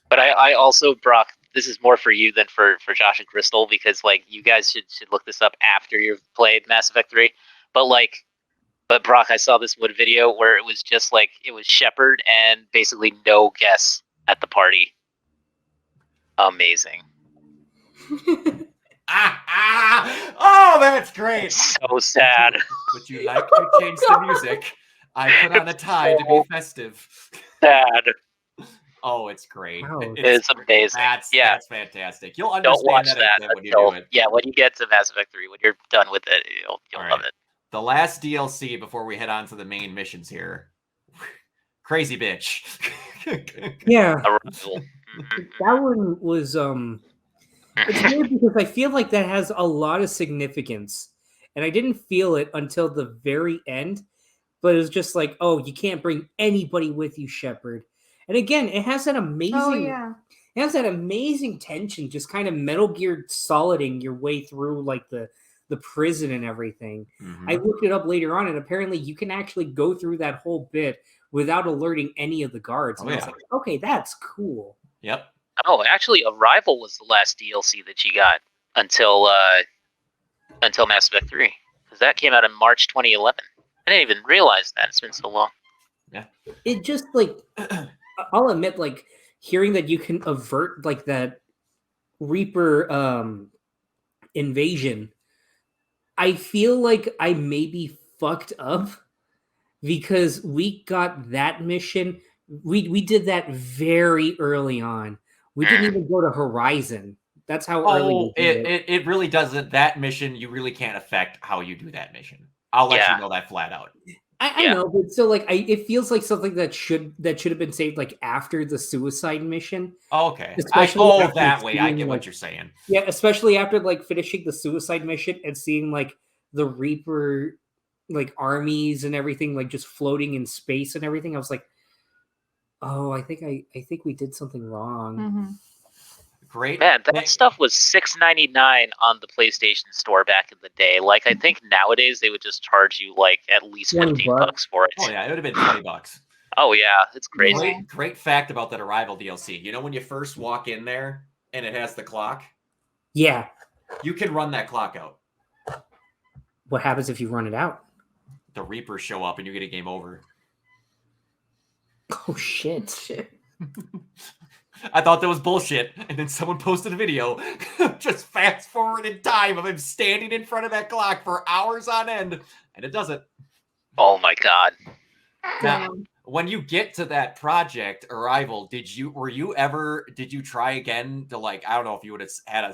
But I also, Brock, this is more for you than for Josh and Crystal, because like you guys should look this up after you've played Mass Effect 3. But Brock, I saw this one video where it was just like it was Shepard and basically no guests at the party. Amazing. Oh, that's great. So sad. Would you like to change the music? I put on a tie to be festive. Sad. Oh, it's great. It's amazing. That's fantastic. You'll understand Don't watch that when you do it. Yeah, when you get to Mass Effect 3, when you're done with it, you'll love it. The last DLC before we head on to the main missions here. Crazy bitch. Yeah. That one was it's weird because I feel like that has a lot of significance. And I didn't feel it until the very end. But it was just like, oh, you can't bring anybody with you, Shepard. And again, it has that amazing it has that amazing tension, just kind of Metal Gear Soliding your way through like the prison and everything. Mm-hmm. I looked it up later on, and apparently you can actually go through that whole bit without alerting any of the guards. And I was like, okay, that's cool. Yep. Oh, actually, Arrival was the last DLC that you got until Mass Effect 3, because that came out in March 2011. I didn't even realize that. It's been so long. Yeah. It just like I'll admit, like hearing that you can avert like that Reaper invasion, I feel like I maybe fucked up because we got that mission. We did that very early on. We didn't even go to Horizon. That's how early we did it. It really doesn't. That mission, you really can't affect how you do that mission. I'll let you know that flat out. I know, but still, like, it feels like something that should have been saved like after the suicide mission. Okay. Especially that way. I get like, what you're saying. Yeah, especially after like finishing the suicide mission and seeing like the Reaper like armies and everything like just floating in space and everything. I was like, oh, I think we did something wrong. Mm-hmm. Great. Man, that stuff was $6.99 on the PlayStation Store back in the day. Like, I think nowadays they would just charge you like at least $15 for it. Oh yeah, it would have been $20. Oh yeah, it's crazy. Great fact about that Arrival DLC. You know when you first walk in there and it has the clock? Yeah. You can run that clock out. What happens if you run it out? The Reapers show up and you get a game over. Oh shit. I thought that was bullshit, and then someone posted a video just fast forward in time of him standing in front of that clock for hours on end, and it doesn't. Oh my god. Now, when you get to that project Arrival, did you try again to, like, I don't know if you would have had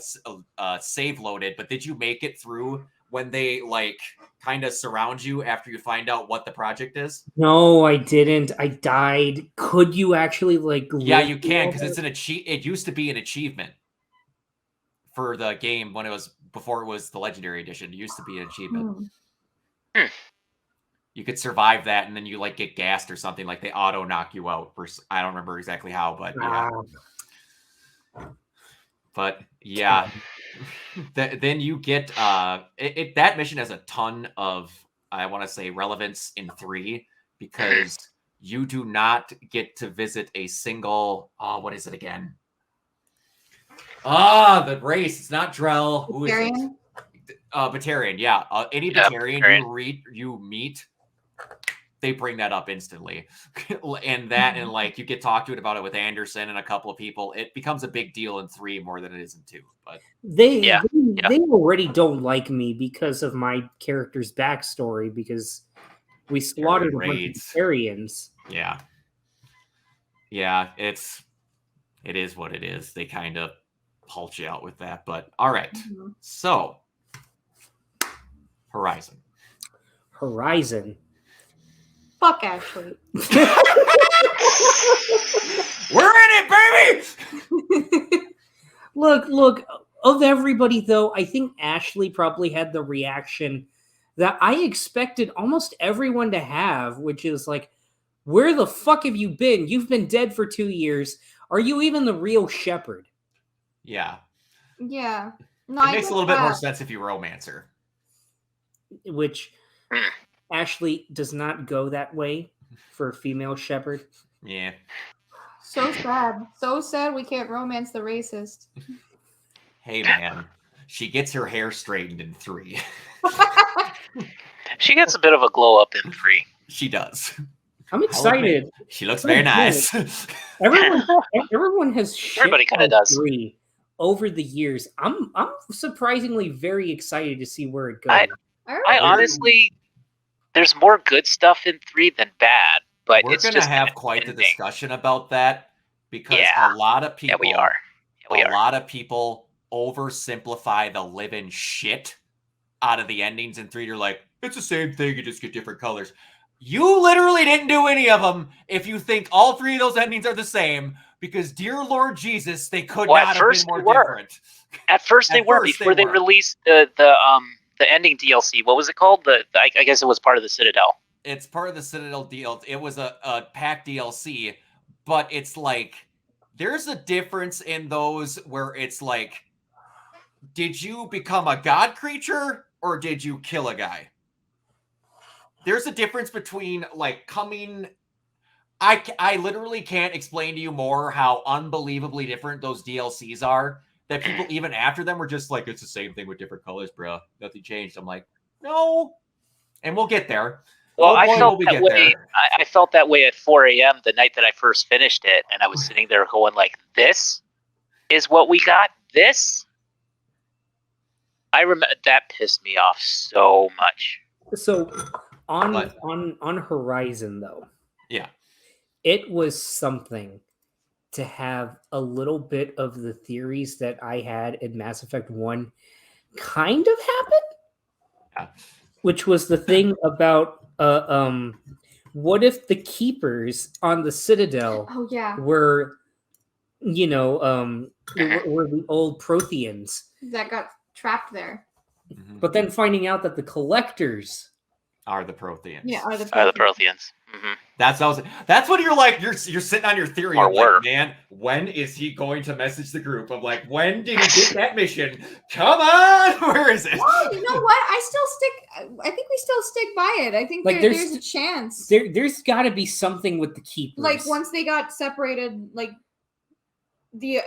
a save loaded, but did you make it through when they like kind of surround you after you find out what the project is? No, I didn't. I died. Could you actually like? Yeah, you can, because it's it used to be an achievement for the game when before it was the Legendary Edition. It used to be an achievement. You could survive that, and then you like get gassed or something. Like they auto knock you out. I don't remember exactly how, but yeah. But yeah, then you get that mission has a ton of, I want to say, relevance in 3 because you do not get to visit a single what is it again? The race. It's not Drell. Who is it? Batarian. Yeah, any Batarian you meet, they bring that up instantly. And like you get talked to it about it with Anderson and a couple of people. It becomes a big deal in 3 more than it is in 2. But they already don't like me because of my character's backstory, because we slaughtered a bunch of Batarians. Yeah. Yeah, it is what it is. They kind of pulch you out with that. But all right. So Horizon. Fuck Ashley. We're in it, baby. Look, of everybody though, I think Ashley probably had the reaction that I expected almost everyone to have, which is like, where the fuck have you been? You've been dead for 2 years. Are you even the real Shepherd? Yeah. Yeah. No, it makes a little bit more sense if you romance her. Which Ashley does not go that way for a female Shepherd. Yeah. So sad. So sad we can't romance the racist. Hey, man. She gets her hair straightened in 3. She gets a bit of a glow up in 3. She does. I'm excited. She looks very nice. Everyone has shit Everybody kind of does. 3 over the years. I'm surprisingly very excited to see where it goes. I honestly, there's more good stuff in 3 than bad, but we're going to have quite the discussion about that because a lot of people, a lot of people oversimplify the living shit out of the endings in 3. You're like, it's the same thing, you just get different colors. You literally didn't do any of them if you think all 3 of those endings are the same, because dear Lord Jesus, they could not have been more different. At first they were, before they released the ending DLC. What was it called? I guess it was part of the Citadel. It's part of the Citadel DLC. It was a pack DLC, but it's like, there's a difference in those where it's like, did you become a god creature or did you kill a guy? There's a difference between like coming. I literally can't explain to you more how unbelievably different those DLCs are, that people even after them were just like, it's the same thing with different colors, bro. Nothing changed. I'm like, no. And we'll get there. Well, Oh, I boy, felt will we that get way. there. I felt that way at 4 a.m. the night that I first finished it, and I was sitting there going like, "This is what we got. This." I remember that pissed me off so much. So on But- on Horizon though, Yeah. it was something to have a little bit of the theories that I had in Mass Effect 1 kind of happen, Yeah. which was the thing about what if the keepers on the Citadel Oh yeah, were were the old Protheans, that got trapped there. Mhm. but then finding out that the collectors Are the Protheans. Yeah, are the The Protheans. Mm-hmm. That's what you're like. You're sitting on your theory Or of were. like, man, when is he going to message the group? I'm like, when did he get that mission? Come on, where is it? Well, you know what? I think we still stick by it. I think Like, there's a chance. there's got to be something with the keepers. Like once they got separated, like their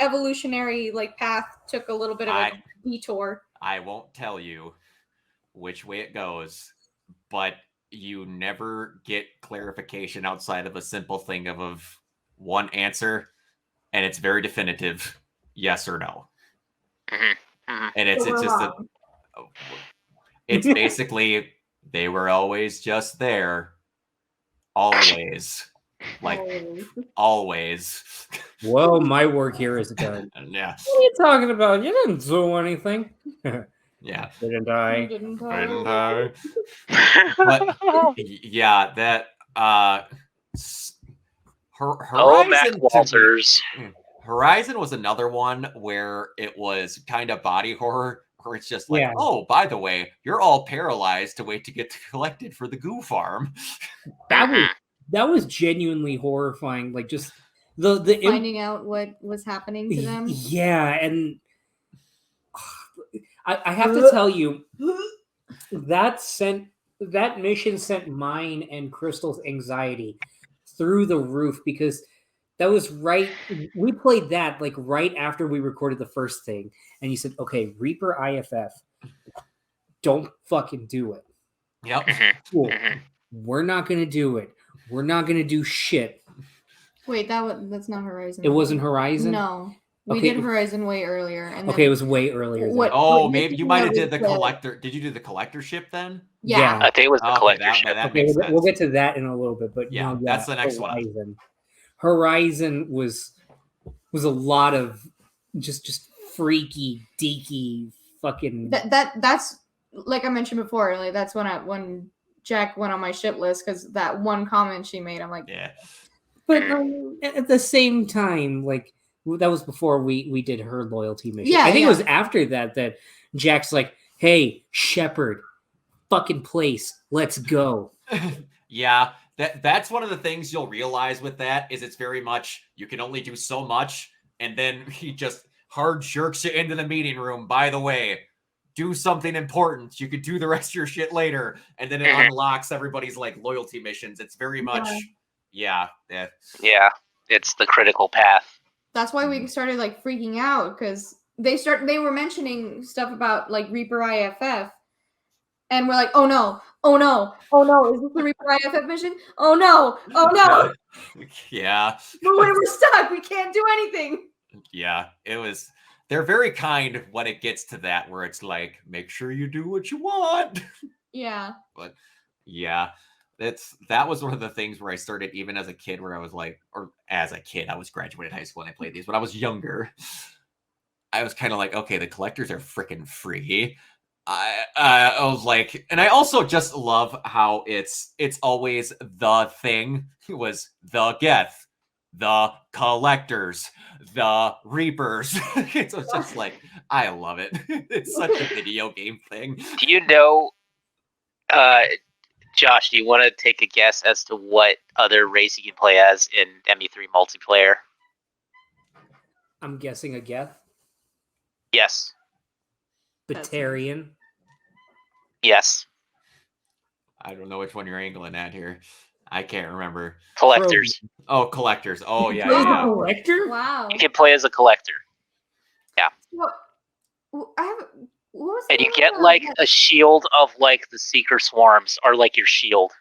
evolutionary like path took a little bit of a detour. I won't tell you which way it goes, but you never get clarification outside of a simple thing of one answer, and it's very definitive, yes or no. Mm-hmm. Mm-hmm. And it's just it's basically they were always just there, always, like always. Well, my work here is done. Yeah, What are you talking about? You didn't do anything. yeah. Didn't I? Didn't But yeah, that Oh, Mac Horizon Walters. Horizon was another one where it was kind of body horror, where it's just like, Yeah. oh, by the way, you're all paralyzed to wait to get collected for the goo farm. That was genuinely horrifying. Like just the finding out what was happening to them. Yeah, and I have to tell you that mission sent mine and Crystal's anxiety through the roof, because that was we played that like right after we recorded the first thing, and you said, okay, Reaper IFF, don't fucking do it. Yep. Cool. We're not gonna do it. We're not gonna do shit. Wait, that's not Horizon. It wasn't Horizon? No. We Okay. did Horizon way earlier. And Okay, it was way earlier. Then. Oh, what maybe you might have did the collector. Did you do the collector ship then? Yeah. I think it was the Okay, collector ship. that Okay, makes sense. we'll get to that in a little bit, but Yeah, no, that's the next one. Horizon was a lot of just freaky, deaky, fucking. That's like I mentioned before. Like that's when Jack went on my ship list, because that one comment she made, I'm like, Yeah. But at the same time, like that was before we did her loyalty mission. Yeah, I think yeah. it was after that Jack's like, "Hey, Shepard, fucking place, let's go." Yeah, that's one of the things you'll realize with that is it's very much you can only do so much, and then he just hard jerks you into the meeting room. By the way, do something important. You could do the rest of your shit later, and then it unlocks everybody's like loyalty missions. It's very much, yeah. It's the critical path. That's why we started like freaking out, because they were mentioning stuff about like Reaper IFF, and we're like, oh no, is this the Reaper IFF mission? Oh no. Yeah. We're stuck. We can't do anything. Yeah, it was. They're very kind when it gets to that, where it's like, make sure you do what you want. Yeah. But yeah, that was one of the things where I started even as a kid, where I was like, or as a kid, I was graduated high school and I played these. When I was younger, I was kind of like, okay, the collectors are freaking free. I was like, and I also just love how it's always the thing. It was the Geth, the collectors, the Reapers. It's just like, I love it. It's such a video game thing. Do you know, Josh, do you want to take a guess as to what other race you can play as in ME3 multiplayer? I'm guessing a Geth. Yes. Batarian. Yes. I don't know which one you're angling at here. I can't remember. Collectors. Oh, collectors. Oh, yeah. Collector? Wow. You can play as a collector. Well, I have What was the And you name get of like that? a shield of like the Seeker Swarms are like your shield.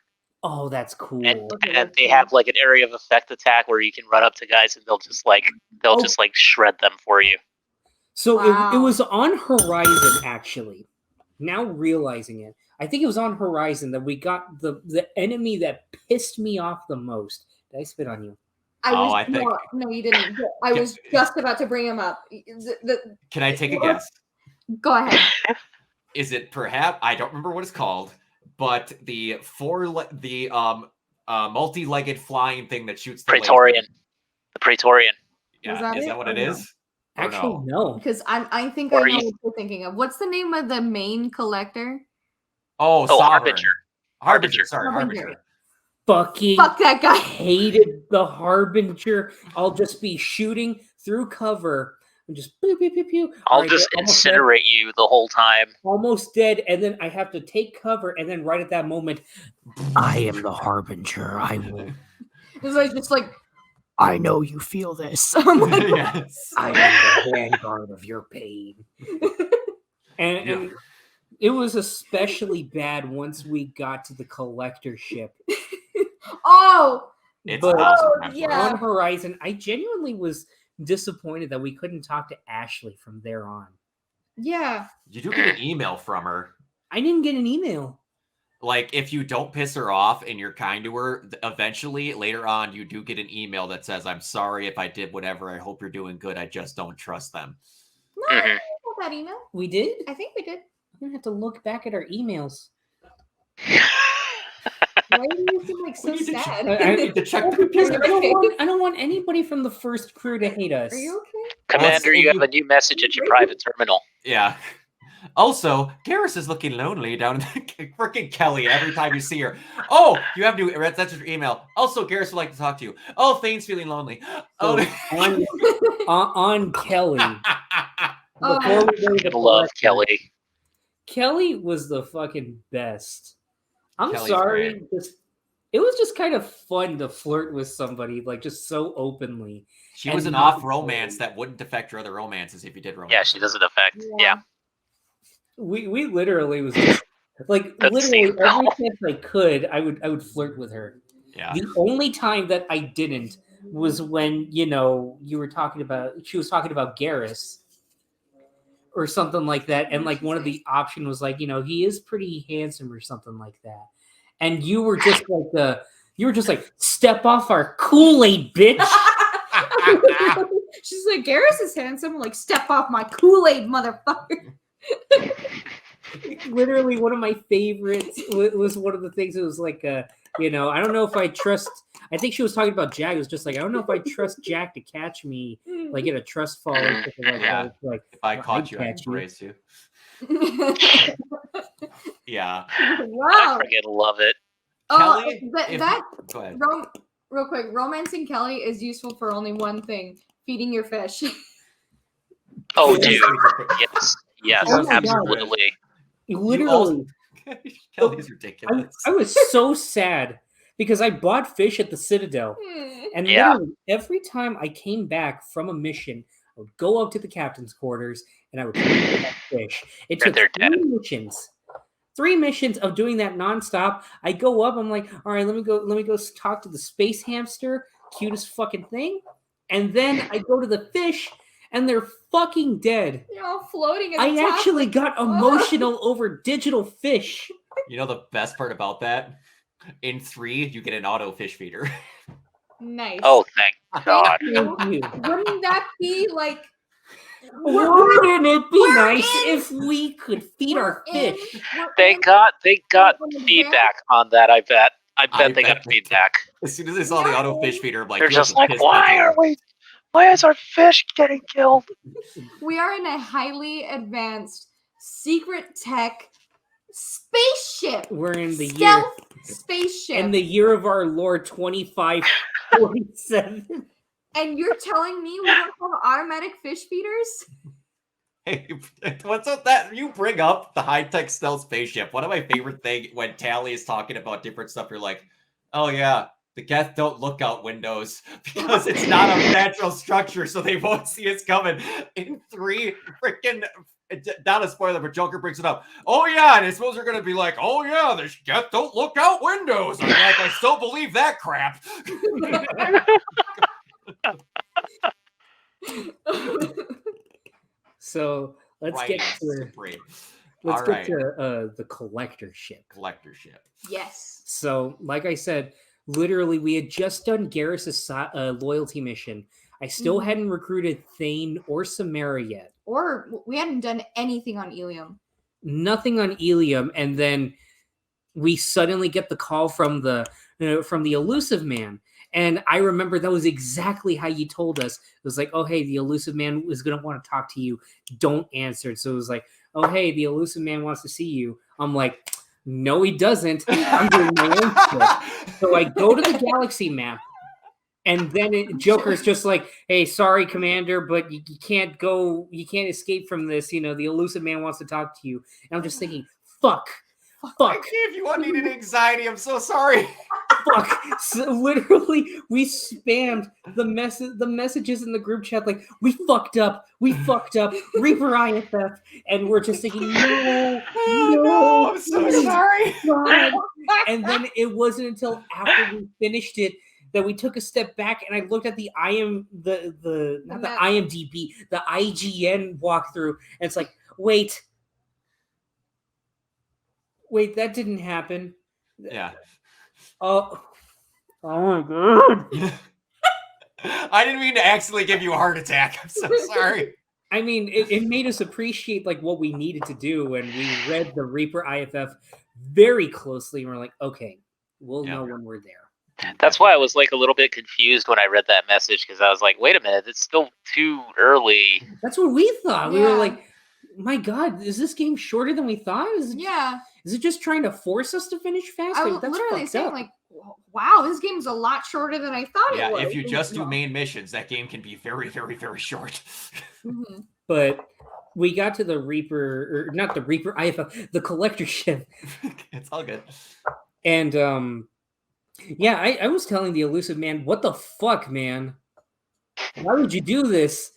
Oh, that's cool. And Okay, and that's they cool. have like an area of effect attack where you can run up to guys and they'll just like shred them for you. So it Wow. was on Horizon, actually. Now realizing it, I think it was on Horizon that we got the enemy that pissed me off the most. Did I spit on you? I think. No, you didn't. I was just about to bring him up. Can I take a guess? Go ahead. Is it perhaps, I don't remember what it's called, but the multi-legged flying thing that shoots the Praetorian. laser? The Praetorian. Yeah, is that what it is? Or Actually, no? no. Because I think Or I know you- what you're thinking of. What's the name of the main collector? Oh, Oh, Sovereign. Harbinger. Harbinger, sorry, Harbinger. Harbinger. Fucking Fuck that guy. hated the Harbinger. I'll just be shooting through cover and just pew pew pew pew. I'll All right, just they're almost dead, incinerate you the whole time. almost dead, and then I have to take cover, and then right at that moment, I am the Harbinger. I will. It's like just like I know you feel this. I'm like, Yes. I am the vanguard of your pain. And it was especially bad once we got to the collector ship. oh It's But awesome. yeah. on Horizon, I genuinely was disappointed that we couldn't talk to Ashley from there on. yeah. You do get an email from her. I didn't get an email. Like, if you don't piss her off and you're kind to her, eventually, later on, you do get an email that says, I'm sorry if I did whatever. I hope you're doing good. I just don't trust them. No, I didn't get that email. We did? I think we did. I'm going to have to look back at our emails. Why do you seem like so We need to sad? I need to check the Because computer. I don't want anybody from the first crew to hate us. Are you okay? Commander, you have a new message at your private terminal. Yeah. Also, Garrus is looking lonely down in the freaking Kelly every time you see her. Oh, you have new. That's your email. Also, Garrus would like to talk to you. Oh, Thane's feeling lonely. Oh, on Kelly. Oh. Before we go to I love collector, Kelly. Kelly was the fucking best. I'm Kelly's sorry. It was just kind of fun to flirt with somebody, like just so openly. she was And an not- off romance that wouldn't affect your other romances if you did romance. Yeah, she doesn't affect. Yeah. We literally was just like That's literally the- every chance I could, I would flirt with her. Yeah. The only time that I didn't was when you were talking about she was talking about Garrus or something like that, and like one of the option was like he is pretty handsome or something like that, and you were just like step off our Kool-Aid, bitch. She's like, Garrus is handsome. I'm like, step off my Kool-Aid, motherfucker. Literally one of my favorites was one of the things that was like I don't know if I trust. I think she was talking about Jack. It was just like, I don't know if I trust Jack to catch me like in a trust fall or something like Yeah. that. It's like, If I well, caught I'd you, I'd catch you. embrace you. Yeah. Wow. I freaking love it. Oh, Kelly, go ahead. Real quick, romancing Kelly is useful for only one thing: feeding your fish. Oh, Yes. dude. Yes, Oh my God. absolutely. literally, Kelly's ridiculous. I was so sad because I bought fish at the Citadel, and Yeah. literally every time I came back from a mission, I would go up to the captain's quarters and I would feed that fish. It took They're dead. three missions of doing that nonstop. I go up, I'm like, all right, let me go talk to the space hamster, cutest fucking thing, and then I go to the fish, and they're fucking dead. You're all floating. At I the top. actually got emotional over digital fish. You know the best part about that? In 3, you get an auto fish feeder. Nice. Oh, thank God. Thank you. Wouldn't that be like? Wouldn't it be we're nice in- if we could feed our we're in- fish? we're They in- got on the feedback on that. I bet they got bet they feedback. As soon as I saw the auto fish feeder, I'm like, They're you have just to like, piss me off. why is our fish getting killed? We are in a highly advanced secret tech spaceship. We're in the year Stealth spaceship. in the year of our Lord 2547. And you're telling me we don't have automatic fish feeders? Hey, what's up that you bring up the high-tech stealth spaceship? One of my favorite things when Tally is talking about different stuff, you're like, oh yeah, the Geth don't look out windows because it's not a natural structure, so they won't see us coming. In 3, freaking not a spoiler, but Joker brings it up. Oh yeah, and I suppose they're gonna be like, oh yeah, don't look out windows. I'm like, I still believe that crap. So let's get to the collector ship. Yes. So, like I said, literally, we had just done Garrus's loyalty mission. I still hadn't recruited Thane or Samara yet. Or we hadn't done anything on Ilium. Nothing on Ilium, and then we suddenly get the call from the elusive man. And I remember that was exactly how you told us. It was like, oh, hey, the elusive man is going to want to talk to you. Don't answer it. So it was like, oh, hey, the elusive man wants to see you. I'm like, no, he doesn't. I'm doing my own shit. So I go to the galaxy map. And then Joker's just like, hey, sorry, Commander, but you can't go. You can't escape from this. You know, the elusive man wants to talk to you. And I'm just thinking, fuck. I gave you unneeded anxiety. I'm so sorry. Fuck. So literally, we spammed the messages in the group chat like, we fucked up. Reaper IFF. And we're just thinking, no, I'm so sorry. God. And then it wasn't until after we finished it that we took a step back and I looked at the IMDb, the IGN walkthrough, and it's like, wait, that didn't happen. Yeah. Oh my god. I didn't mean to accidentally give you a heart attack. I'm so sorry. I mean, it made us appreciate like what we needed to do, and we read the Reaper IFF very closely, and we're like, okay, we'll know when we're there. That's why I was like a little bit confused when I read that message, because I was like, wait a minute, it's still too early. That's what we thought. We were like, my God, is this game shorter than we thought? Is it just trying to force us to finish fast? I was literally saying, like, wow, this game's a lot shorter than I thought it was. Yeah, if you just do main missions, that game can be very, very, very short. But we got to the Reaper, or not the Reaper IFF, the collector ship. It's all good. And yeah, I was telling the elusive man, what the fuck, man? Why would you do this?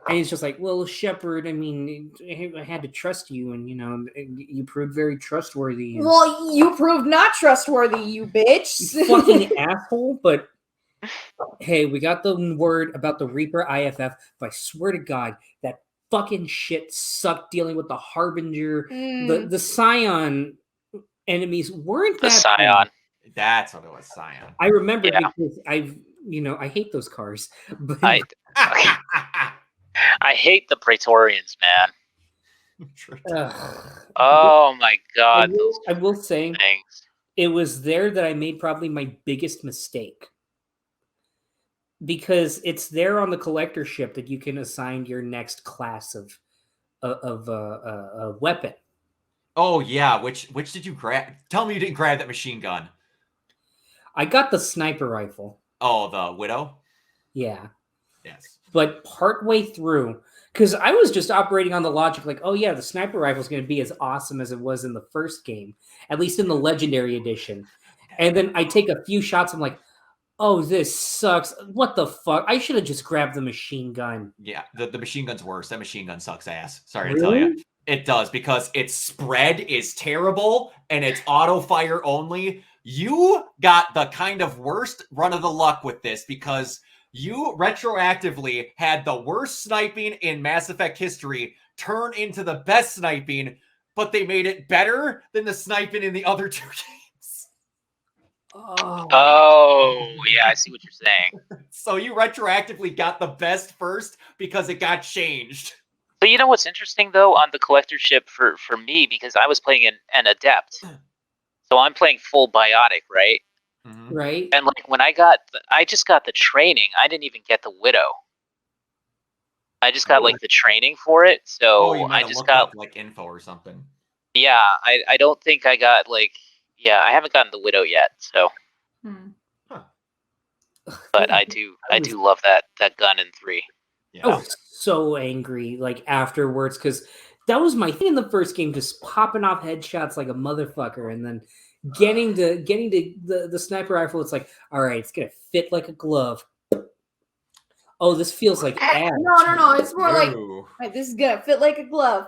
And he's just like, well, Shepard, I mean, I had to trust you, and, you know, you proved very trustworthy. Well, you proved not trustworthy, you bitch. You fucking asshole. But, hey, we got the word about the Reaper IFF, but I swear to God, that fucking shit sucked dealing with the Harbinger. The Scion enemies weren't that... The Scion. Bad. That's what it was, Scion. I remember because I hate those cars. But I hate the Praetorians, man. Oh my God. I will say, things. It was there that I made probably my biggest mistake. Because it's there on the collector ship that you can assign your next class of a weapon. Oh yeah, which did you grab? Tell me you didn't grab that machine gun. I got the sniper rifle. Oh, the Widow? Yeah. Yes. But partway through, because I was just operating on the logic like, oh yeah, the sniper rifle is going to be as awesome as it was in the first game, at least in the Legendary Edition. And then I take a few shots, I'm like, oh, this sucks. What the fuck? I should have just grabbed the machine gun. Yeah, the machine gun's worse. That machine gun sucks ass. Sorry to tell you. It does, because its spread is terrible and it's auto fire only. You got the kind of worst run of the luck with this, because you retroactively had the worst sniping in Mass Effect history turn into the best sniping, but they made it better than the sniping in the other two games. Oh, yeah, I see what you're saying. So you retroactively got the best first because it got changed. But you know what's interesting, though, on the collector ship for me, because I was playing an adept. So I'm playing full biotic, right? Mm-hmm. Right. And like when I just got the training. I didn't even get the Widow. I just got like the training for it. So I just got up, like info or something. Yeah, I don't think I got I haven't gotten the Widow yet. So, but I do love that gun in 3. Yeah. I was so angry like afterwards, because that was my thing in the first game, just popping off headshots like a motherfucker, and then getting to the sniper rifle. It's like, all right, it's gonna fit like a glove. Oh, this feels like ass. No. It's more like this is gonna fit like a glove.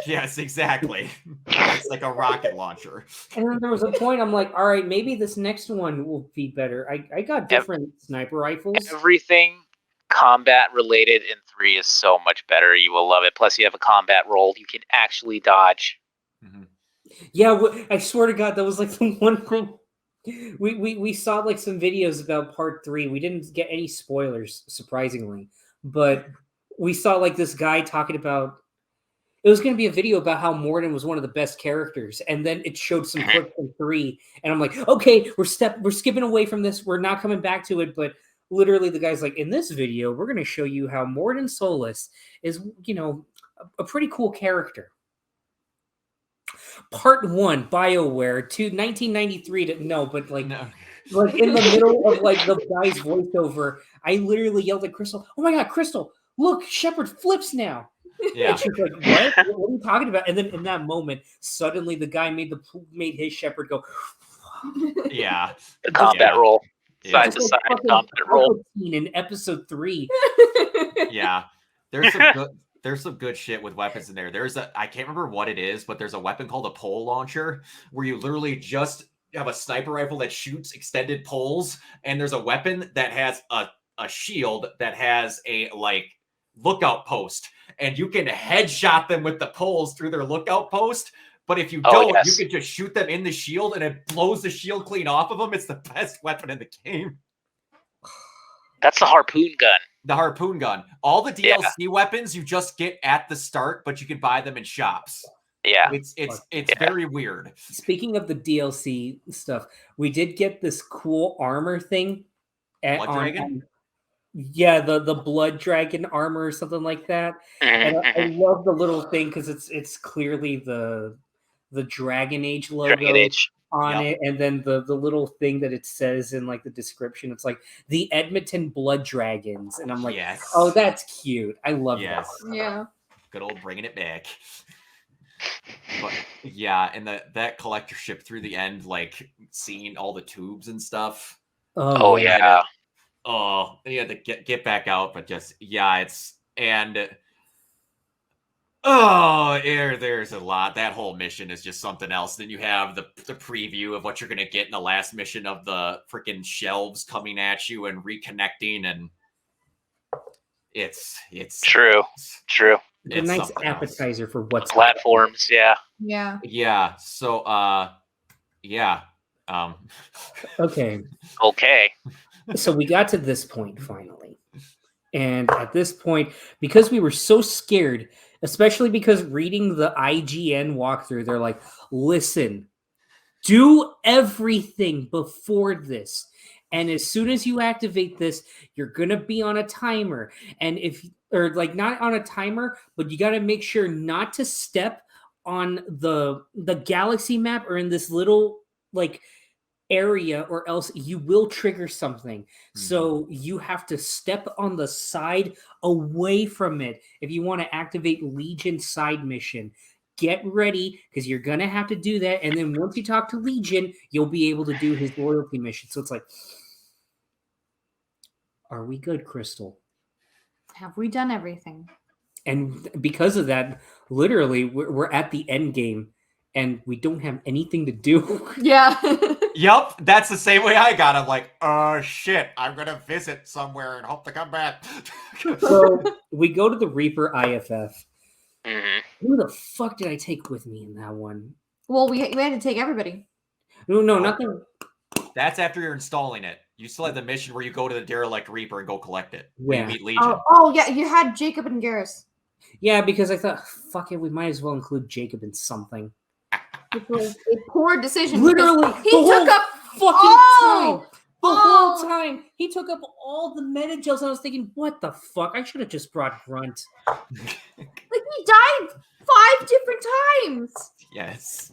Yes, exactly. It's like a rocket launcher. And then there was a point I'm like, all right, maybe this next one will be better. I got different sniper rifles. Everything combat related in 3 is so much better. You will love it. Plus, you have a combat roll. You can actually dodge. Mm-hmm. Yeah, I swear to God, that was like the one thing. We saw like some videos about part 3. We didn't get any spoilers, surprisingly, but we saw like this guy talking about it was going to be a video about how Morden was one of the best characters, and then it showed some clips from 3, and I'm like, okay, we're skipping away from this. We're not coming back to it, but literally the guy's like, in this video, we're going to show you how Morden Solus is, you know, a pretty cool character. Part 1, BioWare, to 1993 to no, but like, like in the middle of like the guy's voiceover, I literally yelled at Crystal, "Oh my God, Crystal! Look, Shepard flips now." Yeah. And she's like, "What? What are you talking about?" And then in that moment, suddenly the guy made his Shepard go. Yeah, the combat roll, side to side combat roll. In episode 3. Yeah, there's some good shit with weapons in there. I can't remember what it is, but there's a weapon called a pole launcher where you literally just have a sniper rifle that shoots extended poles, and there's a weapon that has a shield that has a like lookout post, and you can headshot them with the poles through their lookout post. But if you don't, you can just shoot them in the shield, and it blows the shield clean off of them. It's the best weapon in the game. That's the harpoon gun. The harpoon gun. All the DLC weapons you just get at the start, but you can buy them in shops. Yeah. It's very weird. Speaking of the DLC stuff, we did get this cool armor thing. Blood Dragon? The Blood Dragon armor or something like that. And I love the little thing because it's clearly the Dragon Age logo on it, and then the little thing that it says in like the description, it's like the Edmonton Blood Dragons, and I'm like, oh, that's cute. I love that. Yeah, good old bringing it back. But yeah, and that collectorship through the end, like seeing all the tubes and stuff. Oh yeah. Oh, you had to get back out, but just there's a lot. That whole mission is just something else. Then you have the preview of what you're gonna get in the last mission of the freaking shelves coming at you and reconnecting, and it's true. It's a nice appetizer for what's platforms. Yeah. So okay. So we got to this point finally. And at this point, because we were so scared, especially because reading the IGN walkthrough, they're like, listen, do everything before this. And as soon as you activate this, you're going to be on a timer. And not on a timer, but you got to make sure not to step on the galaxy map or in this little like area, or else you will trigger something. So you have to step on the side away from it if you want to activate Legion side mission. Get ready, because you're gonna have to do that, and then once you talk to Legion, you'll be able to do his loyalty mission. So it's like, are we good, Crystal? Have we done everything? And because of that, literally we're at the end game and we don't have anything to do. Yeah. Yep, that's the same way I got. I'm like, oh shit, I'm gonna visit somewhere and hope to come back. So we go to the Reaper IFF. Mm-hmm. Who the fuck did I take with me in that one? Well, we had to take everybody. No, nothing. That's after you're installing it. You still have the mission where you go to the Derelict Reaper and go collect it. Yeah. You meet Legion. Oh yeah, you had Jacob and Garrus. Yeah, because I thought, fuck it, we might as well include Jacob in something. Which was a poor decision. Literally, he took up fucking time. The whole time. He took up all the meta gels. I was thinking, what the fuck? I should have just brought Grunt. Like, he died 5 different times. Yes.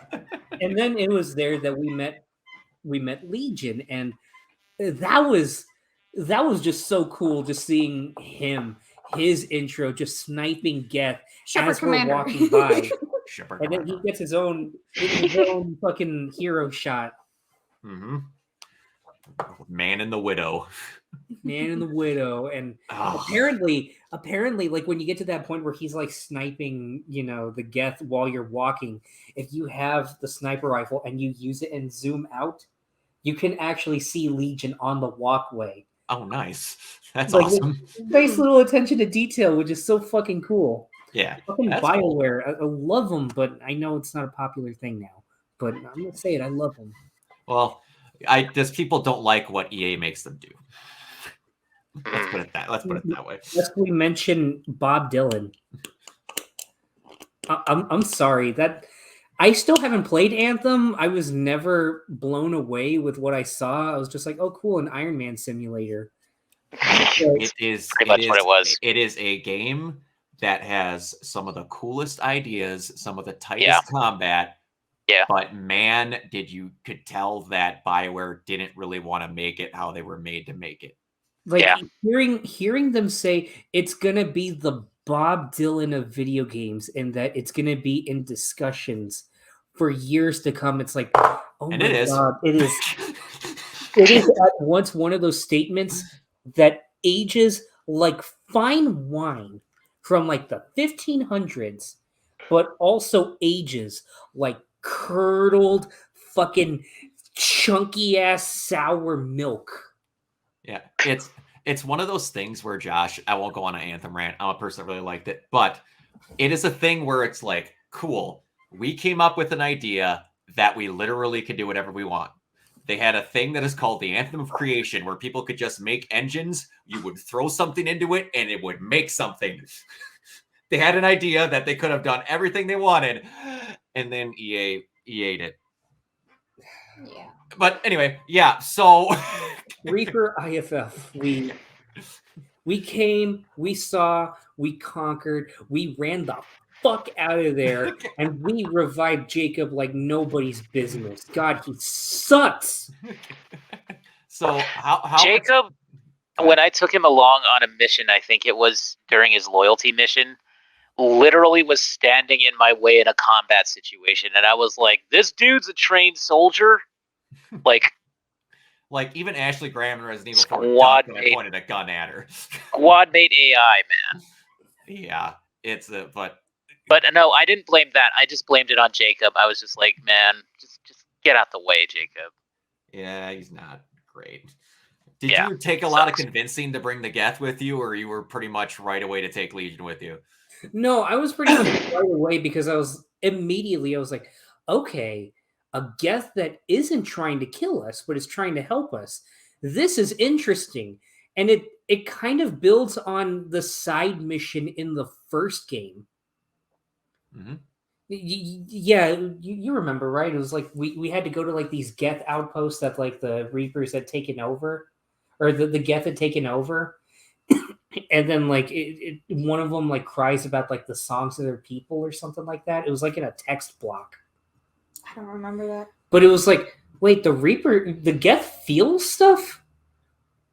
And then it was there that we met Legion, and that was just so cool, just seeing his intro, just sniping Geth Shepard as Commander. we're walking by. Shepard And then he gets his own fucking hero shot. Mm-hmm. Man and the Widow. Man and the Widow, and apparently, like when you get to that point where he's like sniping, the Geth while you're walking, if you have the sniper rifle and you use it and zoom out, you can actually see Legion on the walkway. Oh, nice. That's like, awesome. Nice little attention to detail, which is so fucking cool. Yeah. Fucking That's BioWare. Cool. I love them, but I know it's not a popular thing now. But I'm going to say it. I love them. Well, just people don't like what EA makes them do. Let's put it that way. Let's we mention Bob Dylan. I'm sorry that I still haven't played Anthem. I was never blown away with what I saw. I was just like, oh, cool, an Iron Man simulator. It is pretty much what it was. It is a game that has some of the coolest ideas, some of the tightest combat. Yeah. But man, could tell that BioWare didn't really want to make it how they were made to make it. Like hearing them say it's gonna be the Bob Dylan of video games and that it's gonna be in discussions for years to come. It's like, oh and my it is. God, it is. It is at once one of those statements that ages like fine wine from like the 1500s, but also ages like curdled fucking chunky ass sour milk. Yeah, it's one of those things where, Josh, I won't go on an Anthem rant. I'm a person that really liked it, but it is a thing where it's like, cool, we came up with an idea that we literally could do whatever we want. They had a thing that is called the Anthem of Creation, where people could just make engines. You would throw something into it, and it would make something. They had an idea that they could have done everything they wanted, and then EA it. Yeah. But anyway, yeah, so Reaper IFF, we came, we saw, we conquered, we ran the fuck out of there, and we revived Jacob like nobody's business. God, he sucks. So how Jacob, when I took him along on a mission, I think it was during his loyalty mission, literally was standing in my way in a combat situation, and I was like, this dude's a trained soldier. Like even Ashley Graham in Resident Evil 4 pointed a gun at her. Squad mate AI, man. Yeah, but no, I didn't blame that. I just blamed it on Jacob. I was just like, man, just get out the way, Jacob. Yeah, he's not great. Did you take a lot of convincing to bring the Geth with you, or you were pretty much right away to take Legion with you? No, I was pretty much right away because I was like, okay, a Geth that isn't trying to kill us, but is trying to help us. This is interesting. And it kind of builds on the side mission in the first game. Mm-hmm. You remember, right? It was like we had to go to like these Geth outposts that like the Reapers had taken over, or the Geth had taken over. And then like one of them like cries about like the songs of their people or something like that. It was like in a text block. I don't remember that. But it was like, wait, the Geth feel stuff?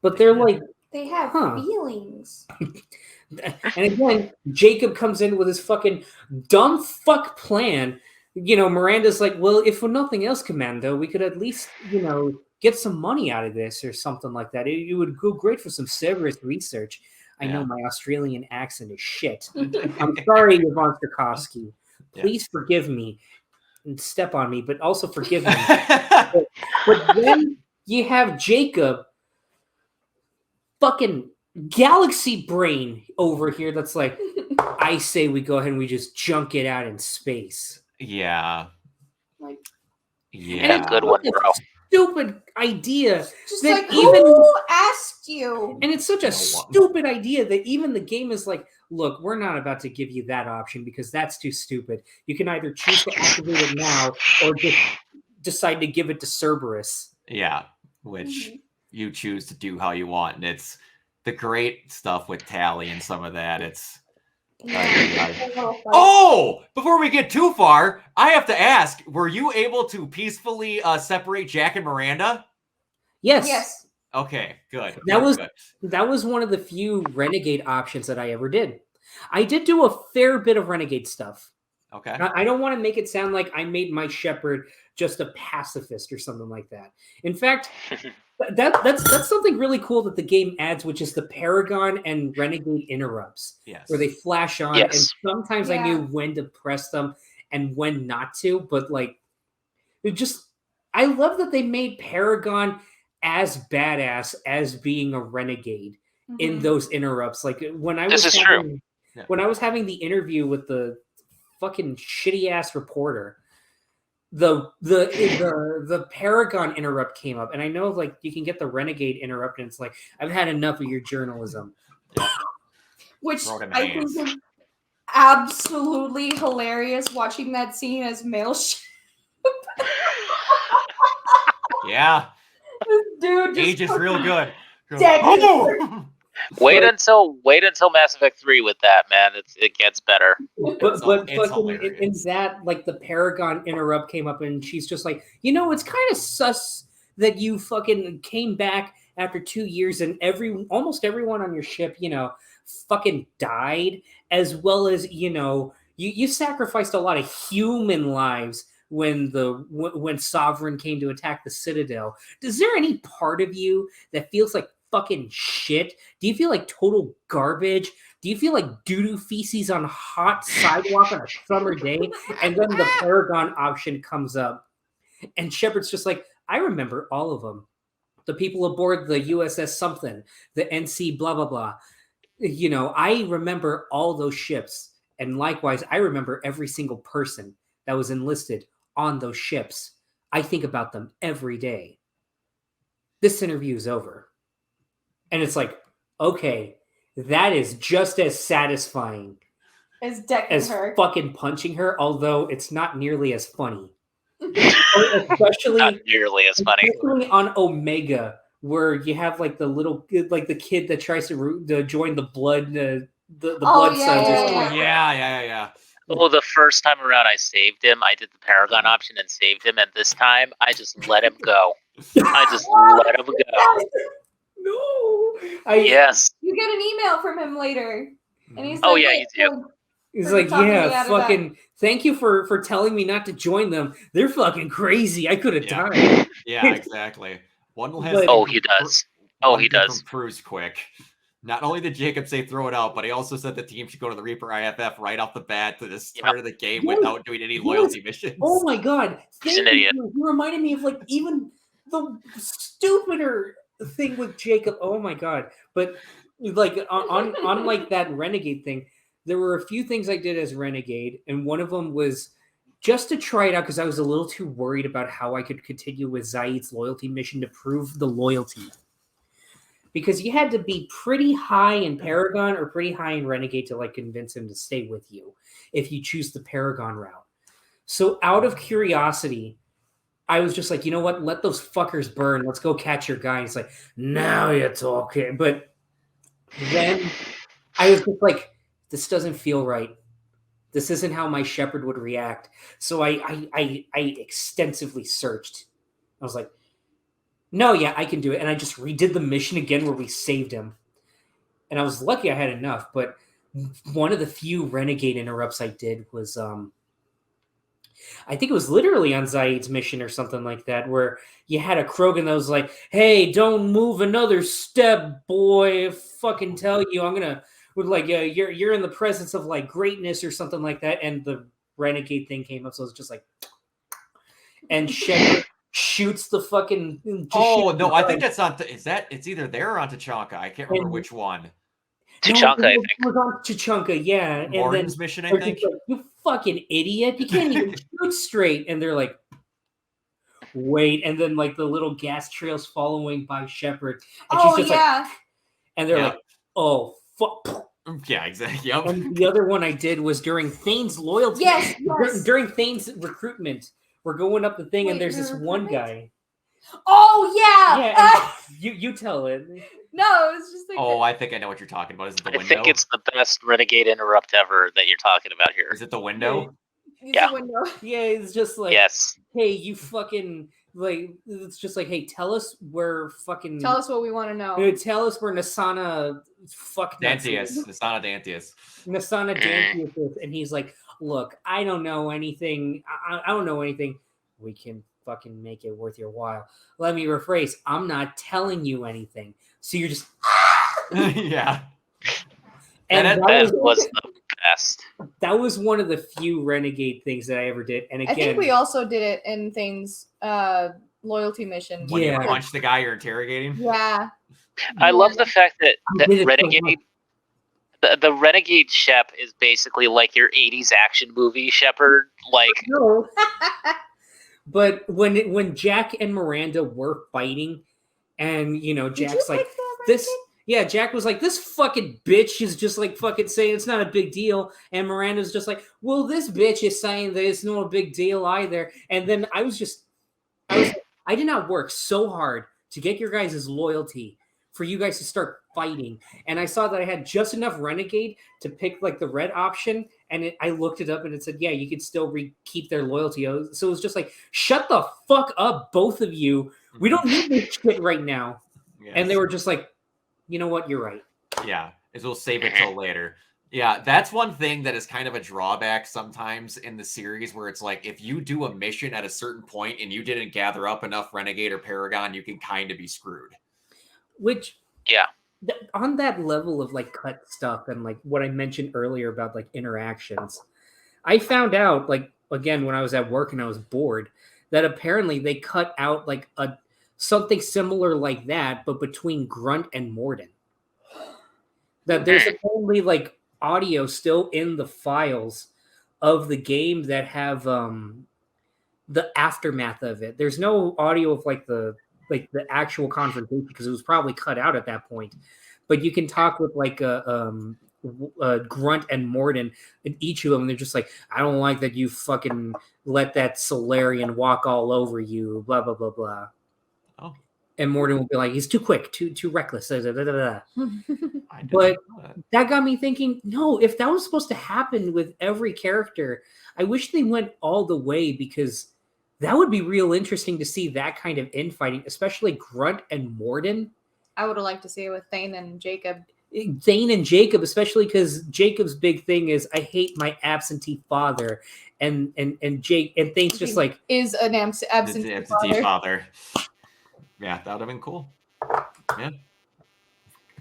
But they're like... They have feelings. And again, Jacob comes in with his fucking dumb fuck plan. Miranda's like, well, if for nothing else, Commando, we could at least, get some money out of this or something like that. It would go great for some serious research. I know my Australian accent is shit. I'm sorry, Yvonne Strakowski. Please forgive me. And step on me, but also forgive me. but then you have Jacob, fucking galaxy brain over here that's like, I say we go ahead and we just junk it out in space. Yeah. And a good one, bro. Stupid idea. Just like, who asked you? And it's such a stupid idea that even the game is like, look, we're not about to give you that option because that's too stupid. You can either choose to activate it now or just decide to give it to Cerberus. Yeah, which you choose to do how you want. And it's the great stuff with Tally and some of that. It's... Oh, before we get too far, I have to ask, were you able to peacefully separate Jack and Miranda? Yes. Okay, good. That was one of the few Renegade options that I ever did. I did do a fair bit of Renegade stuff. Okay. I don't want to make it sound like I made my Shepherd just a pacifist or something like that. In fact, That's something really cool that the game adds, which is the Paragon and Renegade interrupts, where they flash on, and sometimes I knew when to press them and when not to. But like, I love that they made Paragon as badass as being a renegade in those interrupts. Like when I was when I was having the interview with the fucking shitty ass reporter, the Paragon interrupt came up, and I know like you can get the Renegade interrupt, and it's like, I've had enough of your journalism. Which I think is absolutely hilarious watching that scene as male Yeah. Dude, Age is real good. Wait until Mass Effect 3 with that, man. It gets better. But fucking in that, like the Paragon interrupt came up, and she's just like, it's kind of sus that you fucking came back after 2 years, and almost everyone on your ship, fucking died, as well as you sacrificed a lot of human lives when Sovereign came to attack the Citadel. Is there any part of you that feels like fucking shit? Do you feel like total garbage? Do you feel like doo-doo feces on a hot sidewalk on a summer day? And then the Paragon option comes up, and Shepard's just like, I remember all of them. The people aboard the USS something, the NC blah blah blah. I remember all those ships, and likewise, I remember every single person that was enlisted on those ships. I think about them every day. This interview is over. And it's like, okay, that is just as satisfying as decking her, fucking punching her, although it's not nearly as funny. especially not nearly as funny. Especially on Omega, where you have like the kid that tries to join the blood the blood sons. Yeah. Oh, the first time around I saved him, I did the Paragon option and saved him, and this time I just let him go. I just let him go. No. Yes. You get an email from him later. And he's like, you do. He's like, yeah, fucking thank you for telling me not to join them. They're fucking crazy. I could have died. Yeah, exactly. He does. He does. Cruz quick. Not only did Jacob say throw it out, but he also said the team should go to the Reaper IFF right off the bat to the start of the game without doing any loyalty missions. Oh my god. He's an idiot. You reminded me of like even the stupider thing with Jacob. Oh my god. But like on like that Renegade thing, there were a few things I did as Renegade, and one of them was just to try it out because I was a little too worried about how I could continue with Zaid's loyalty mission to prove the loyalty. Because you had to be pretty high in Paragon or pretty high in Renegade to like convince him to stay with you if you choose the Paragon route. So out of curiosity, I was just like, you know what? Let those fuckers burn. Let's go catch your guy. And he's like, now you're talking. But then I was just like, this doesn't feel right. This isn't how my Shepard would react. So I extensively searched. I was like, no, yeah, I can do it. And I just redid the mission again where we saved him. And I was lucky I had enough. But one of the few Renegade interrupts I did was, I think it was literally on Zaid's mission or something like that, where you had a Krogan that was like, hey, don't move another step, boy. Fucking tell you, I'm going to, like, you're in the presence of, like, greatness or something like that. And the Renegade thing came up. So it's just like, and Shepard shoots the fucking. No, I think that's on. It's either there or on Tachanka. I can't remember which one. Tachanka, I think. It was on Tachanka, yeah. Morden's mission, I think. Like, you fucking idiot! You can't even shoot straight. And they're like, wait. And then like the little gas trails following by Shepard. And she's just like, and they're like, oh fuck. Yeah, exactly. Yep. And the other one I did was during Thane's loyalty. Yes. During Thane's recruitment. We're going up the thing, and there's this one guy. Oh yeah. Yeah. You tell it. No, it's just like. I think I know what you're talking about. Is it the window? I think it's the best Renegade interrupt ever that you're talking about here. Is it the window? Yeah. The window. Yeah, it's just like. Yes. Hey, you fucking like. It's just like, hey, tell us where fucking. Tell us what we want to know. Tell us where Nasana Dantius. Nasana Dantius. Nasana Dantius is, and he's like, look, I don't know anything. I don't know anything. We can fucking make it worth your while. Let me rephrase. I'm not telling you anything. So you're just Yeah. and And That was the best. that was one of the few renegade things that I ever did. And again, I think we also did it in things loyalty mission. when you Yeah. punch the guy you're interrogating. Yeah. I love the fact that, I did it so Renegade, much. the Renegade Shep is basically like your 80s action movie Shepard. Like, No. But when Jack and Miranda were fighting, and Did you Jack's like, pick that this, ranking? yeah, Jack was like, this fucking bitch is just like fucking saying it's not a big deal, and Miranda's just like, well, this bitch is saying that it's not a big deal either. And then I did not work so hard to get your guys' loyalty for you guys to start fighting, and I saw that I had just enough renegade to pick like the red option, and I looked it up and it said, yeah, you could still keep their loyalty. So it was just like, shut the fuck up, both of you. We don't need this shit right now. Yes. And they were just like, you know what, you're right. Yeah, is we'll save it till later. Yeah, that's one thing that is kind of a drawback sometimes in the series, where it's like, if you do a mission at a certain point and you didn't gather up enough Renegade or Paragon, you can kind of be screwed. Which, yeah. On that level of like cut stuff and like what I mentioned earlier about like interactions, I found out, like, again, when I was at work and I was bored, that apparently they cut out like something similar like that, but between Grunt and Morden. That there's only like audio still in the files of the game that have the aftermath of it. There's no audio of like the actual confrontation because it was probably cut out at that point. But you can talk with like Grunt and Morden, and each of them, they're just like, I don't like that you fucking let that Solarian walk all over you, blah blah blah blah. Oh. And Morden will be like, he's too quick, too reckless. Da, da, da, da. I didn't But know that. that got me thinking, no, if that was supposed to happen with every character, I wish they went all the way, because that would be real interesting to see that kind of infighting, especially Grunt and Morden. I would have liked to see it with Thane and Jacob. Thane and Jacob, especially because Jacob's big thing is, I hate my absentee father, and Thane's just like, is an absentee father. Yeah, that would have been cool. Yeah.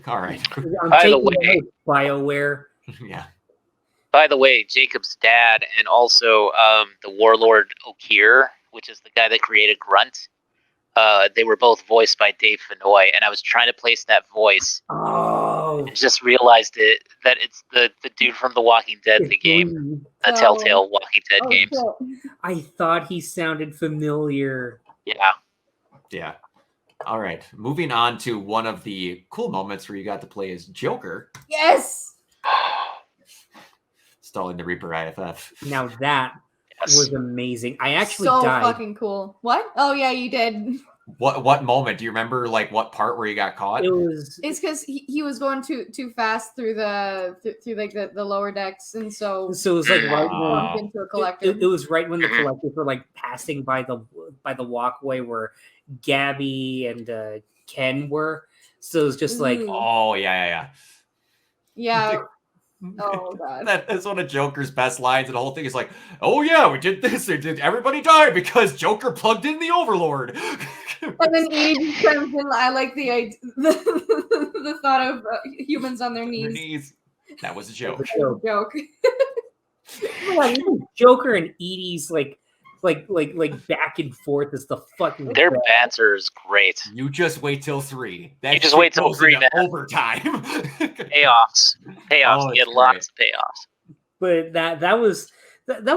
All right. By the way, BioWare. Yeah. By the way, Jacob's dad and also the warlord Okir, which is the guy that created Grunt, they were both voiced by Dave Fennoy, and I was trying to place that voice Oh, and just realized that it's the dude from The Walking Dead, the game, the Telltale Walking Dead games. Shit. I thought he sounded familiar. Yeah. Yeah. All right. Moving on to one of the cool moments where you got to play as Joker, Yes. stalling the Reaper IFF. Now that Yes. was amazing. I actually so died. fucking cool. What? Oh yeah, you did. What moment? Do you remember, like, what part where you got caught? It was It's because he was going too fast through through like the lower decks, and so it was like right bumped when into a collector. it was right when the collectors were like passing by the walkway where Gabby and Ken were. So it was just like, Ooh. Oh, yeah. Yeah. Oh god. That is one of Joker's best lines, and the whole thing is like, oh yeah, we did this. Everybody died because Joker plugged in the Overlord. And then Edie just comes in. I like the thought of humans on their Their knees. knees. That was a joke. Joke. Joker and Edie's like back and forth is the fucking Their best. banter is great. You just wait till 3. That You just shit wait till goes 3, into man. overtime. Payoffs. Oh, You get it's lots of payoffs. But that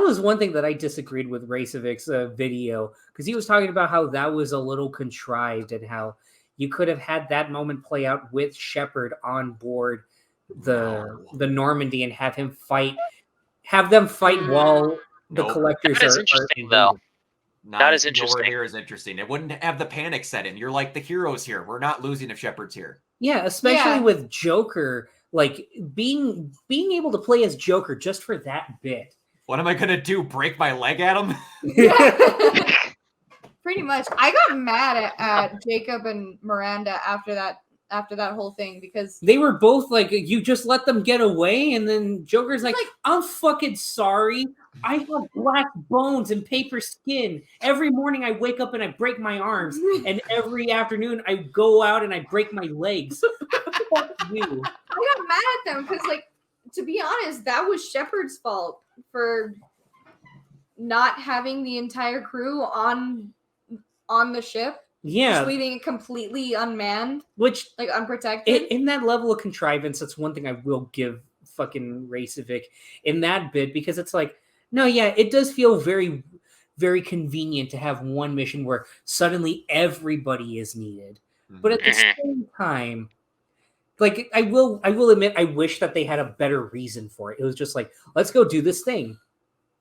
was one thing that I disagreed with Racevic's video, because he was talking about how that was a little contrived and how you could have had that moment play out with Shepard on board the Normandy and have them fight while the Nope. collectors That is are interesting, though. That is Nowhere interesting. near as interesting. It wouldn't have the panic set in. You're like, the hero's here. We're not losing if Shepard's here. Yeah, especially Yeah. with Joker, like being able to play as Joker just for that bit. What am I gonna do? Break my leg at him? Pretty much. I got mad at Jacob and Miranda after that after that whole thing because they were both like, you just let them get away, and then Joker's like, I'm fucking sorry. I have black bones and paper skin. Every morning I wake up and I break my arms, and every afternoon I go out and I break my legs. Fuck you. I got mad at them because, like, to be honest, that was Shepard's fault for not having the entire crew on the ship. Yeah. Just leaving it completely unmanned. Which, like, unprotected. In that level of contrivance, that's one thing I will give fucking Reykjavik in that bit, because it's like, no, yeah, it does feel very, very convenient to have one mission where suddenly everybody is needed. But at the same time, like, I will admit, I wish that they had a better reason for it. It was just like, let's go do this thing.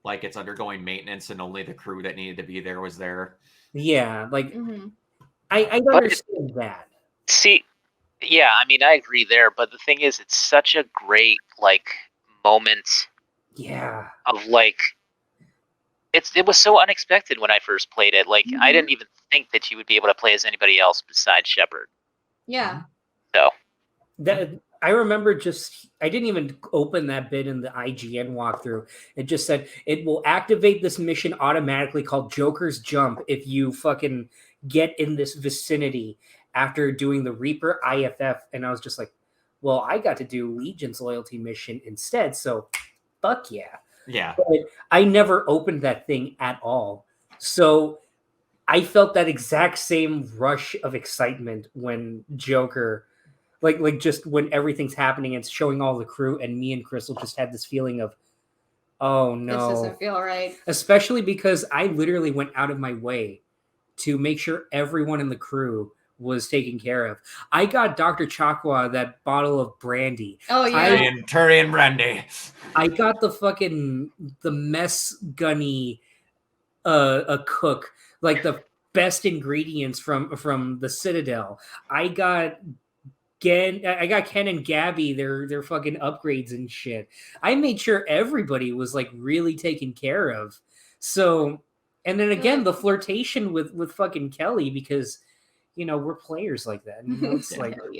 Like it's undergoing maintenance and only the crew that needed to be there was there. Yeah, like, I understand that. See, yeah, I mean, I agree there, but the thing is, it's such a great, like, moment. Yeah. Of, like, it was so unexpected when I first played it. Like, I didn't even think that you would be able to play as anybody else besides Shepard. Yeah. So. That I remember I didn't even open that bit in the IGN walkthrough. It just said, it will activate this mission automatically called Joker's Jump if you fucking get in this vicinity after doing the Reaper IFF. And I was just like, well, I got to do Legion's loyalty mission instead, so fuck yeah. Yeah. But I never opened that thing at all. So I felt that exact same rush of excitement when Joker, like just when everything's happening and it's showing all the crew, and me and Crystal just had this feeling of, oh no. This doesn't feel right. Especially because I literally went out of my way to make sure everyone in the crew was taken care of. I got Dr. Chakwa that bottle of brandy. Oh yeah. Turian brandy. I got the mess gunny a cook, like the best ingredients from the Citadel. I got Ken and Gabby their fucking upgrades and shit. I made sure everybody was like really taken care of. So, and then again, the flirtation with fucking Kelly, because we're players like that. It's like, what do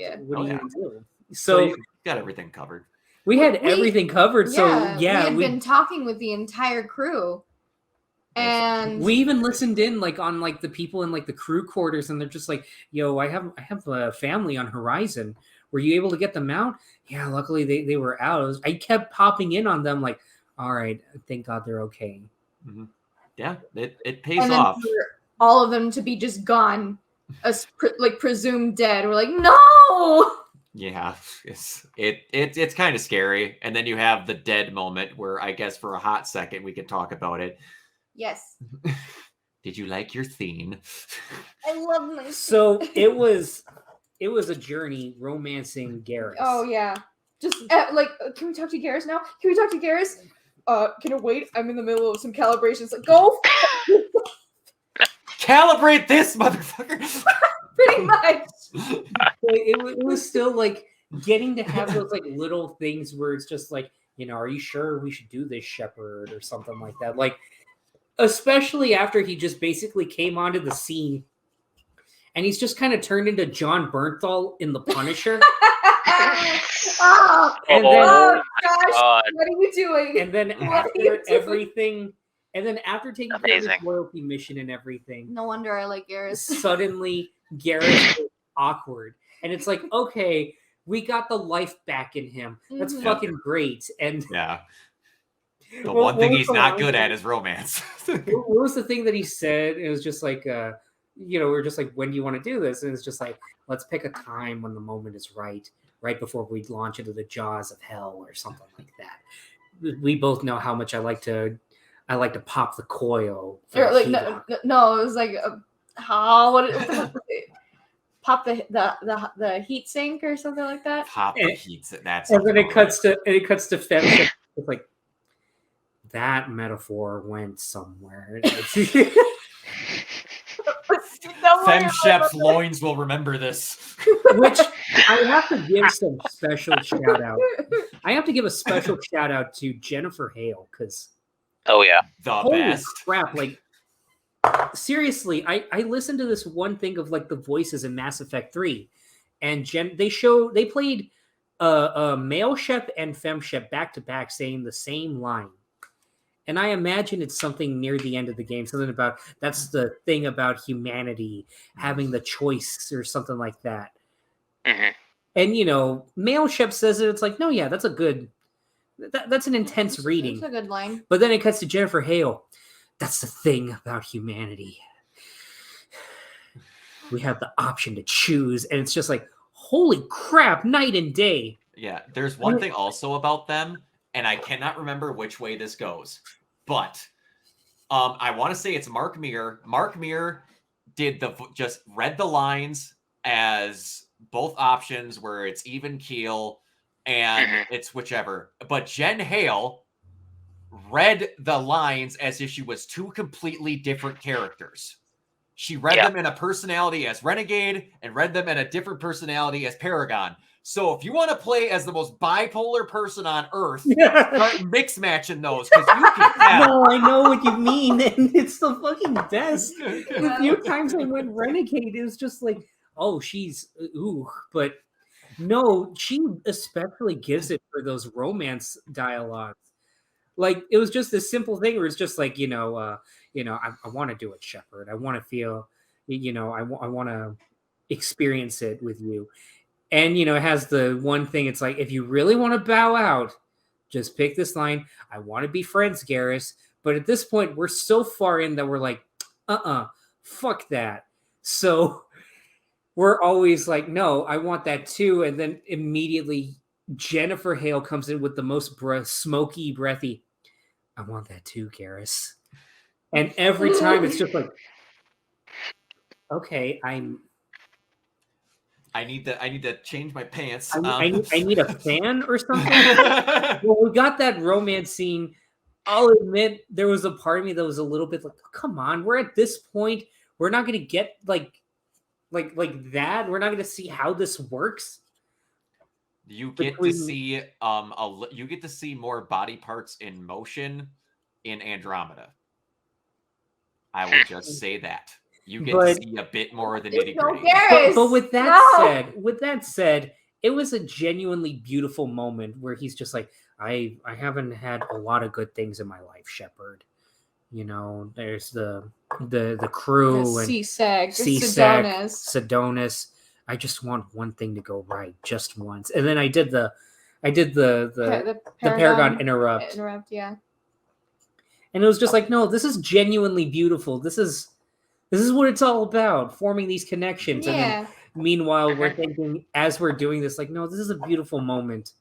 you do? So you got everything covered. We had everything covered. So yeah, we had been talking with the entire crew. And we even listened in on the people in the crew quarters, and they're just like, yo, I have a family on Horizon. Were you able to get them out? Yeah, luckily they were out. I kept popping in on them like, all right, thank God they're okay. Mm-hmm. Yeah, it pays off. For all of them to be just gone, presumed dead. We're like, no. Yeah, it's kind of scary. And then you have the dead moment where I guess for a hot second we could talk about it. Yes. Did you like your theme? I love my theme. So it was a journey romancing Garrus. Oh yeah. Just can we talk to Garrus now? Can we talk to Garrus? Can it wait? I'm in the middle of some calibrations. Like, go. Calibrate this motherfucker. Pretty much. It was still getting to have those little things where it's just are you sure we should do this, Shepard, or something like that? Especially after he just basically came onto the scene and he's just kind of turned into John Bernthal in The Punisher. Gosh, God. what are you doing? And then after everything, after taking care of his loyalty mission and everything, no wonder I like Garrus. Suddenly, Garrus is awkward. And it's like, okay, we got the life back in him. That's fucking great. And yeah. The one thing he's not good at is romance. What was the thing that he said? It was just like, we were just like, when do you want to do this? And it's just like, let's pick a time when the moment is right before we launch into the jaws of hell or something like that. We both know how much I like to pop the coil. No, it was like, pop the heat sink or something like that. Pop the heat sink. That's and then it cuts to Fem. It's like, that metaphor went somewhere. Femshep's loins will remember this. Which I have to give some special shout out. I have to give a special shout out to Jennifer Hale, because the best. Crap, seriously, I listened to this one thing of the voices in Mass Effect 3, and they played male Shep and femme Shep back to back saying the same line. And I imagine it's something near the end of the game, something about that's the thing about humanity, having the choice or something like that. Mhm. And male Shep says it, it's like, no, yeah, that's a good, that's an intense reading. That's a good line. But then it cuts to Jennifer Hale. That's the thing about humanity. We have the option to choose, and it's just like, holy crap, night and day. Yeah, there's one thing also about them, and I cannot remember which way this goes, but I want to say it's Mark Meir. Mark Meir just read the lines as both options where it's even keel and it's whichever. But Jen Hale read the lines as if she was two completely different characters. She read them in a personality as Renegade and read them in a different personality as Paragon. So if you want to play as the most bipolar person on Earth, start mix matching those because you can tell. No, I know what you mean, and it's the fucking best. The few times I went Renegade, it was just like, oh, she's ooh, but no, she especially gives it for those romance dialogues. Like it was just this simple thing where it's just like, I want to do it, Shepard. I want to feel, I want to experience it with you. And, it has the one thing. It's like, if you really want to bow out, just pick this line. I want to be friends, Garrus. But at this point, we're so far in that we're like, fuck that. So we're always like, no, I want that too. And then immediately Jennifer Hale comes in with the most smoky, breathy, I want that too, Garrus. And every time it's just like, okay, I need to change my pants. I need a fan or something. Well, we got that romance scene. I'll admit there was a part of me that was a little bit like, oh, come on, we're at this point. We're not going to get like that. We're not going to see how this works. You get to see you get to see more body parts in motion in Andromeda. I will just say that. You get to see a bit more of the nitty-gritty. But with that said, it was a genuinely beautiful moment where he's just like, I haven't had a lot of good things in my life, Shepard. There's the crew and Sidonis. I just want one thing to go right, just once. And then I did the Paragon interrupt. Yeah. And it was just like, no, this is genuinely beautiful. This is what it's all about, forming these connections. Yeah. And then, meanwhile, we're thinking, as we're doing this, like, no, this is a beautiful moment.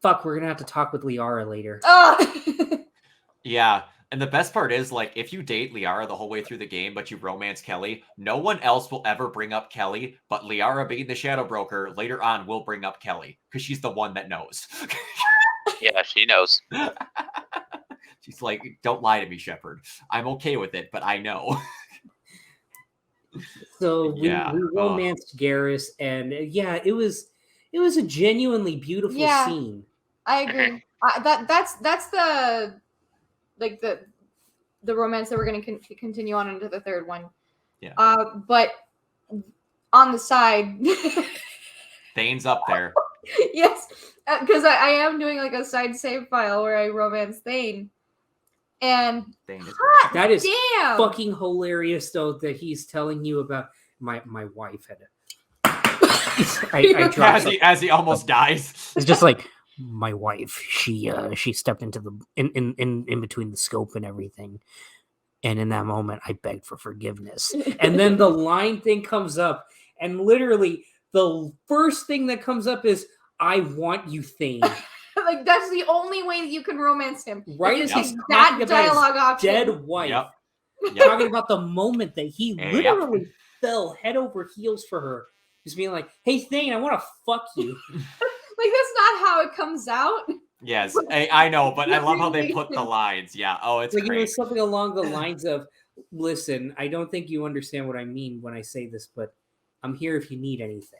Fuck, we're going to have to talk with Liara later. Oh! Yeah. And the best part is, like, if you date Liara the whole way through the game, but you romance Kelly, no one else will ever bring up Kelly, but Liara, being the Shadow Broker, later on will bring up Kelly, because she's the one that knows. Yeah, she knows. She's like, don't lie to me, Shepard. I'm okay with it, but I know. So we romanced Garrus, and it was a genuinely beautiful scene. I agree. That's the romance that we're going to continue on into the third one. Yeah. But on the side, Thane's up there. Yes, because I am doing like a side save file where I romance Thane. And that is fucking hilarious, though, that he's telling you about my wife had I dropped as he almost dies. It's just like, my wife, she stepped into the in between the scope and everything, and in that moment I begged for forgiveness. And then the line thing comes up, and literally the first thing that comes up is, I want you, Thane. Like, that's the only way that you can romance him. Right as he's that dialogue option. Dead wife. Yep. Talking about the moment that he literally fell head over heels for her. Just being like, hey, Thane, I want to fuck you. Like, that's not how it comes out. Yes, I know, but I love how they put the lines. Yeah. Oh, it's like, great. Something along the lines of, listen, I don't think you understand what I mean when I say this, but I'm here if you need anything.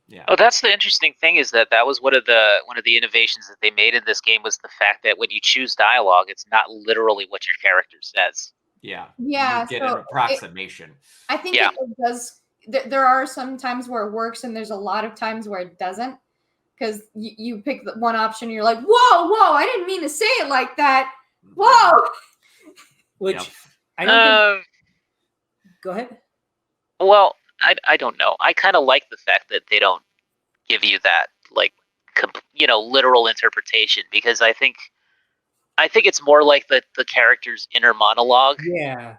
Yeah. Oh, that's the interesting thing, is that was one of the innovations that they made in this game, was the fact that when you choose dialogue, it's not literally what your character says. Yeah. Yeah. You get an approximation. I think it there are some times where it works, and there's a lot of times where it doesn't. Because you pick the one option, and you're like, whoa, I didn't mean to say it like that. Whoa. Which Yep. I don't think. Go ahead. Well, I don't know. I kind of like the fact that they don't give you that like literal interpretation, because I think it's more like the character's inner monologue. Yeah.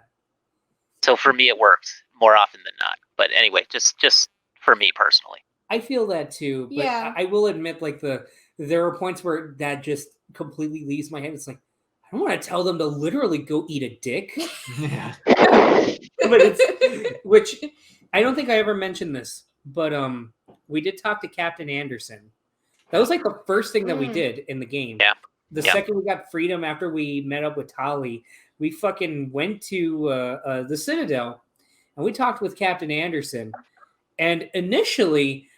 So for me, it works more often than not. But anyway, just for me personally. I feel that too, but Yeah. I will admit, like there are points where that just completely leaves my head. It's like I don't want to tell them to literally go eat a dick, Yeah. but it's which I don't think I ever mentioned this, but we did talk to Captain Anderson. That was like the first thing that we did in the game. Yeah. The second we got freedom after we met up with Tali, we fucking went to the Citadel and we talked with Captain Anderson. And initially,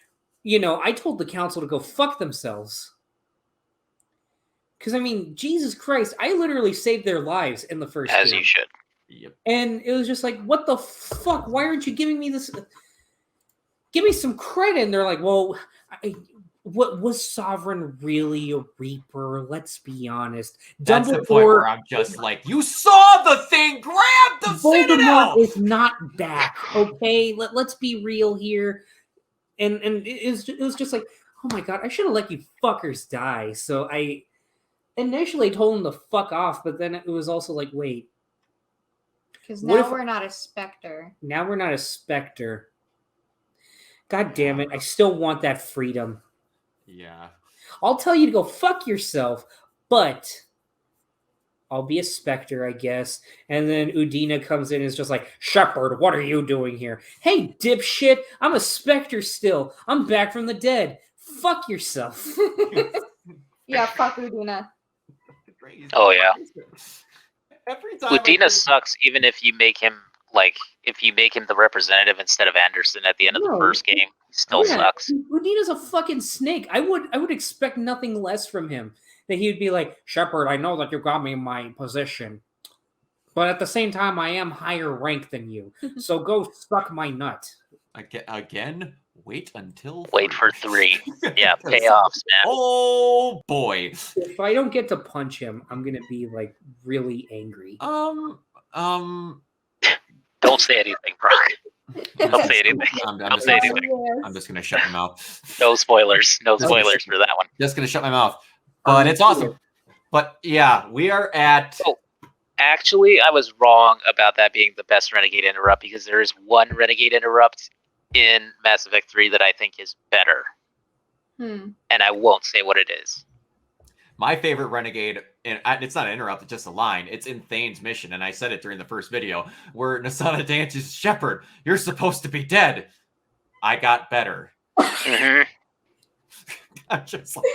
I told the council to go fuck themselves. Because, I mean, Jesus Christ, I literally saved their lives in the first As game. you should. Yep. And it was just like, what the fuck? Why aren't you giving me this? Give me some credit. And they're like, well, what was Sovereign really a Reaper? Let's be honest. That's the point where I'm just like, you saw the thing, grab the Citadel! Voldemort is not back, okay? Let's be real here. And it was just like, oh my god, I should have let you fuckers die. So I initially told him to fuck off, but then it was also like, wait. Because now we're not a Spectre. Now we're not a Spectre. God damn it, I still want that freedom. Yeah. I'll tell you to go fuck yourself, but I'll be a Spectre, I guess. And then Udina comes in and is just like, Shepard, what are you doing here? Hey, dipshit, I'm a Spectre still. I'm back from the dead. Fuck yourself. Yeah, fuck Udina. Oh, yeah. Every time Udina sucks, even if you make him the representative instead of Anderson at the end of the first game. He still sucks. Udina's a fucking snake. I would expect nothing less from him. That he would be like, Shepard, I know that you got me in my position, but at the same time, I am higher rank than you. So go suck my nut. Again? Wait for 3. Yeah, payoffs, man. Oh boy. If I don't get to punch him, I'm gonna be like really angry. Don't say anything, Brock. Don't say anything. Don't say anything. I'm just gonna shut my mouth. No spoilers. No spoilers for that one. Just gonna shut my mouth. But it's awesome. But yeah, we are at. Oh, actually, I was wrong about that being the best Renegade Interrupt, because there is one Renegade Interrupt in Mass Effect 3 that I think is better. And I won't say what it is. My favorite Renegade, and it's not an interrupt, it's just a line. It's in Thane's mission, and I said it during the first video, where Nasana dances, Shepard, you're supposed to be dead. I got better. I'm just like,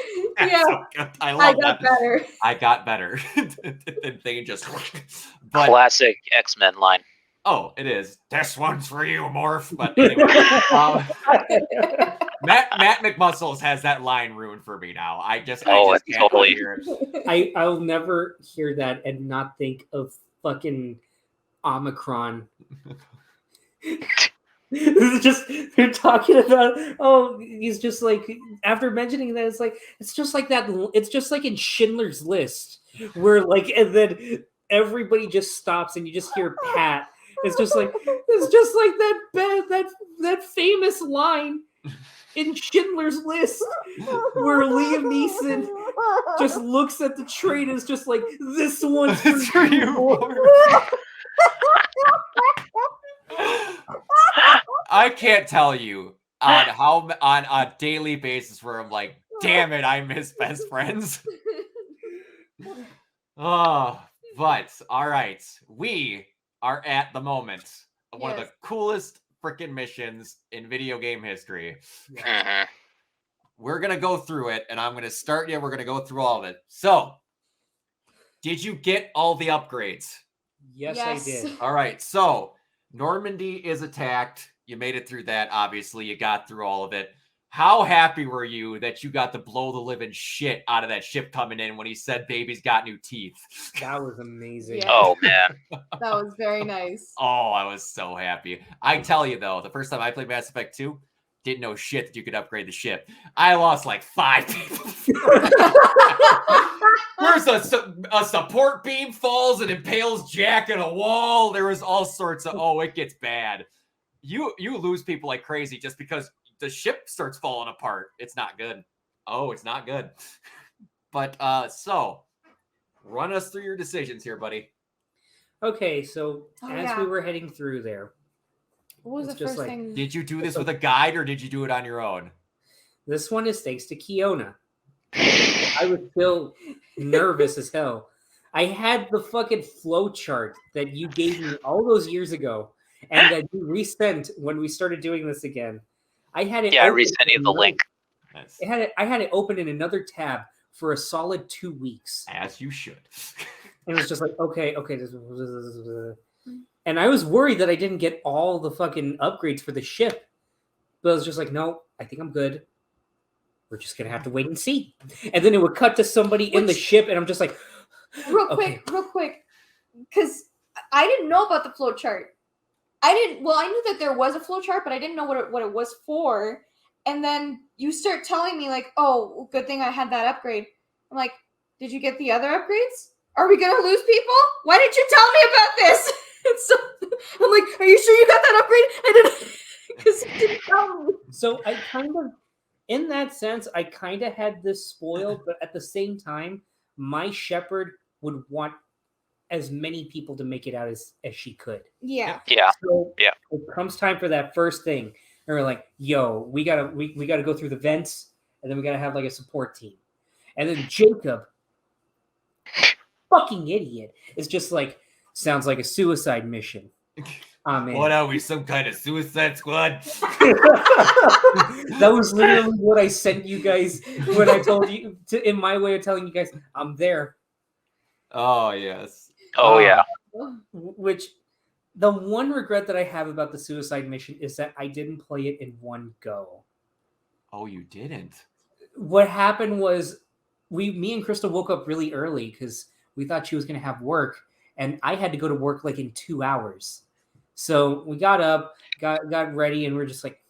yeah, so good. I got better. I got better. And Thane just... But, classic X-Men line. Oh, it is. This one's for you, Morph. But anyway, Matt McMuscles has that line ruined for me now. I just can't totally hear it. I'll never hear that and not think of fucking Omicron. They're talking about, he's just like, after mentioning that, it's just like that. It's just like in Schindler's List, where like, and then everybody just stops and you just hear Pat. It's just like that famous line in Schindler's List where Liam Neeson just looks at the train and is just like, this one's for you. I can't tell you on a daily basis where I'm like, damn it, I miss best friends. Oh, but all right, we are at the moment of one of the coolest freaking missions in video game history. We're gonna go through it, and I'm gonna start you. We're gonna go through all of it. So, did you get all the upgrades? Yes, I did. All right, so Normandy is attacked. You made it through that, obviously. You got through all of it. How happy were you that you got to blow the living shit out of that ship coming in when he said baby's got new teeth? That was amazing. Yeah. Oh man. That was very nice. Oh, I was so happy. I tell you though, the first time I played Mass Effect 2, didn't know shit that you could upgrade the ship. I lost like 5 people. There's a support beam falls and impales Jack in a wall. There was all sorts of, it gets bad. You lose people like crazy just because the ship starts falling apart. It's not good. Oh, it's not good. But so run us through your decisions here, buddy. Okay, so as yeah. we were heading through there, What was It's the just first like- thing? Did you do this with a guide or did you do it on your own? this one is thanks to Kiona. I was still nervous as hell. I had the fucking flow chart that you gave me all those years ago, and that you resent when we started doing this again. I had it. Yeah, I open resent you in the another- link. That's I had it open in another tab for a solid 2 weeks, as you should. and it was just like, okay. And I was worried that I didn't get all the fucking upgrades for the ship, but I was just like, no, I think I'm good. We're just gonna have to wait and see. And then it would cut to somebody in the Which- ship, and I'm just like, Real okay. quick, because I didn't know about the flow chart. I knew that there was a flow chart, but I didn't know what it was for. And then you start telling me like, oh, good thing I had that upgrade. I'm like, did you get the other upgrades? Are we gonna lose people? Why didn't you tell me about this? And so I'm like, are you sure you got that upgrade? I didn't, because you didn't tell me. So I kind of, in that sense, I kind of had this spoiled, but at the same time, my shepherd would want as many people to make it out as she could. Yeah. Yeah. So Yeah. it comes time for that first thing, and we're like, yo, we gotta go through the vents, and then we gotta have like a support team. And then Jacob, fucking idiot, is just like, sounds like a suicide mission. Man. What are we, some kind of suicide squad? That was literally what I sent you guys when I told you, in my way of telling you guys, I'm there. Oh, yes. Oh yeah. Which, the one regret that I have about the suicide mission is that I didn't play it in one go. Oh, you didn't? What happened was, me and Crystal woke up really early because we thought she was going to have work, and I had to go to work like in 2 hours. So we got up, got ready, and we're just like,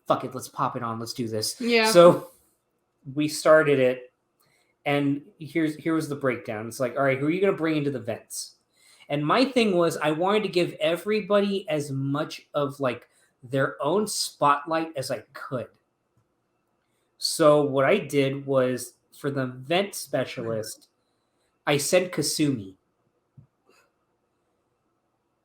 fuck it, let's pop it on, let's do this. Yeah. So we started it, and here was the breakdown. It's like, all right, who are you going to bring into the vents? And my thing was, I wanted to give everybody as much of like their own spotlight as I could. So what I did was, for the vent specialist, I sent Kasumi.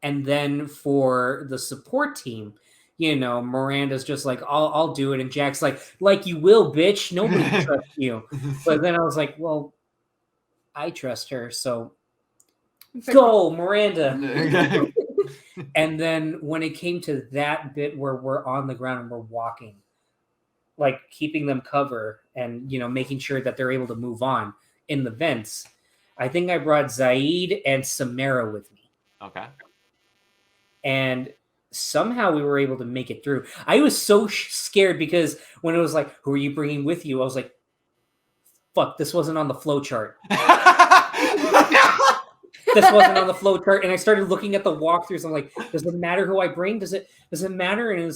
And then for the support team, Miranda's just like, I'll do it. And Jack's like you will, bitch. Nobody trusts you. But then I was like, well, I trust her. So go, Miranda. And then when it came to that bit where we're on the ground and we're walking, like keeping them cover and, making sure that they're able to move on in the vents, I think I brought Zaid and Samara with me. Okay. And somehow we were able to make it through. I was so scared because when it was like, who are you bringing with you? I was like, fuck, this wasn't on the flow chart. This wasn't on the flow chart. And I started looking at the walkthroughs. I'm like, does it matter who I bring? Does it matter? And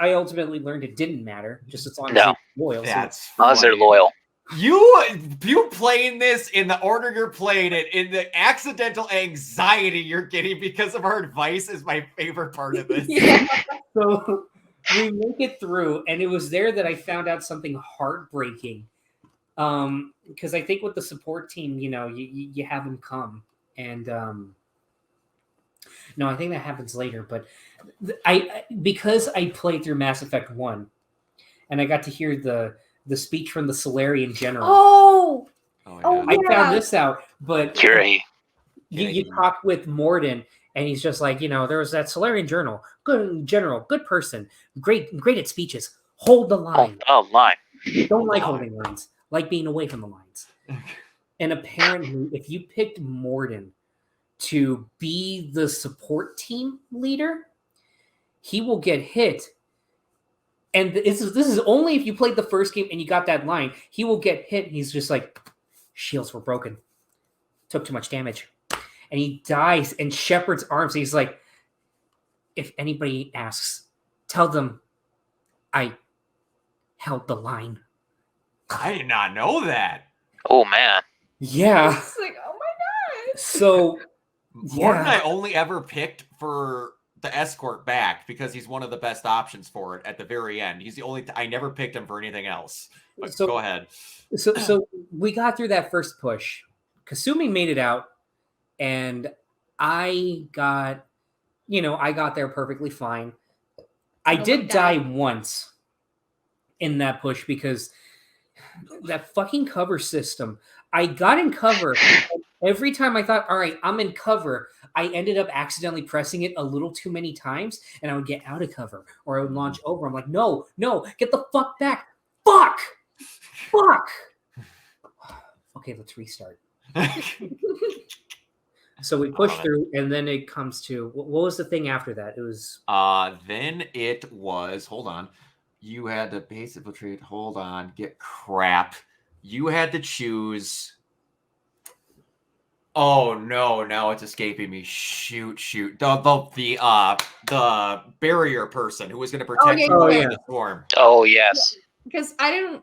I ultimately learned it didn't matter, just as long as you're loyal. That's Unless they're funny. loyal. You playing this in the order you're playing it, in the accidental anxiety you're getting because of our advice, is my favorite part of this. Yeah. So we make it through, and it was there that I found out something heartbreaking. Because I think with the support team, you have them come, and no, I think that happens later. But because I played through Mass Effect 1, and I got to hear the speech from the Solarian general. Oh, Oh, I yeah. found this out, but Curie. you talk with Morden, and he's just like, there was that Solarian good general, good person, great at speeches. Hold the line. Oh, line. Don't like holding lines. Like being away from the lines. And apparently, if you picked Morden to be the support team leader, he will get hit And this is only if you played the first game and you got that line. He will get hit. And he's just like, shields were broken. Took too much damage. And he dies in Shepard's arms. He's like, if anybody asks, tell them I held the line. I did not know that. Oh man. Yeah. It's like, oh my god. So, Morden yeah. I only ever picked for the escort back because he's one of the best options for it at the very end. He's the only I never picked him for anything else. But So- go ahead. So we got through that first push. Kasumi made it out, and I got there perfectly fine. I Oh, did my die God. once in that push because that fucking cover system. I got in cover. And every time I thought, all right, I'm in cover, I ended up accidentally pressing it a little too many times, and I would get out of cover, or I would launch over. I'm like, no, get the fuck back. Fuck! Okay, let's restart. So we push through, and then it comes to what was the thing after that? It was Then it was hold on. You had to base infiltrate. Hold on, get crap. You had to choose. Oh no, now it's escaping me. Shoot. The barrier person who was going to protect yeah, you from yeah. the storm. Oh yes. Because I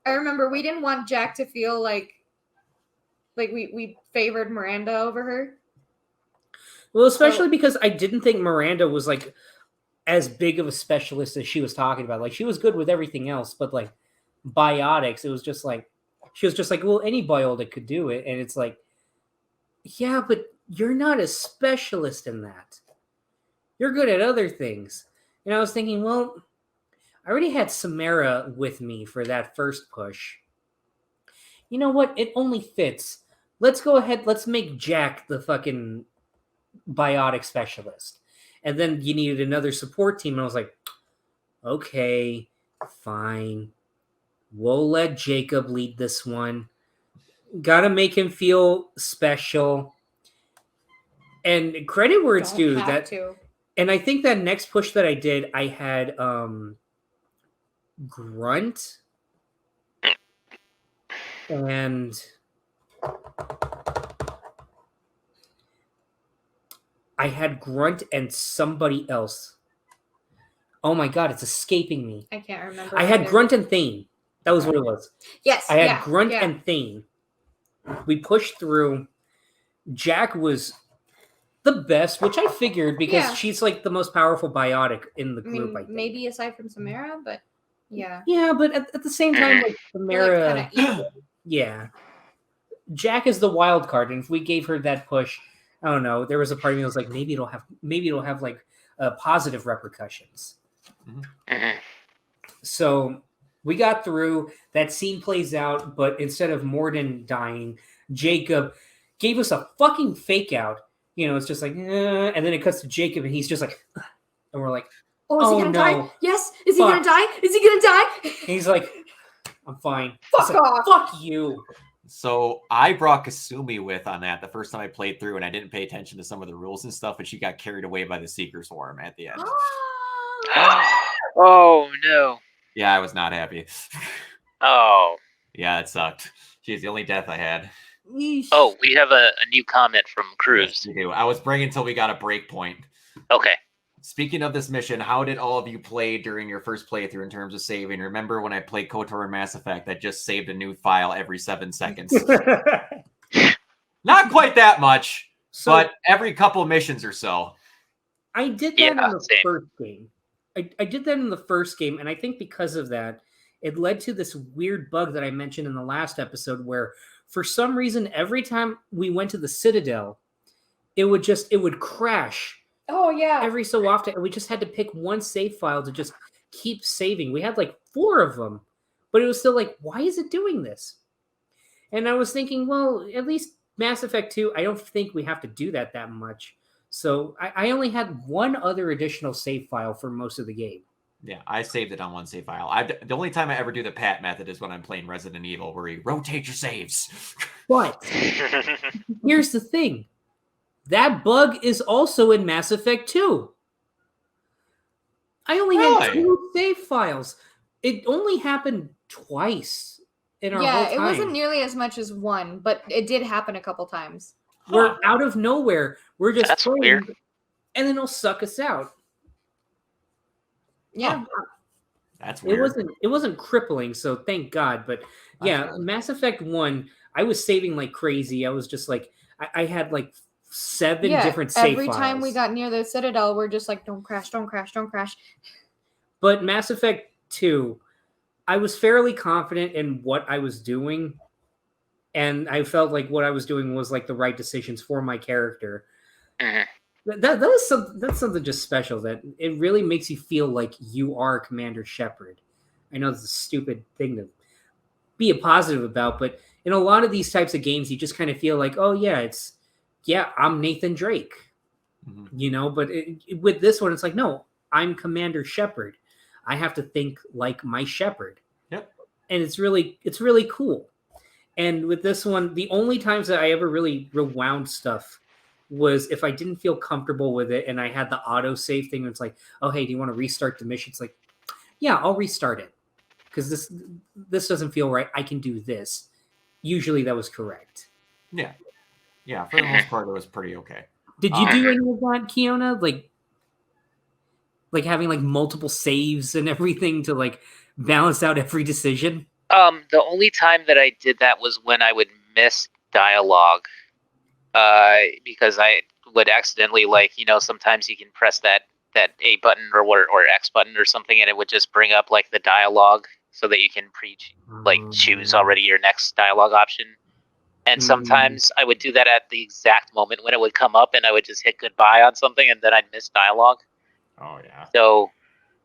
remember we didn't want Jack to feel like we favored Miranda over her. well, especially because I didn't think Miranda was like as big of a specialist as she was talking about. Like she was good with everything else, but like biotics, it was just like she was just like, well, any biotic could do it, and it's like, yeah, but you're not a specialist in that. You're good at other things. And I was thinking, well, I already had Samara with me for that first push. You know what? It only fits. Let's go ahead. Let's make Jack the fucking biotic specialist. And then you needed another support team. And I was like, okay, fine. We'll let Jacob lead this one. Gotta make him feel special. And credit where it's Don't due. have That, to. and I think that next push that I did, I had Grunt and I had Grunt and somebody else. Oh my god, it's escaping me. I can't remember. I had either. Grunt and Thane. That was what it was. Yes. I had yeah, Grunt yeah. and Thane. We pushed through. Jack was the best, which I figured because Yeah. she's like the most powerful biotic in the I group, mean, I think. maybe aside from Samara, but yeah. Yeah, but at the same time, like Samara, Like, kinda equal. yeah. Jack is the wild card, and if we gave her that push, I don't know. There was a part of me that was like, maybe it'll have like positive repercussions. Mhm. So we got through. That scene plays out, but instead of Morden dying, Jacob gave us a fucking fake out. You know, it's just like, and then it cuts to Jacob, and he's just like, and we're like, Oh, is Oh, he gonna no. die? Yes. Is he Fuck. gonna die? Is he gonna die? and he's like, I'm fine. Fuck It's like, off. Fuck you. So I brought Kasumi with on that the first time I played through, and I didn't pay attention to some of the rules and stuff, and she got carried away by the Seeker Swarm at the end. Oh no. Yeah, I was not happy. Oh. Yeah, it sucked. She's the only death I had. Yeesh. Oh, we have a new comment from Cruz. Yes, we do. I was bringing until we got a break point. Okay. Speaking of this mission, how did all of you play during your first playthrough in terms of saving? Remember when I played KOTOR and Mass Effect, I just saved a new file every 7 seconds. Not quite that much, So but every couple missions or so. I did that Yeah, in the same. first game. I did that in the first game, and I think because of that, it led to this weird bug that I mentioned in the last episode where for some reason, every time we went to the Citadel, it would crash Oh yeah. every so often, and we just had to pick one save file to just keep saving. We had like 4 of them, but it was still like, why is it doing this? And I was thinking, well, at least Mass Effect 2, I don't think we have to do that much. So I only had one other additional save file for most of the game. Yeah, I saved it on one save file. The only time I ever do the pat method is when I'm playing Resident Evil, where you rotate your saves. But here's the thing. That bug is also in Mass Effect 2. I only Really? had 2 save files. It only happened twice in our whole Yeah, time. it wasn't nearly as much as one, but it did happen a couple times. We're out of nowhere. We're just That's playing, weird. and then it'll suck us out. Yeah. That's weird. It wasn't crippling, so thank God. But yeah, That's good. Mass Effect 1, I was saving like crazy. I was just like I had like 7 different save every files. time we got near the Citadel, we're just like, don't crash, don't crash, don't crash. But Mass Effect 2, I was fairly confident in what I was doing, and I felt like what I was doing was like the right decisions for my character. Mhm. That's something just special, that it really makes you feel like you are Commander Shepard. I know it's a stupid thing to be a positive about, but in a lot of these types of games, you just kind of feel like, oh yeah, I'm Nathan Drake, Mhm. But with this one, it's like, no, I'm Commander Shepard. I have to think like my Shepard. Yep. And it's really cool. And with this one, the only times that I ever really rewound stuff was if I didn't feel comfortable with it, and I had the auto save thing. It's like, oh hey, do you want to restart the mission? It's like, yeah, I'll restart it because this doesn't feel right. I can do this. Usually that was correct. Yeah. For the most part, it was pretty okay. Did you do any of that, Kiona? Like having like multiple saves and everything to like balance out every decision? The only time that I did that was when I would miss dialogue. Because I would accidentally, sometimes you can press that A button or X button or something, and it would just bring up like the dialogue so that you can choose already your next dialogue option. And sometimes I would do that at the exact moment when it would come up, and I would just hit goodbye on something, and then I'd miss dialogue. Oh yeah. So,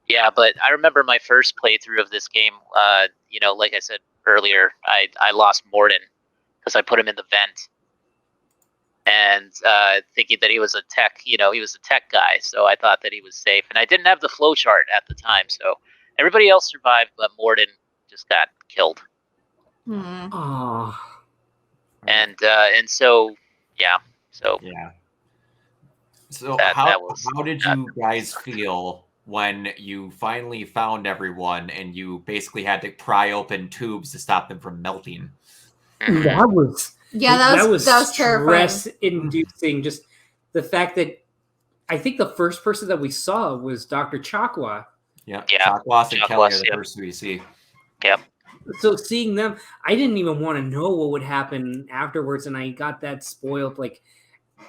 yeah, but I remember my first playthrough of this game. Like I said earlier, I lost Morden because I put him in the vent. And thinking that he was a tech, he was a tech guy, so I thought that he was safe. And I didn't have the flowchart at the time, so everybody else survived, but Morden just got killed. Oh. And so yeah, so yeah. So that how was did you guys feel when you finally found everyone and you basically had to pry open tubes to stop them from melting? That was that was terrifying. Stress-inducing. Just the fact that I think the first person that we saw was Dr. Chakwa. Yeah. Chakwas and Kelly are the first two you see. Yep. So seeing them, I didn't even want to know what would happen afterwards, and I got that spoiled. Like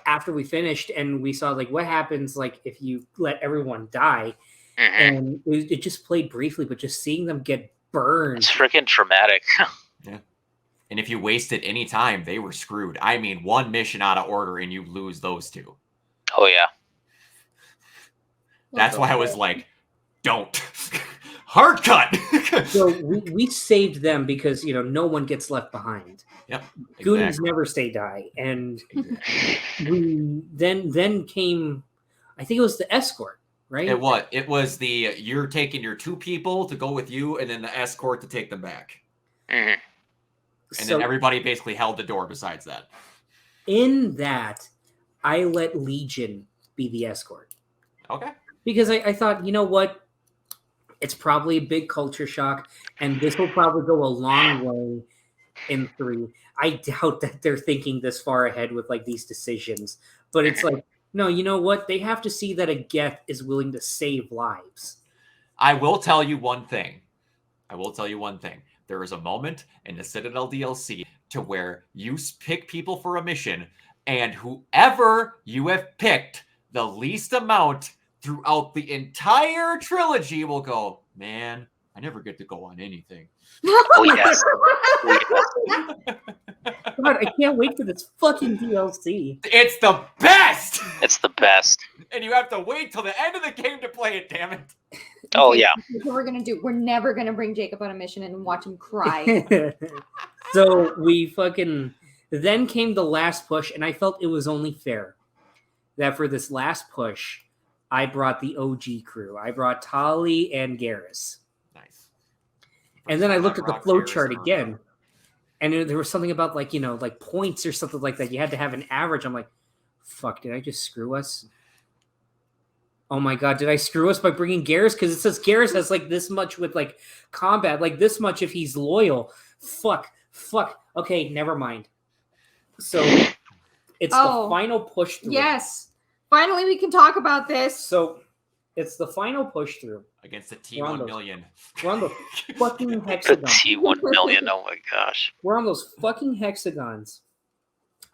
after we finished, and we saw like what happens like if you let everyone die, and it just played briefly, but just seeing them get burned, it's freaking traumatic. Yeah. And if you wasted any time, they were screwed. I mean, one mission out of order and you lose those two. Oh, yeah. That's why I was like, don't. Hard cut! So we saved them because, no one gets left behind. Yep. Goonies never say die. And we then came, I think it was the escort, right? It was you're taking your 2 people to go with you and then the escort to take them back. Mm-hmm. And then everybody basically held the door besides that. In that, I let Legion be the escort. Okay. Because I thought, you know what? It's probably a big culture shock, and this will probably go a long way in 3. I doubt that they're thinking this far ahead with like these decisions. But it's like, no, you know what? They have to see that a Geth is willing to save lives. I will tell you one thing. There is a moment in the Citadel DLC to where you pick people for a mission, and whoever you have picked the least amount throughout the entire trilogy will go, man, I never get to go on anything. Oh, yes. God, I can't wait for this fucking DLC. It's the best! It's the best. And you have to wait till the end of the game to play it, damn it. Oh, yeah. That's what we're going to do. We're never going to bring Jacob on a mission and watch him cry. So we then came the last push, and I felt it was only fair that for this last push, I brought the OG crew. I brought Tali and Garrus. Nice. And then I looked at the flowchart again, and there was something about like points or something like that. You had to have an average. I'm like, fuck, did I just screw us? oh my god, did I screw us by bringing Garrus? Because it says Garrus has like this much with like combat, like this much if he's loyal. Fuck. Okay, never mind. So it's the final push through. Yes. Finally, we can talk about this. So it's the final push through against the T1 million. We're on the fucking The hexagons. T1 million. Oh my gosh. We're on those fucking hexagons.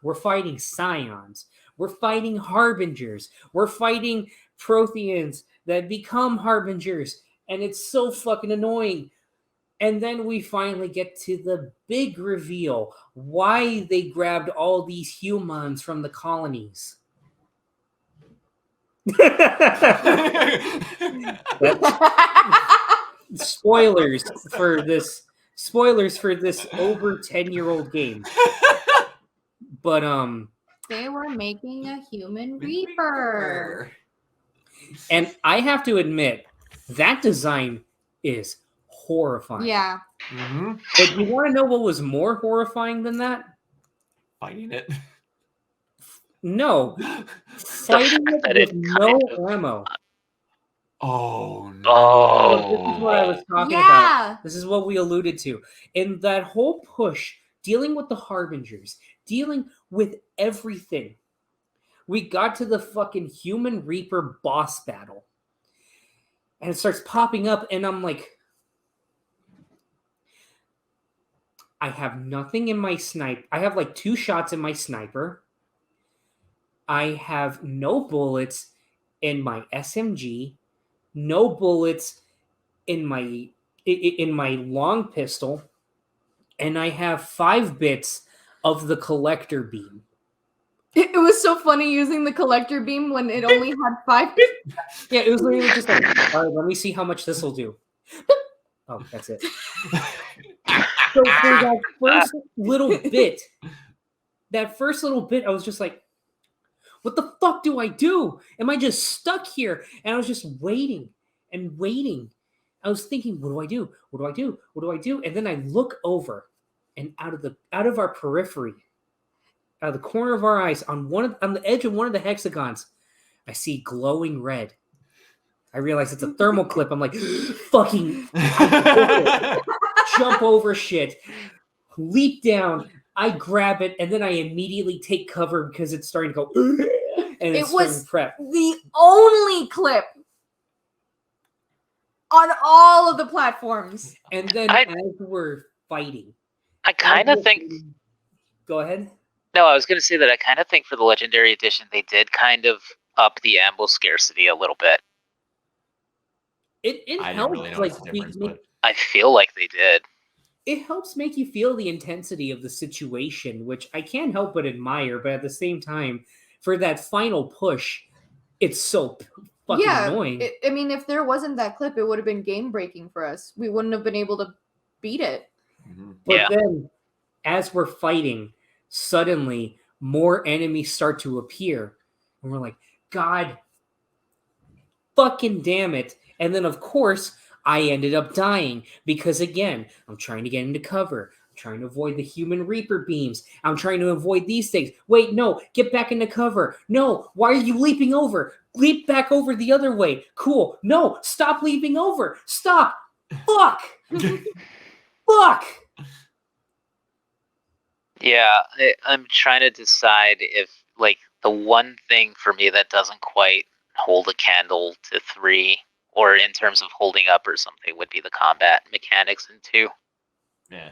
We're fighting Scions. We're fighting Harbingers. We're fighting Protheans that become Harbingers. And it's so fucking annoying. And then we finally get to the big reveal. Why they grabbed all these humans from the colonies. Spoilers for this over 10-year-old game. But they were making a human reaper. And I have to admit, that design is horrifying. Yeah. Mm-hmm. But you want to know what was more horrifying than that? Fighting it. No. Fighting it with no ammo. Oh no. Oh. This is what I was talking about. This is what we alluded to. In that whole push, dealing with the Harbingers, dealing with everything, we got to the fucking Human Reaper boss battle. And it starts popping up, and I'm like, I have nothing in my sniper. I have like 2 shots in my sniper. I have no bullets in my SMG. No bullets in my long pistol. And I have 5 bits of the collector beam. It was so funny using the collector beam when it only had 5. Yeah, it was literally just like, all right, let me see how much this will do. Oh, that's it. So for that first little bit, I was just like, what the fuck do I do? Am I just stuck here? And I was just waiting and waiting. I was thinking, what do I do? What do I do? What do I do? And then I look over, and out of our periphery, out of the corner of our eyes, on the edge of one of the hexagons, I see glowing red. I realize it's a thermal clip. I'm like, fucking jump over shit, leap down. I grab it, and then I immediately take cover because it's starting to go. And It was prep. the only clip on all of the platforms. And then as we're fighting, I kind of think. Go ahead. No, I was going to say that I kind of think for the Legendary Edition, they did kind of up the ammo scarcity a little bit. It I didn't helps, really like, notice the difference, but I feel like they did. it helps make you feel the intensity of the situation, which I can't help but admire. But at the same time, for that final push, it's so fucking annoying. I mean, if there wasn't that clip, it would have been game breaking for us. We wouldn't have been able to beat it. mm-hmm. But Yeah. then, as we're fighting, suddenly more enemies start to appear, and we're like, God fucking damn it. And then, of course, I ended up dying because, again, I'm trying to get into cover. I'm trying to avoid the Human Reaper beams. I'm trying to avoid these things. Wait, no, get back into cover. No, why are you leaping over? Leap back over the other way. Cool. No, stop leaping over. Stop. Fuck. Fuck. Yeah, I'm trying to decide if, like, the one thing for me that doesn't quite hold a candle to 3, or in terms of holding up or something, would be the combat mechanics in 2. Yeah.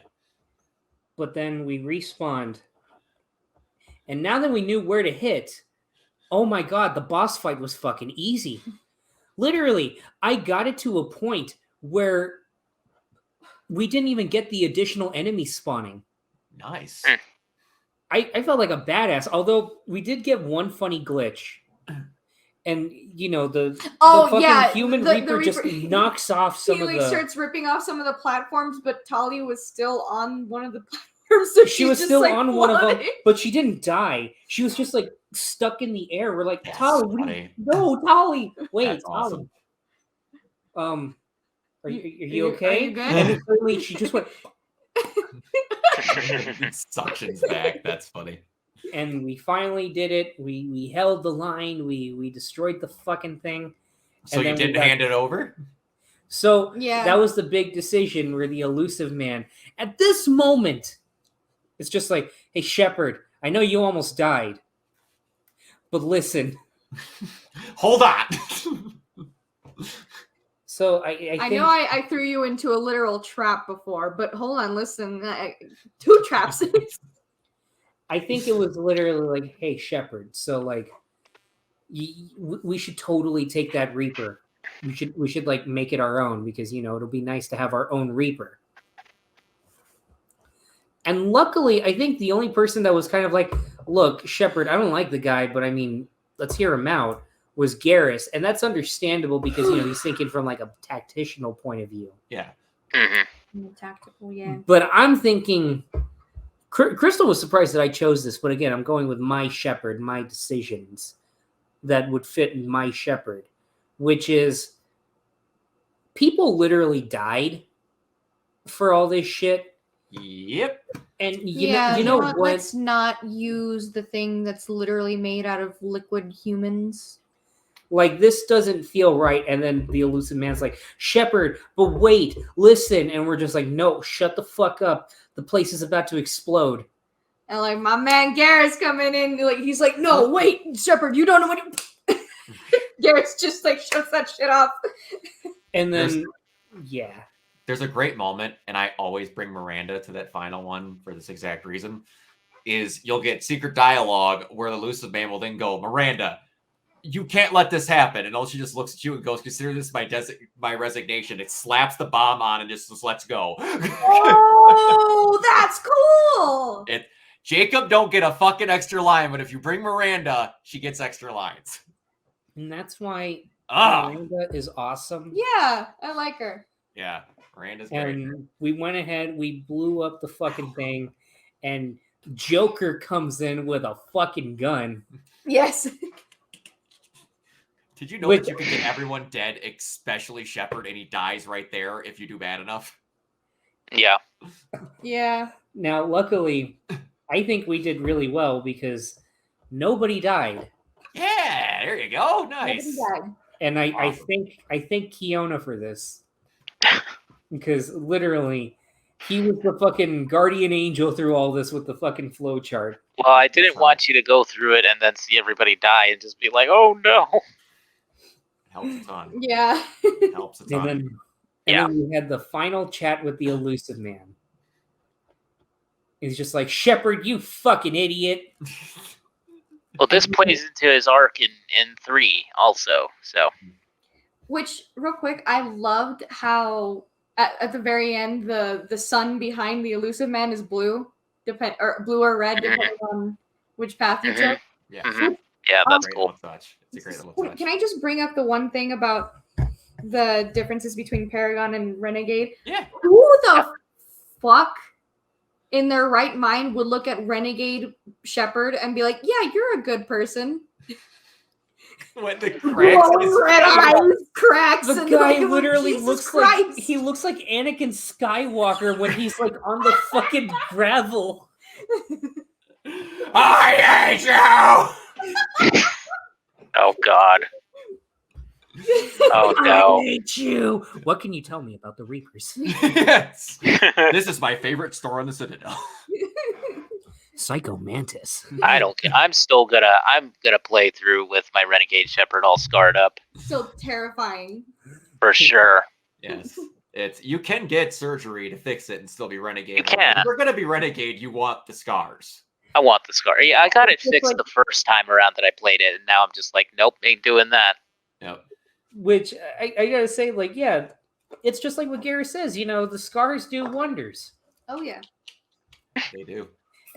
But then we respawned. And now that we knew where to hit, oh my god, the boss fight was fucking easy. Literally, I got it to a point where we didn't even get the additional enemy spawning. Nice. I felt like a badass, although we did get one funny glitch. And, you know, the fucking Human Reaper just knocks off some of the... He starts ripping off some of the platforms, but Talia was still on one of the platforms. So she was just still like, on one of them, but she didn't die. She was just, like, stuck in the air. We're like, That's Talia, funny. no, Talia. Wait, That's Talia. awesome. Are you okay? Are you good? And then suddenly she just went... It suctions back. That's funny. And we finally did it. We held the line. We destroyed the fucking thing. So you didn't hand it over? So Yeah. that was the big decision where the elusive man, at this moment, it's just like, hey, Shepard, I know you almost died, but listen. Hold on. So I think, know I threw you into a literal trap before, but hold on, listen. 2 traps. I think it was literally like, hey, Shepard, so like, we should totally take that Reaper. We should like make it our own because, you know, it'll be nice to have our own Reaper. And luckily, I think the only person that was kind of like, look, Shepard, I don't like the guy, but I mean, let's hear him out, was Garrus. And that's understandable because, you know, he's thinking from like a tactical point of view. Yeah. Tactical, yeah. But I'm thinking, Crystal was surprised that I chose this, but again, I'm going with my Shepard, my decisions that would fit my Shepard, which is people literally died for all this shit. Yep. And you know what? Let's not use the thing that's literally made out of liquid humans. Like, this doesn't feel right. And then the elusive man's like, Shepard, but wait, listen. And we're just like, no, shut the fuck up. The place is about to explode. And like my man Garrus coming in, like he's like, no, wait, Shepard, you don't know what. Garrus just like shuts that shit off. And then, There's a great moment, and I always bring Miranda to that final one for this exact reason, is you'll get secret dialogue where the elusive man will then go, Miranda, you can't let this happen. And all she just looks at you and goes, consider this my resignation. It slaps the bomb on and just lets go. Oh, that's cool. Jacob don't get a fucking extra line, but if you bring Miranda, she gets extra lines. And that's why Miranda is awesome. Yeah, I like her. Yeah, Miranda's great. And we went ahead, we blew up the fucking thing, and Joker comes in with a fucking gun. Yes. Did you know that you can get everyone dead, especially Shepard, and he dies right there if you do bad enough? Yeah. Yeah. Now, luckily, I think we did really well because nobody died. Yeah, there you go. Nice. And I Awesome. I thank Kiona for this. Because literally, he was the fucking guardian angel through all this with the fucking flow chart. Well, I didn't want you to go through it and then see everybody die and just be like, oh no. Helps a ton. Yeah. Helps a ton. And then we had the final chat with the elusive man. He's just like, Shepard, you fucking idiot. Well, this plays into his arc in 3 also, so. Which, real quick, I loved how at the very end the sun behind the elusive man is blue, or blue or red, depending on which path you took. Yeah. Mm-hmm. Yeah, that's Great cool. little touch. It's a great little touch. Can I just bring up the one thing about the differences between Paragon and Renegade? Yeah. Who the fuck in their right mind would look at Renegade Shepard and be like, yeah, you're a good person? When the cracks in his red eyes cracks. The and guy like, literally Jesus looks Christ. like he looks like Anakin Skywalker when he's like on the fucking gravel. I hate you! Oh God. Oh no. I hate you. What can you tell me about the Reapers? Yes. This is my favorite store on the Citadel. Psycho Mantis. I don't care. I'm gonna play through with my Renegade Shepherd all scarred up. So terrifying. For sure. Yes. You can get surgery to fix it and still be Renegade. You can. If we're gonna be Renegade, you want the scars. I want the scar. Yeah, I got it Just fixed like- the first time around that I played it, and now I'm just like, nope, ain't doing that. Yep. Which I gotta say, like, yeah, it's just like what Garrus says, you know, the scars do wonders. Oh yeah. They do.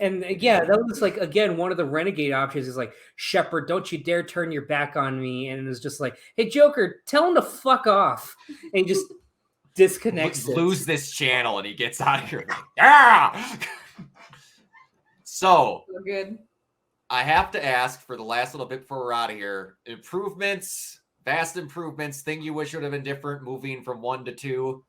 And yeah, that was like, again, one of the Renegade options is like, Shepard, don't you dare turn your back on me. And it was just like, hey, Joker, tell him to fuck off. And just disconnects it. Lose this channel and he gets out of here. Like, yeah! So, So good. I have to ask for the last little bit before we're out of here. Improvements, vast improvements, thing you wish would have been different moving from 1 to 2.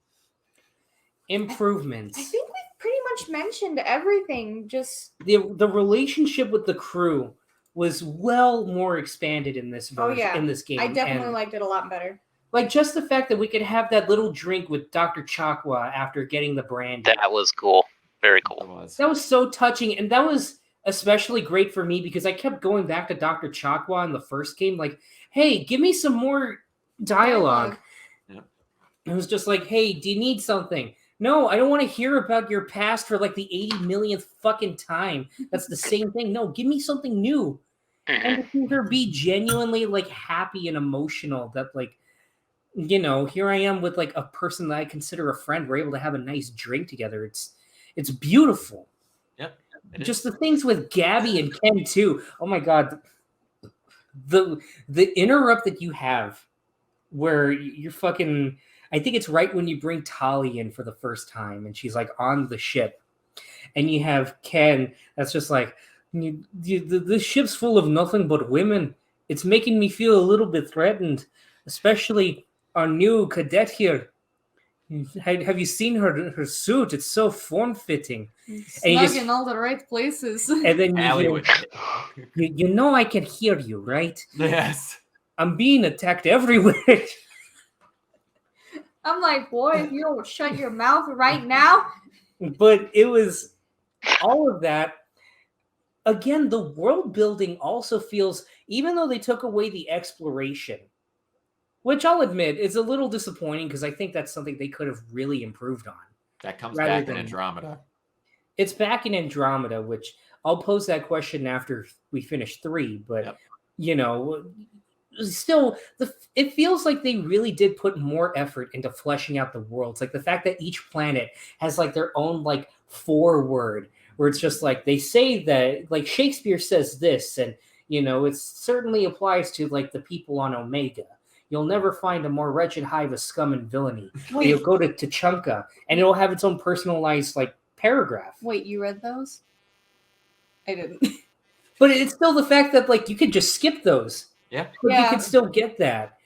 Improvements. I think we've pretty much mentioned everything. Just The relationship with the crew was well more expanded in this version, in this game. I definitely and liked it a lot better. Like, just the fact that we could have that little drink with Dr. Chakwa after getting the brandy. That was cool. Very It cool. was. That was so touching, and that was especially great for me because I kept going back to Dr. Chakwa in the first game, like, hey, give me some more dialogue. Yep. It was just like, hey, do you need something? No, I don't want to hear about your past for like the 80 millionth fucking time. That's the same thing. No, give me something new. And to see her be genuinely like happy and emotional that like, you know, here I am with like a person that I consider a friend. We're able to have a nice drink together. It's beautiful. Yep. Just the things with Gabby and Ken too. Oh my god, the interrupt that you have, where you're fucking. I think it's right when you bring Tali in for the first time, and she's like on the ship, and you have Ken. That's just like the ship's full of nothing but women. It's making me feel a little bit threatened, especially our new cadet here. Have you seen her suit? It's so form-fitting. Snug in all the right places. And then Allie you, would. you know I can hear you, right? Yes. I'm being attacked everywhere. I'm like, boy, if you don't shut your mouth right now. But it was all of that. Again, the world building also feels, even though they took away the exploration, which I'll admit is a little disappointing because I think that's something they could have really improved on. That comes Rather back in than- Andromeda. It's back in Andromeda, which I'll pose that question after we finish 3, but Yep. you know, still it feels like they really did put more effort into fleshing out the worlds. Like the fact that each planet has like their own like foreword where it's just like they say that like Shakespeare says this, and you know, it certainly applies to like the people on Omega. You'll never find a more wretched hive of scum and villainy. Wait. You'll go to Tachanka, and it'll have its own personalized like paragraph. Wait, you read those? I didn't. But it's still the fact that like you could just skip those. Yeah. But you Yeah. could still get that.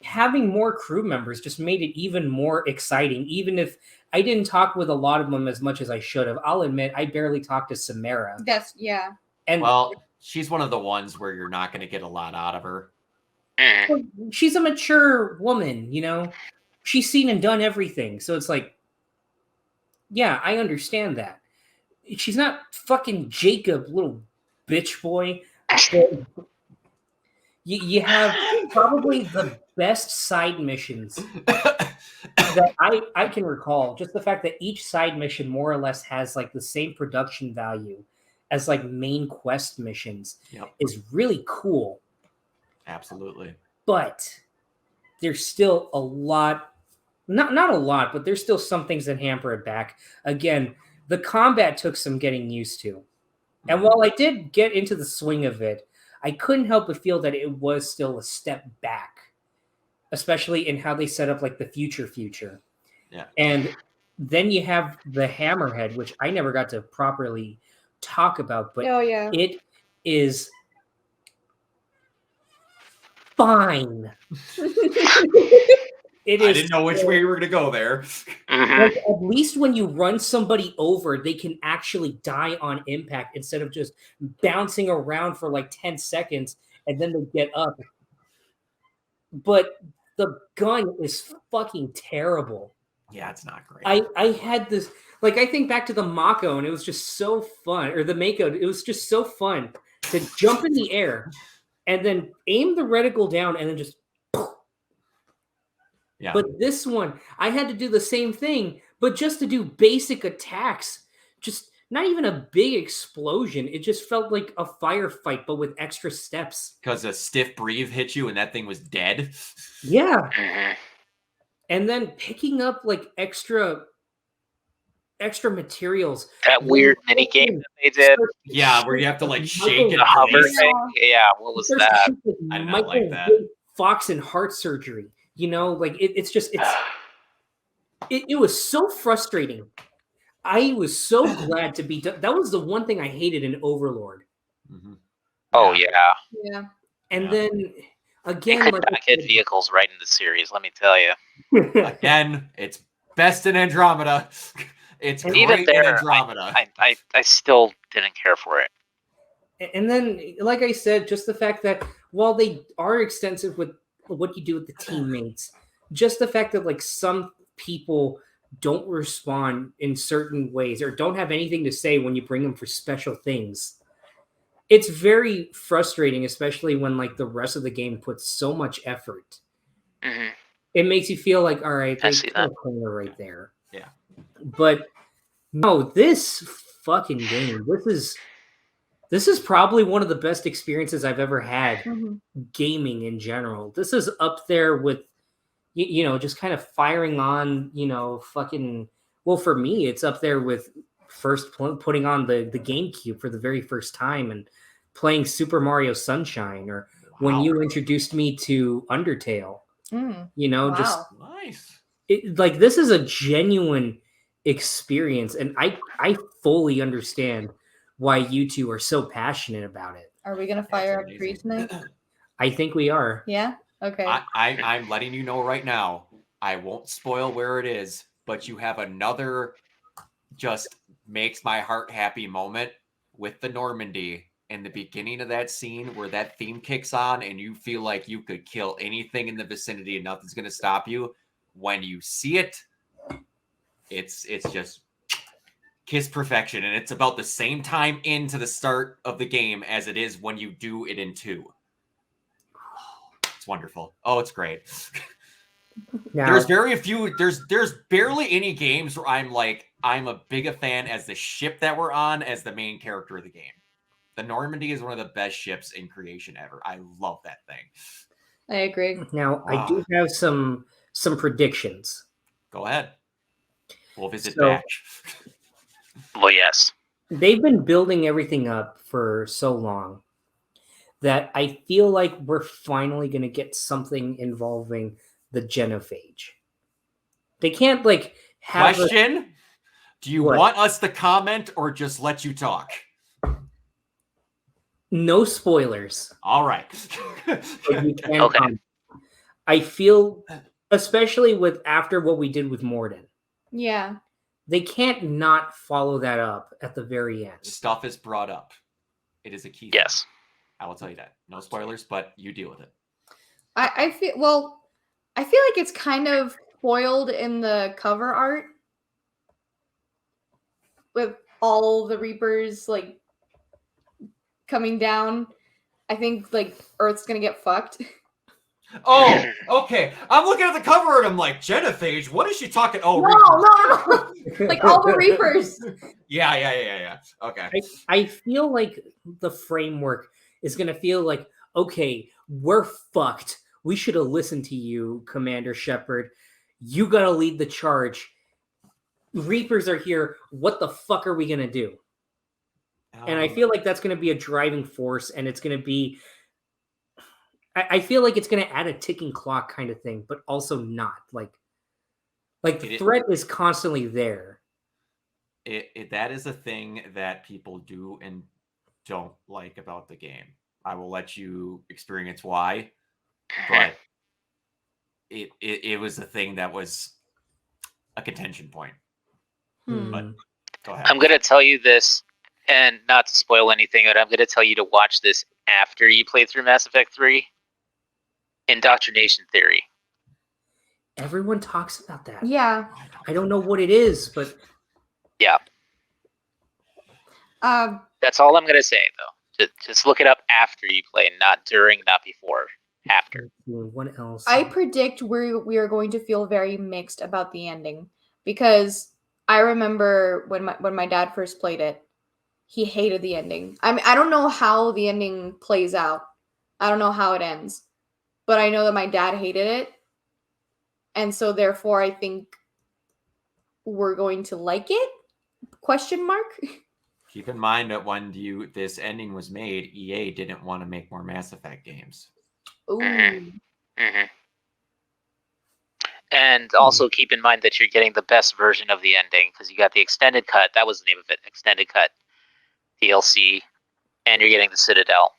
Having more crew members just made it even more exciting, even if I didn't talk with a lot of them as much as I should have. I'll admit I barely talked to Samara. That's yeah. And Well, she's one of the ones where you're not going to get a lot out of her. she's a mature woman, you know? She's seen and done everything. So it's like, yeah, I understand that. She's not fucking Jacob, little bitch boy. But you have probably the best side missions that I can recall. Just the fact that each side mission more or less has like the same production value as like main quest missions Yep. is really cool. Absolutely. But there's still a lot, not a lot, but there's still some things that hamper it back. Again, the combat took some getting used to. And while I did get into the swing of it, I couldn't help but feel that it was still a step back, especially in how they set up like the future. Yeah. And then you have the Hammerhead, which I never got to properly talk about, but Oh yeah. it is fine. It I is. didn't know which way you were going to go there. Like, at least when you run somebody over, they can actually die on impact instead of just bouncing around for like 10 seconds and then they get up. But the gun is fucking terrible. Yeah, it's not great. I had this, like, I think back to the Mako, and it was just so fun, or the Mako, it was just so fun to jump in the air and then aim the reticle down and then just. Yeah. But this one, I had to do the same thing, but just to do basic attacks, just not even a big explosion. It just felt like a firefight, but with extra steps. Because a stiff breathe hit you and that thing was dead. Yeah. And then picking up like extra materials. That weird mini game that they did. Yeah, where you have to like shake it. The hover place. thing. Yeah, what was that? I did not like that. Fox and heart surgery. You know, like it was so frustrating. I was so glad to be done. That was the one thing I hated in Overlord. Mm-hmm. Oh yeah. Yeah. And Yeah. then They again, could like not get vehicles right in the series, let me tell you. Again, it's best in Andromeda. It's And great even there, in Andromeda. I still didn't care for it. And then, like I said, just the fact that while they are extensive with what you do with the teammates, just the fact that like some people don't respond in certain ways or don't have anything to say when you bring them for special things. It's very frustrating, especially when like the rest of the game puts so much effort. Mhm. It makes you feel like, all right, I they see put that. a corner right there. Yeah. But no, this fucking game, this is probably one of the best experiences I've ever had Mhm. gaming in general. This is up there with you know, just kind of firing on, you know, fucking. Well, for me, it's up there with first putting on the GameCube for the very first time and playing Super Mario Sunshine, or when Wow. you introduced me to Undertale. Mm. You know, Wow. just Nice. like this is a genuine experience, and I fully understand why you two are so passionate about it. Are we gonna That's fire up amazing. Tree tonight? I think we are. Yeah. Okay. I'm letting you know right now. I won't spoil where it is, but you have another just makes my heart happy moment with the Normandy in the beginning of that scene where that theme kicks on and you feel like you could kill anything in the vicinity and nothing's going to stop you. When you see it, it's just kiss perfection, and it's about the same time into the start of the game as it is when you do it in 2. It's wonderful. Oh, it's great. Now, There's very few. There's barely any games where I'm a big a fan as the ship that we're on as the main character of the game. The Normandy is one of the best ships in creation ever. I love that thing. I agree. now I do have some predictions. Go ahead. We'll visit So- back. Well, yes. They've been building everything up for so long that I feel like we're finally going to get something involving the genophage. They can't like have Question: do you What? want us to comment or just let you talk? no spoilers. All right. But you can Okay. comment. I feel, especially with after what we did with Morden, Yeah. they can't not follow that up at the very end. Stuff is brought up. It is a key. Yes. Thing. I will tell you that. No spoilers, but you deal with it. I feel like it's kind of foiled in the cover art with all the Reapers like coming down. I think like Earth's gonna get fucked. Oh, okay. I'm looking at the cover and I'm like, Genophage, what is she talking? Oh, No. Like all the Reapers. Yeah. Okay. I feel like the framework is going to feel like, okay, we're fucked. We should have listened to you, Commander Shepard. You got to lead the charge. Reapers are here. What the fuck are we going to do? And I feel like that's going to be a driving force, and it's going to be... I feel like it's going to add a ticking clock kind of thing, but also not. Like the threat is constantly there. That is a thing that people do and don't like about the game. I will let you experience why, but it was a thing that was a contention point. But go ahead. I'm going to tell you this, and not to spoil anything, but I'm going to tell you to watch this after you play through Mass Effect 3. Indoctrination Theory. Everyone talks about that. Yeah. I don't know what it is, but Yeah. That's all I'm going to say, though. Just look it up after you play, not during, not before. After. What else? I predict we are going to feel very mixed about the ending, because I remember when my dad first played it, he hated the ending. I mean, I don't know how the ending plays out. I don't know how it ends, but I know that my dad hated it, and so therefore I think we're going to like it? Question mark. Keep in mind that when this ending was made, EA didn't want to make more Mass Effect games. Ooh. Mm-hmm. And also keep in mind that you're getting the best version of the ending, because you got the extended cut. That was the name of it, extended cut DLC, and you're getting the Citadel.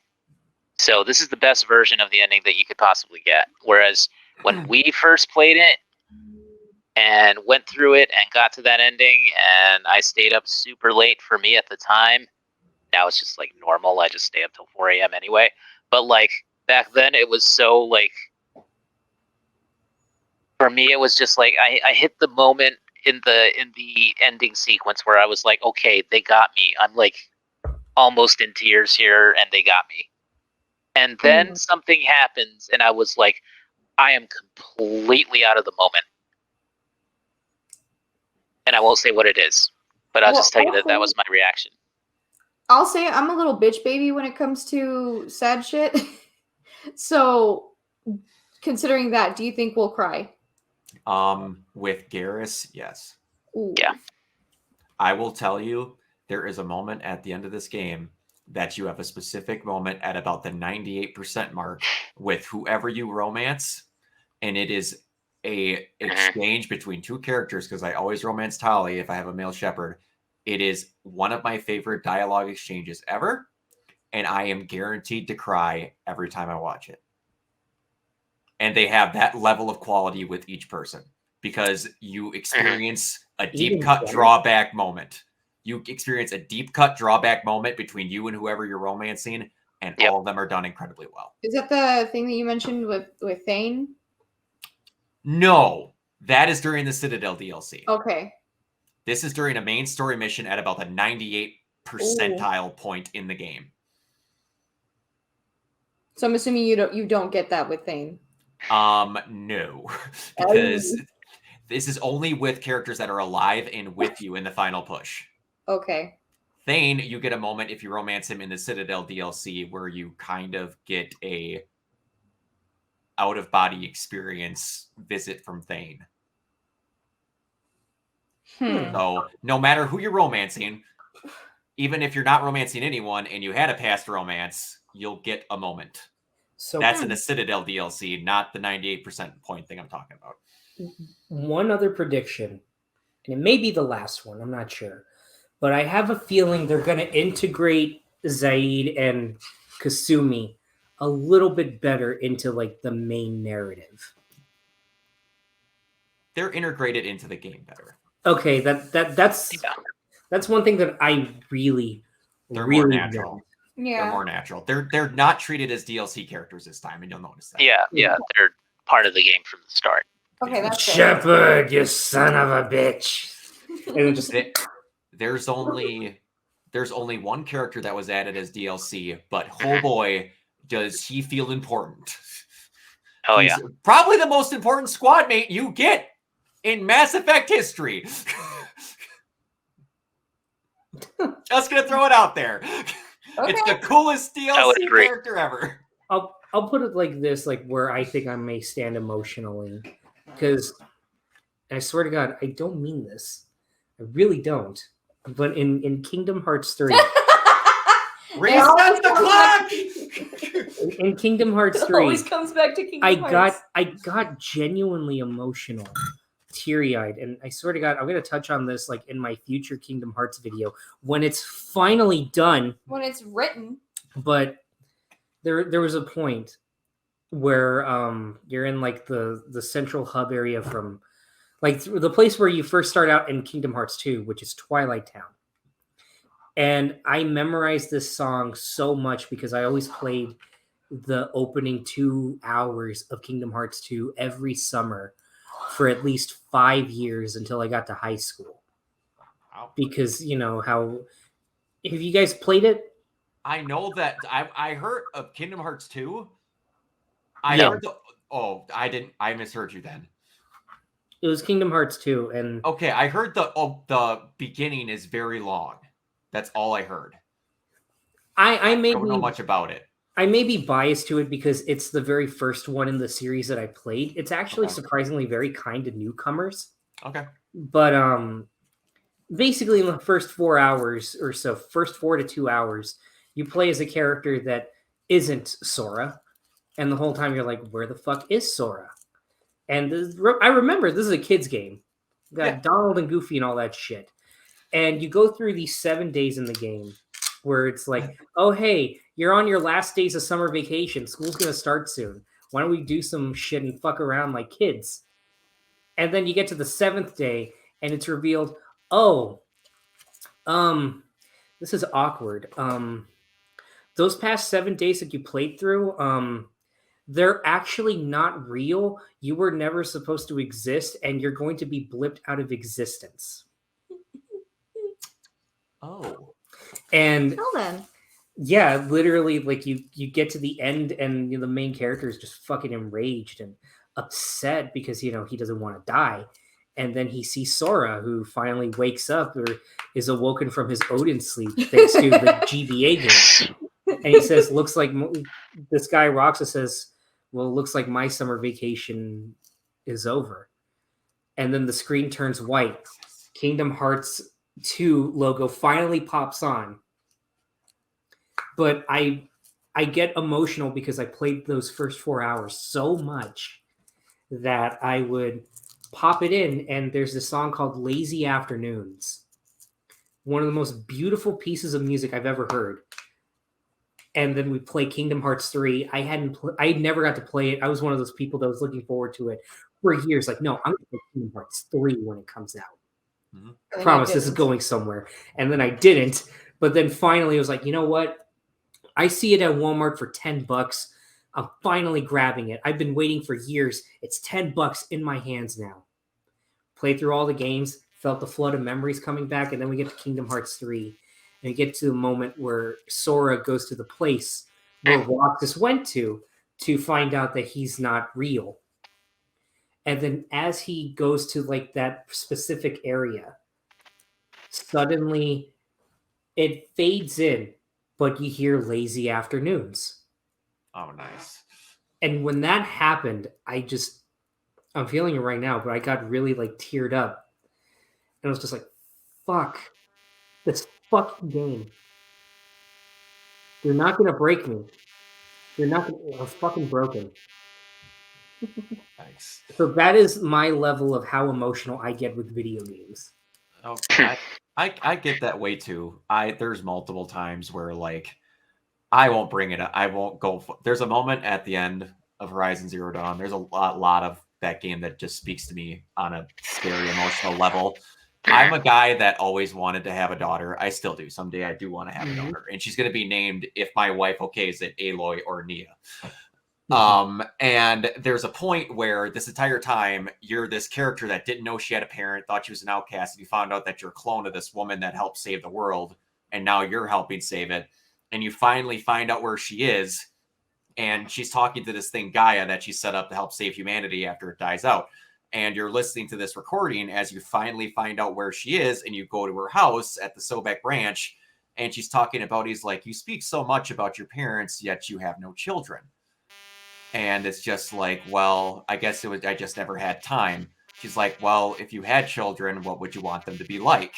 So this is the best version of the ending that you could possibly get. Whereas when we first played it and went through it and got to that ending, and I stayed up super late for me at the time. Now it's just like normal. I just stay up till 4 a.m. anyway. But like back then, it was so like For me, it was just like I hit the moment in the ending sequence where I was like, okay, they got me. I'm like almost in tears here, and they got me. And then something happens, and I was like, I am completely out of the moment. And I won't say what it is, but I'll just tell you that was my reaction. I'll say I'm a little bitch baby when it comes to sad shit. So, considering that, do you think we'll cry? With Garrus, yes. Ooh. Yeah. I will tell you, there is a moment at the end of this game that you have a specific moment at about the 98% mark with whoever you romance, and it is a exchange between two characters, because I always romance Tali if I have a male shepherd. It is one of my favorite dialogue exchanges ever, and I am guaranteed to cry every time I watch it. And they have that level of quality with each person, because you experience a deep cut drawback moment. You experience a deep cut drawback moment between you and whoever you're romancing, and all of them are done incredibly well. Is that the thing that you mentioned with Thane? No, that is during the Citadel DLC. Okay. This is during a main story mission at about the 98 percentile point in the game. So I'm assuming you don't get that with Thane. No, because this is only with characters that are alive and with you in the final push. Okay. Thane, you get a moment if you romance him in the Citadel DLC where you kind of get a out-of-body experience visit from Thane. So no matter who you're romancing, even if you're not romancing anyone and you had a past romance, you'll get a moment. So that's in the Citadel DLC, not the 98% point thing I'm talking about. One other prediction, and it may be the last one, I'm not sure. But I have a feeling they're going to integrate Zaid and Kasumi a little bit better into like the main narrative. They're integrated into the game better. Okay, that's one thing that I really more natural. Know. Yeah, they're more natural. They're not treated as DLC characters this time, and you'll notice that. Yeah, they're part of the game from the start. Okay, that's Shepherd, you son of a bitch. And just there's only one character that was added as DLC, but oh boy, does he feel important. Oh, He's probably the most important squad mate you get in Mass Effect history. Just gonna throw it out there. Okay. It's the coolest DLC character ever. I'll put it like this, like where I think I may stand emotionally, because I swear to God, I don't mean this. I really don't. But in Kingdom Hearts 3, reset the clock. In Kingdom Hearts 3, always comes back to Kingdom Hearts. I got genuinely emotional, teary-eyed, and I swear to God, I'm going to touch on this like in my future Kingdom Hearts video when it's finally done. When it's written. But there was a point where you're in like the central hub area from like the place where you first start out in Kingdom Hearts 2, which is Twilight Town. And I memorized this song so much because I always played the opening 2 hours of Kingdom Hearts 2 every summer for at least 5 years until I got to high school. Wow. Because, you know, have you guys played it? I know that I heard of Kingdom Hearts 2. Heard I misheard you then. It was Kingdom Hearts 2, and okay, I heard the beginning is very long. That's all I heard. I don't know much about it. I may be biased to it because it's the very first one in the series that I played. It's actually surprisingly very kind to newcomers. Okay. But basically in the first 4 hours or so, first 4 to 2 hours, you play as a character that isn't Sora. And the whole time you're like, where the fuck is Sora? And I remember this is a kid's game. You got Donald and Goofy and all that shit. And you go through these 7 days in the game where it's like, oh, hey, you're on your last days of summer vacation. School's going to start soon. Why don't we do some shit and fuck around like kids? And then you get to the 7th day and it's revealed, this is awkward. Those past 7 days that you played through, they're actually not real. You were never supposed to exist, and you're going to be blipped out of existence. Oh. And Well then. yeah, literally, like you get to the end, and the main character is just fucking enraged and upset because he doesn't want to die. And then he sees Sora, who finally wakes up or is awoken from his Odin sleep thanks to the GBA game. And he says, "Looks like this guy Roxa says, well, looks like my summer vacation is over." And then the screen turns white. Kingdom Hearts 2 logo finally pops on. But I get emotional because I played those first 4 hours so much that I would pop it in, and there's this song called Lazy Afternoons. One of the most beautiful pieces of music I've ever heard. And then we play Kingdom Hearts 3. I never got to play it. I was one of those people that was looking forward to it for years. Like, no, I'm going to play Kingdom Hearts 3 when it comes out. Mm-hmm. I promise this is going somewhere. And then I didn't. But then finally I was like, you know what? I see it at Walmart for $10. I'm finally grabbing it. I've been waiting for years. It's $10 in my hands now. Played through all the games, felt the flood of memories coming back, and then we get to Kingdom Hearts 3. And we get to the moment where Sora goes to the place where Roxas went to find out that he's not real. And then as he goes to like that specific area, suddenly it fades in, but you hear Lazy Afternoons. Oh, nice. And when that happened, I'm feeling it right now, but I got really like teared up. And I was just like, fuck. This fucking game. You're not going to break me. I'm fucking broken. Nice. So that is my level of how emotional I get with video games. Okay. I get that way too. There's multiple times where like I won't bring it up. I won't go. There's a moment at the end of Horizon Zero Dawn. There's a lot of that game that just speaks to me on a scary emotional level. I'm a guy that always wanted to have a daughter. I still do. Someday I do want to have a daughter, and she's going to be named, if my wife okays it, Aloy or Nia. And there's a point where this entire time you're this character that didn't know she had a parent, thought she was an outcast, and you found out that you're a clone of this woman that helped save the world, and now you're helping save it. And you finally find out where she is, and she's talking to this thing Gaia that she set up to help save humanity after it dies out. And you're listening to this recording as you finally find out where she is, and you go to her house at the Sobek Ranch, and she's talking about, he's like, you speak so much about your parents, yet you have no children. And it's just like, well, I guess I just never had time. She's like, well, if you had children, what would you want them to be like?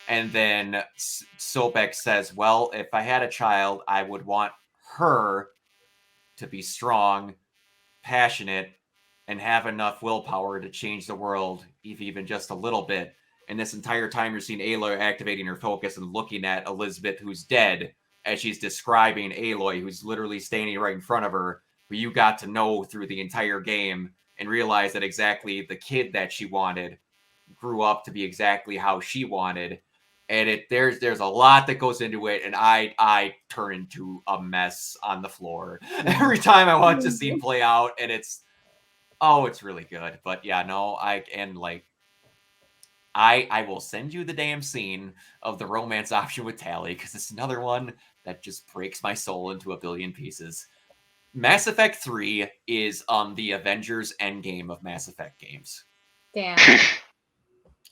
And then Sobek says, well, if I had a child, I would want her to be strong, passionate, and have enough willpower to change the world, if even just a little bit. And this entire time you're seeing Aloy activating her focus and looking at Elizabeth, who's dead, as she's describing Aloy, who's literally standing right in front of her, who you got to know through the entire game and realize that exactly the kid that she wanted grew up to be exactly how she wanted. And there's a lot that goes into it, and I turn into a mess on the floor every time I watch the scene play out, and it's really good. But yeah, no, I will send you the damn scene of the romance option with Tally, because it's another one that just breaks my soul into a billion pieces. Mass Effect 3 is the Avengers Endgame of Mass Effect games. Damn.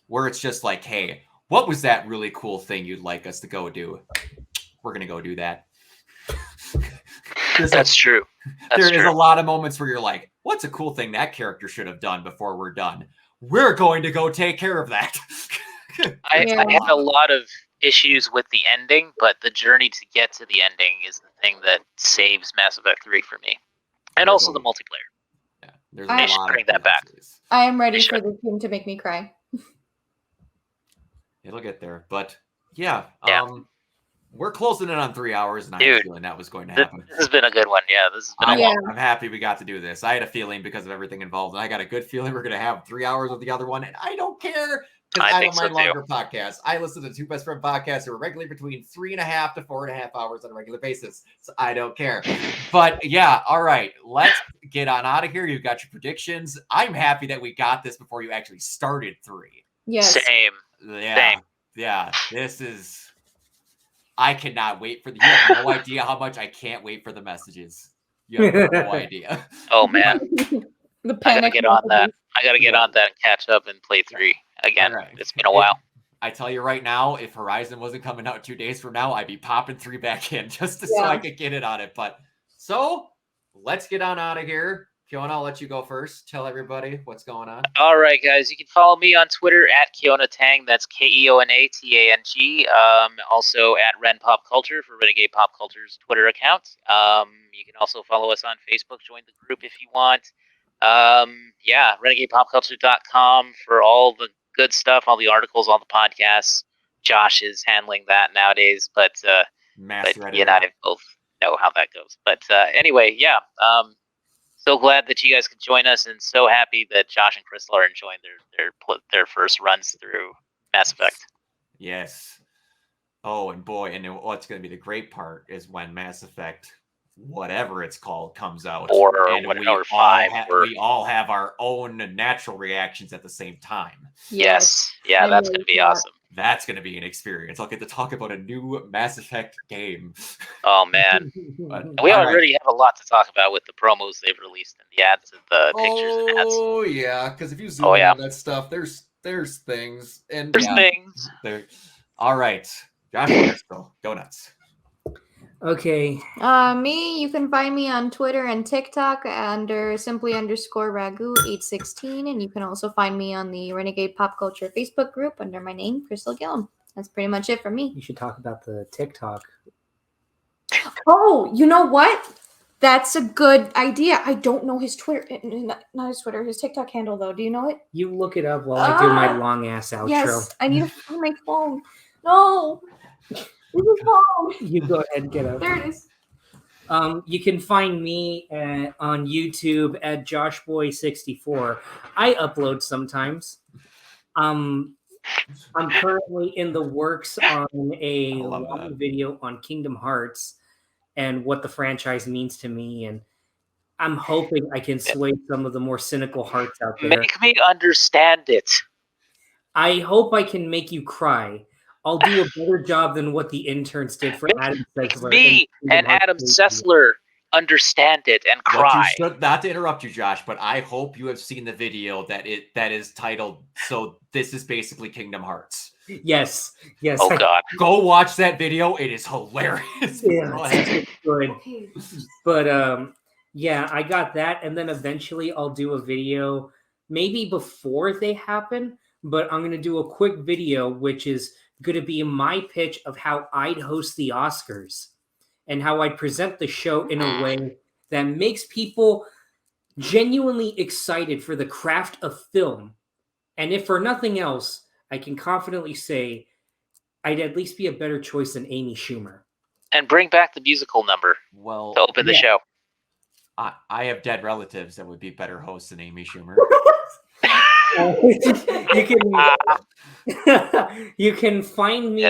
Where it's just like, hey, what was that really cool thing you'd like us to go do? We're going to go do that. That's true. There is a lot of moments where you're like, what's a cool thing that character should have done before we're done? We're going to go take care of that. I had a lot of issues with the ending, but the journey to get to the ending is the thing that saves Mass Effect 3 for me. And also the multiplayer. Yeah, there's they should bring that back. I am ready for this game to make me cry. It'll get there. But yeah. We're closing in on 3 hours, and I had a feeling that was going to happen. This has been a good one. Yeah, this has been I'm happy we got to do this. I had a feeling because of everything involved, and I got a good feeling we're going to have 3 hours of the other one, and I don't care Because I I think don't mind so, too. longer podcasts. I listen to Two Best Friend podcasts that are regularly between 3.5 to 4.5 hours on a regular basis. So I don't care. But yeah, all right. Let's get on out of here. You've got your predictions. I'm happy that we got this before you actually started 3. Yes. Same. Yeah. Same. Yeah. This is. I cannot wait for the. You have no idea how much I can't wait for the messages. You have no idea. Oh man, The I gotta panic. get on that. I gotta get Yeah. on that and catch up and play 3 again. All right. It's been a while. I tell you right now, if Horizon wasn't coming out 2 days from now, I'd be popping 3 back in just so Yeah. I could get it on it. But so let's get on out of here. Kiona, I'll let you go first. Tell everybody what's going on. All right, guys. You can follow me on Twitter at Keona Tang. That's KeonaTang. Also at Ren Pop Culture for Renegade Pop Culture's Twitter account. You can also follow us on Facebook. Join the group if you want. Yeah, RenegadePopCulture.com for all the good stuff, all the articles, all the podcasts. Josh is handling that nowadays, but Master he and editor. I both know how that goes. But anyway, yeah. So glad that you guys could join us, and so happy that Josh and Crystal are enjoying their first runs through Mass Effect. Yes. Oh, and boy, and what's going to be the great part is when Mass Effect, whatever it's called, comes out. Or and whatever, 5. we all have our own natural reactions at the same time. Yes. Yeah, I'm that's really going to be glad. awesome. That's going to be an experience. I'll get to talk about a new Mass Effect game. Oh, man. But, We all right. already have a lot to talk about with the promos they've released and the ads and the pictures and ads. Oh yeah, because if you zoom Oh, in yeah. on that stuff, there's things and There's yeah, things. there. All right, Josh Crystal, go nuts. Okay. Me, you can find me on Twitter and TikTok under simply_ragu816, and you can also find me on the Renegade Pop Culture Facebook group under my name, Crystal Gillum. That's pretty much it for me. You should talk about the TikTok. Oh, you know what? That's a good idea. I don't know his Twitter, not his Twitter, his TikTok handle though. Do you know it? You look it up while I do my long ass outro. Yes, I need to find my phone. No, this is phone. You go ahead and get up. There it is. You can find me on YouTube at JoshBoy64. I upload sometimes. I'm currently in the works on a love long that. video on Kingdom Hearts and what the franchise means to me, and I'm hoping I can sway some of the more cynical hearts out there. Make me understand it. I hope I can make you cry. I'll do a better job than what the interns did for Adam Sessler. Me and Adam Sessler understand it and What you cry. should, not to interrupt you, Josh, but I hope you have seen the video that is titled. So this is basically Kingdom Hearts. Yes. Oh God. Go watch that video. It is hilarious. Yeah, Go ahead. it's good. Okay. But yeah, I got that, and then eventually I'll do a video maybe before they happen. But I'm gonna do a quick video, which is gonna be my pitch of how I'd host the Oscars and how I'd present the show in a way that makes people genuinely excited for the craft of film. And if for nothing else, I can confidently say I'd at least be a better choice than Amy Schumer. And bring back the musical number Well, to open the show. I have dead relatives that would be better hosts than Amy Schumer. You can find me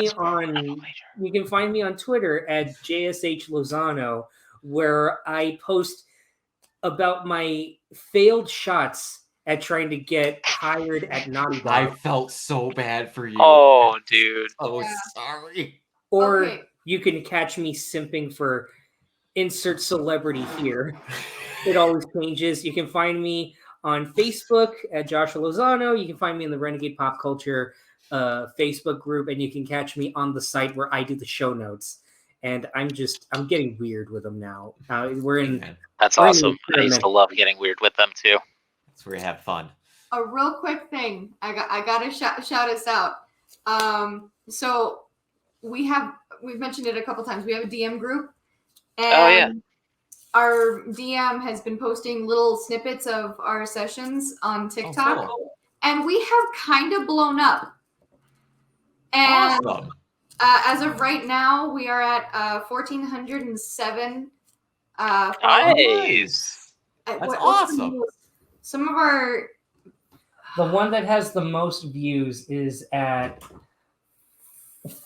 on Twitter at JSH Lozano, where I post about my failed shots at trying to get hired at Naughty Dog. I felt so bad for you. Oh, dude. Oh, Yeah. sorry. Or Okay. you can catch me simping for insert celebrity here. It always changes. You can find me on Facebook at Joshua Lozano. You can find me in the Renegade Pop Culture Facebook group, and you can catch me on the site where I do the show notes. And I'm getting weird with them now. That's awesome. I used to love getting weird with them too. That's where you have fun. A real quick thing. I gotta shout us out. So we've mentioned it a couple times. We have a DM group, and our DM has been posting little snippets of our sessions on TikTok, Oh, cool. and we have kind of blown up. And Awesome. as of right now, we are at 1,407. Nice. That's awesome. Some of our The one that has the most views is at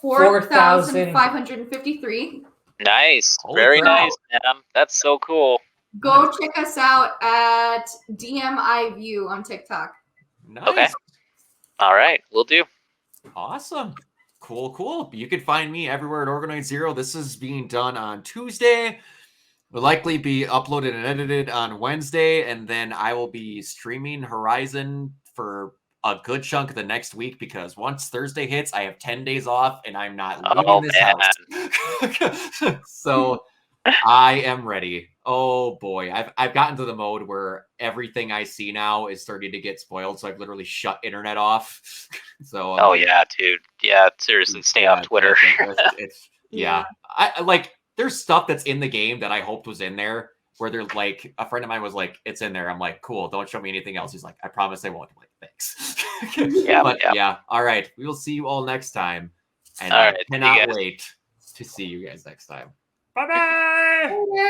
4,553. Nice. Holy Very crap. nice, man. That's so cool. Go check us out at DMI View on TikTok. Nice. Okay. All right, we'll do. Awesome. Cool. You can find me everywhere at Organite Zero. This is being done on Tuesday. Will likely be uploaded and edited on Wednesday, and then I will be streaming Horizon for a good chunk of the next week because once Thursday hits, I have 10 days off and I'm not leaving this house. So I am ready. Oh boy, I've gotten to the mode where everything I see now is starting to get spoiled, so I've literally shut internet off. So Oh yeah, dude. Yeah, seriously, stay off Twitter. Yeah. I like. There's stuff that's in the game that I hoped was in there. Where they're like, a friend of mine was like, "It's in there." I'm like, "Cool, don't show me anything else." He's like, "I promise I won't." I'm like, "Thanks." Yeah. All right, we will see you all next time, and All I right, cannot wait to see you guys next time. Bye bye.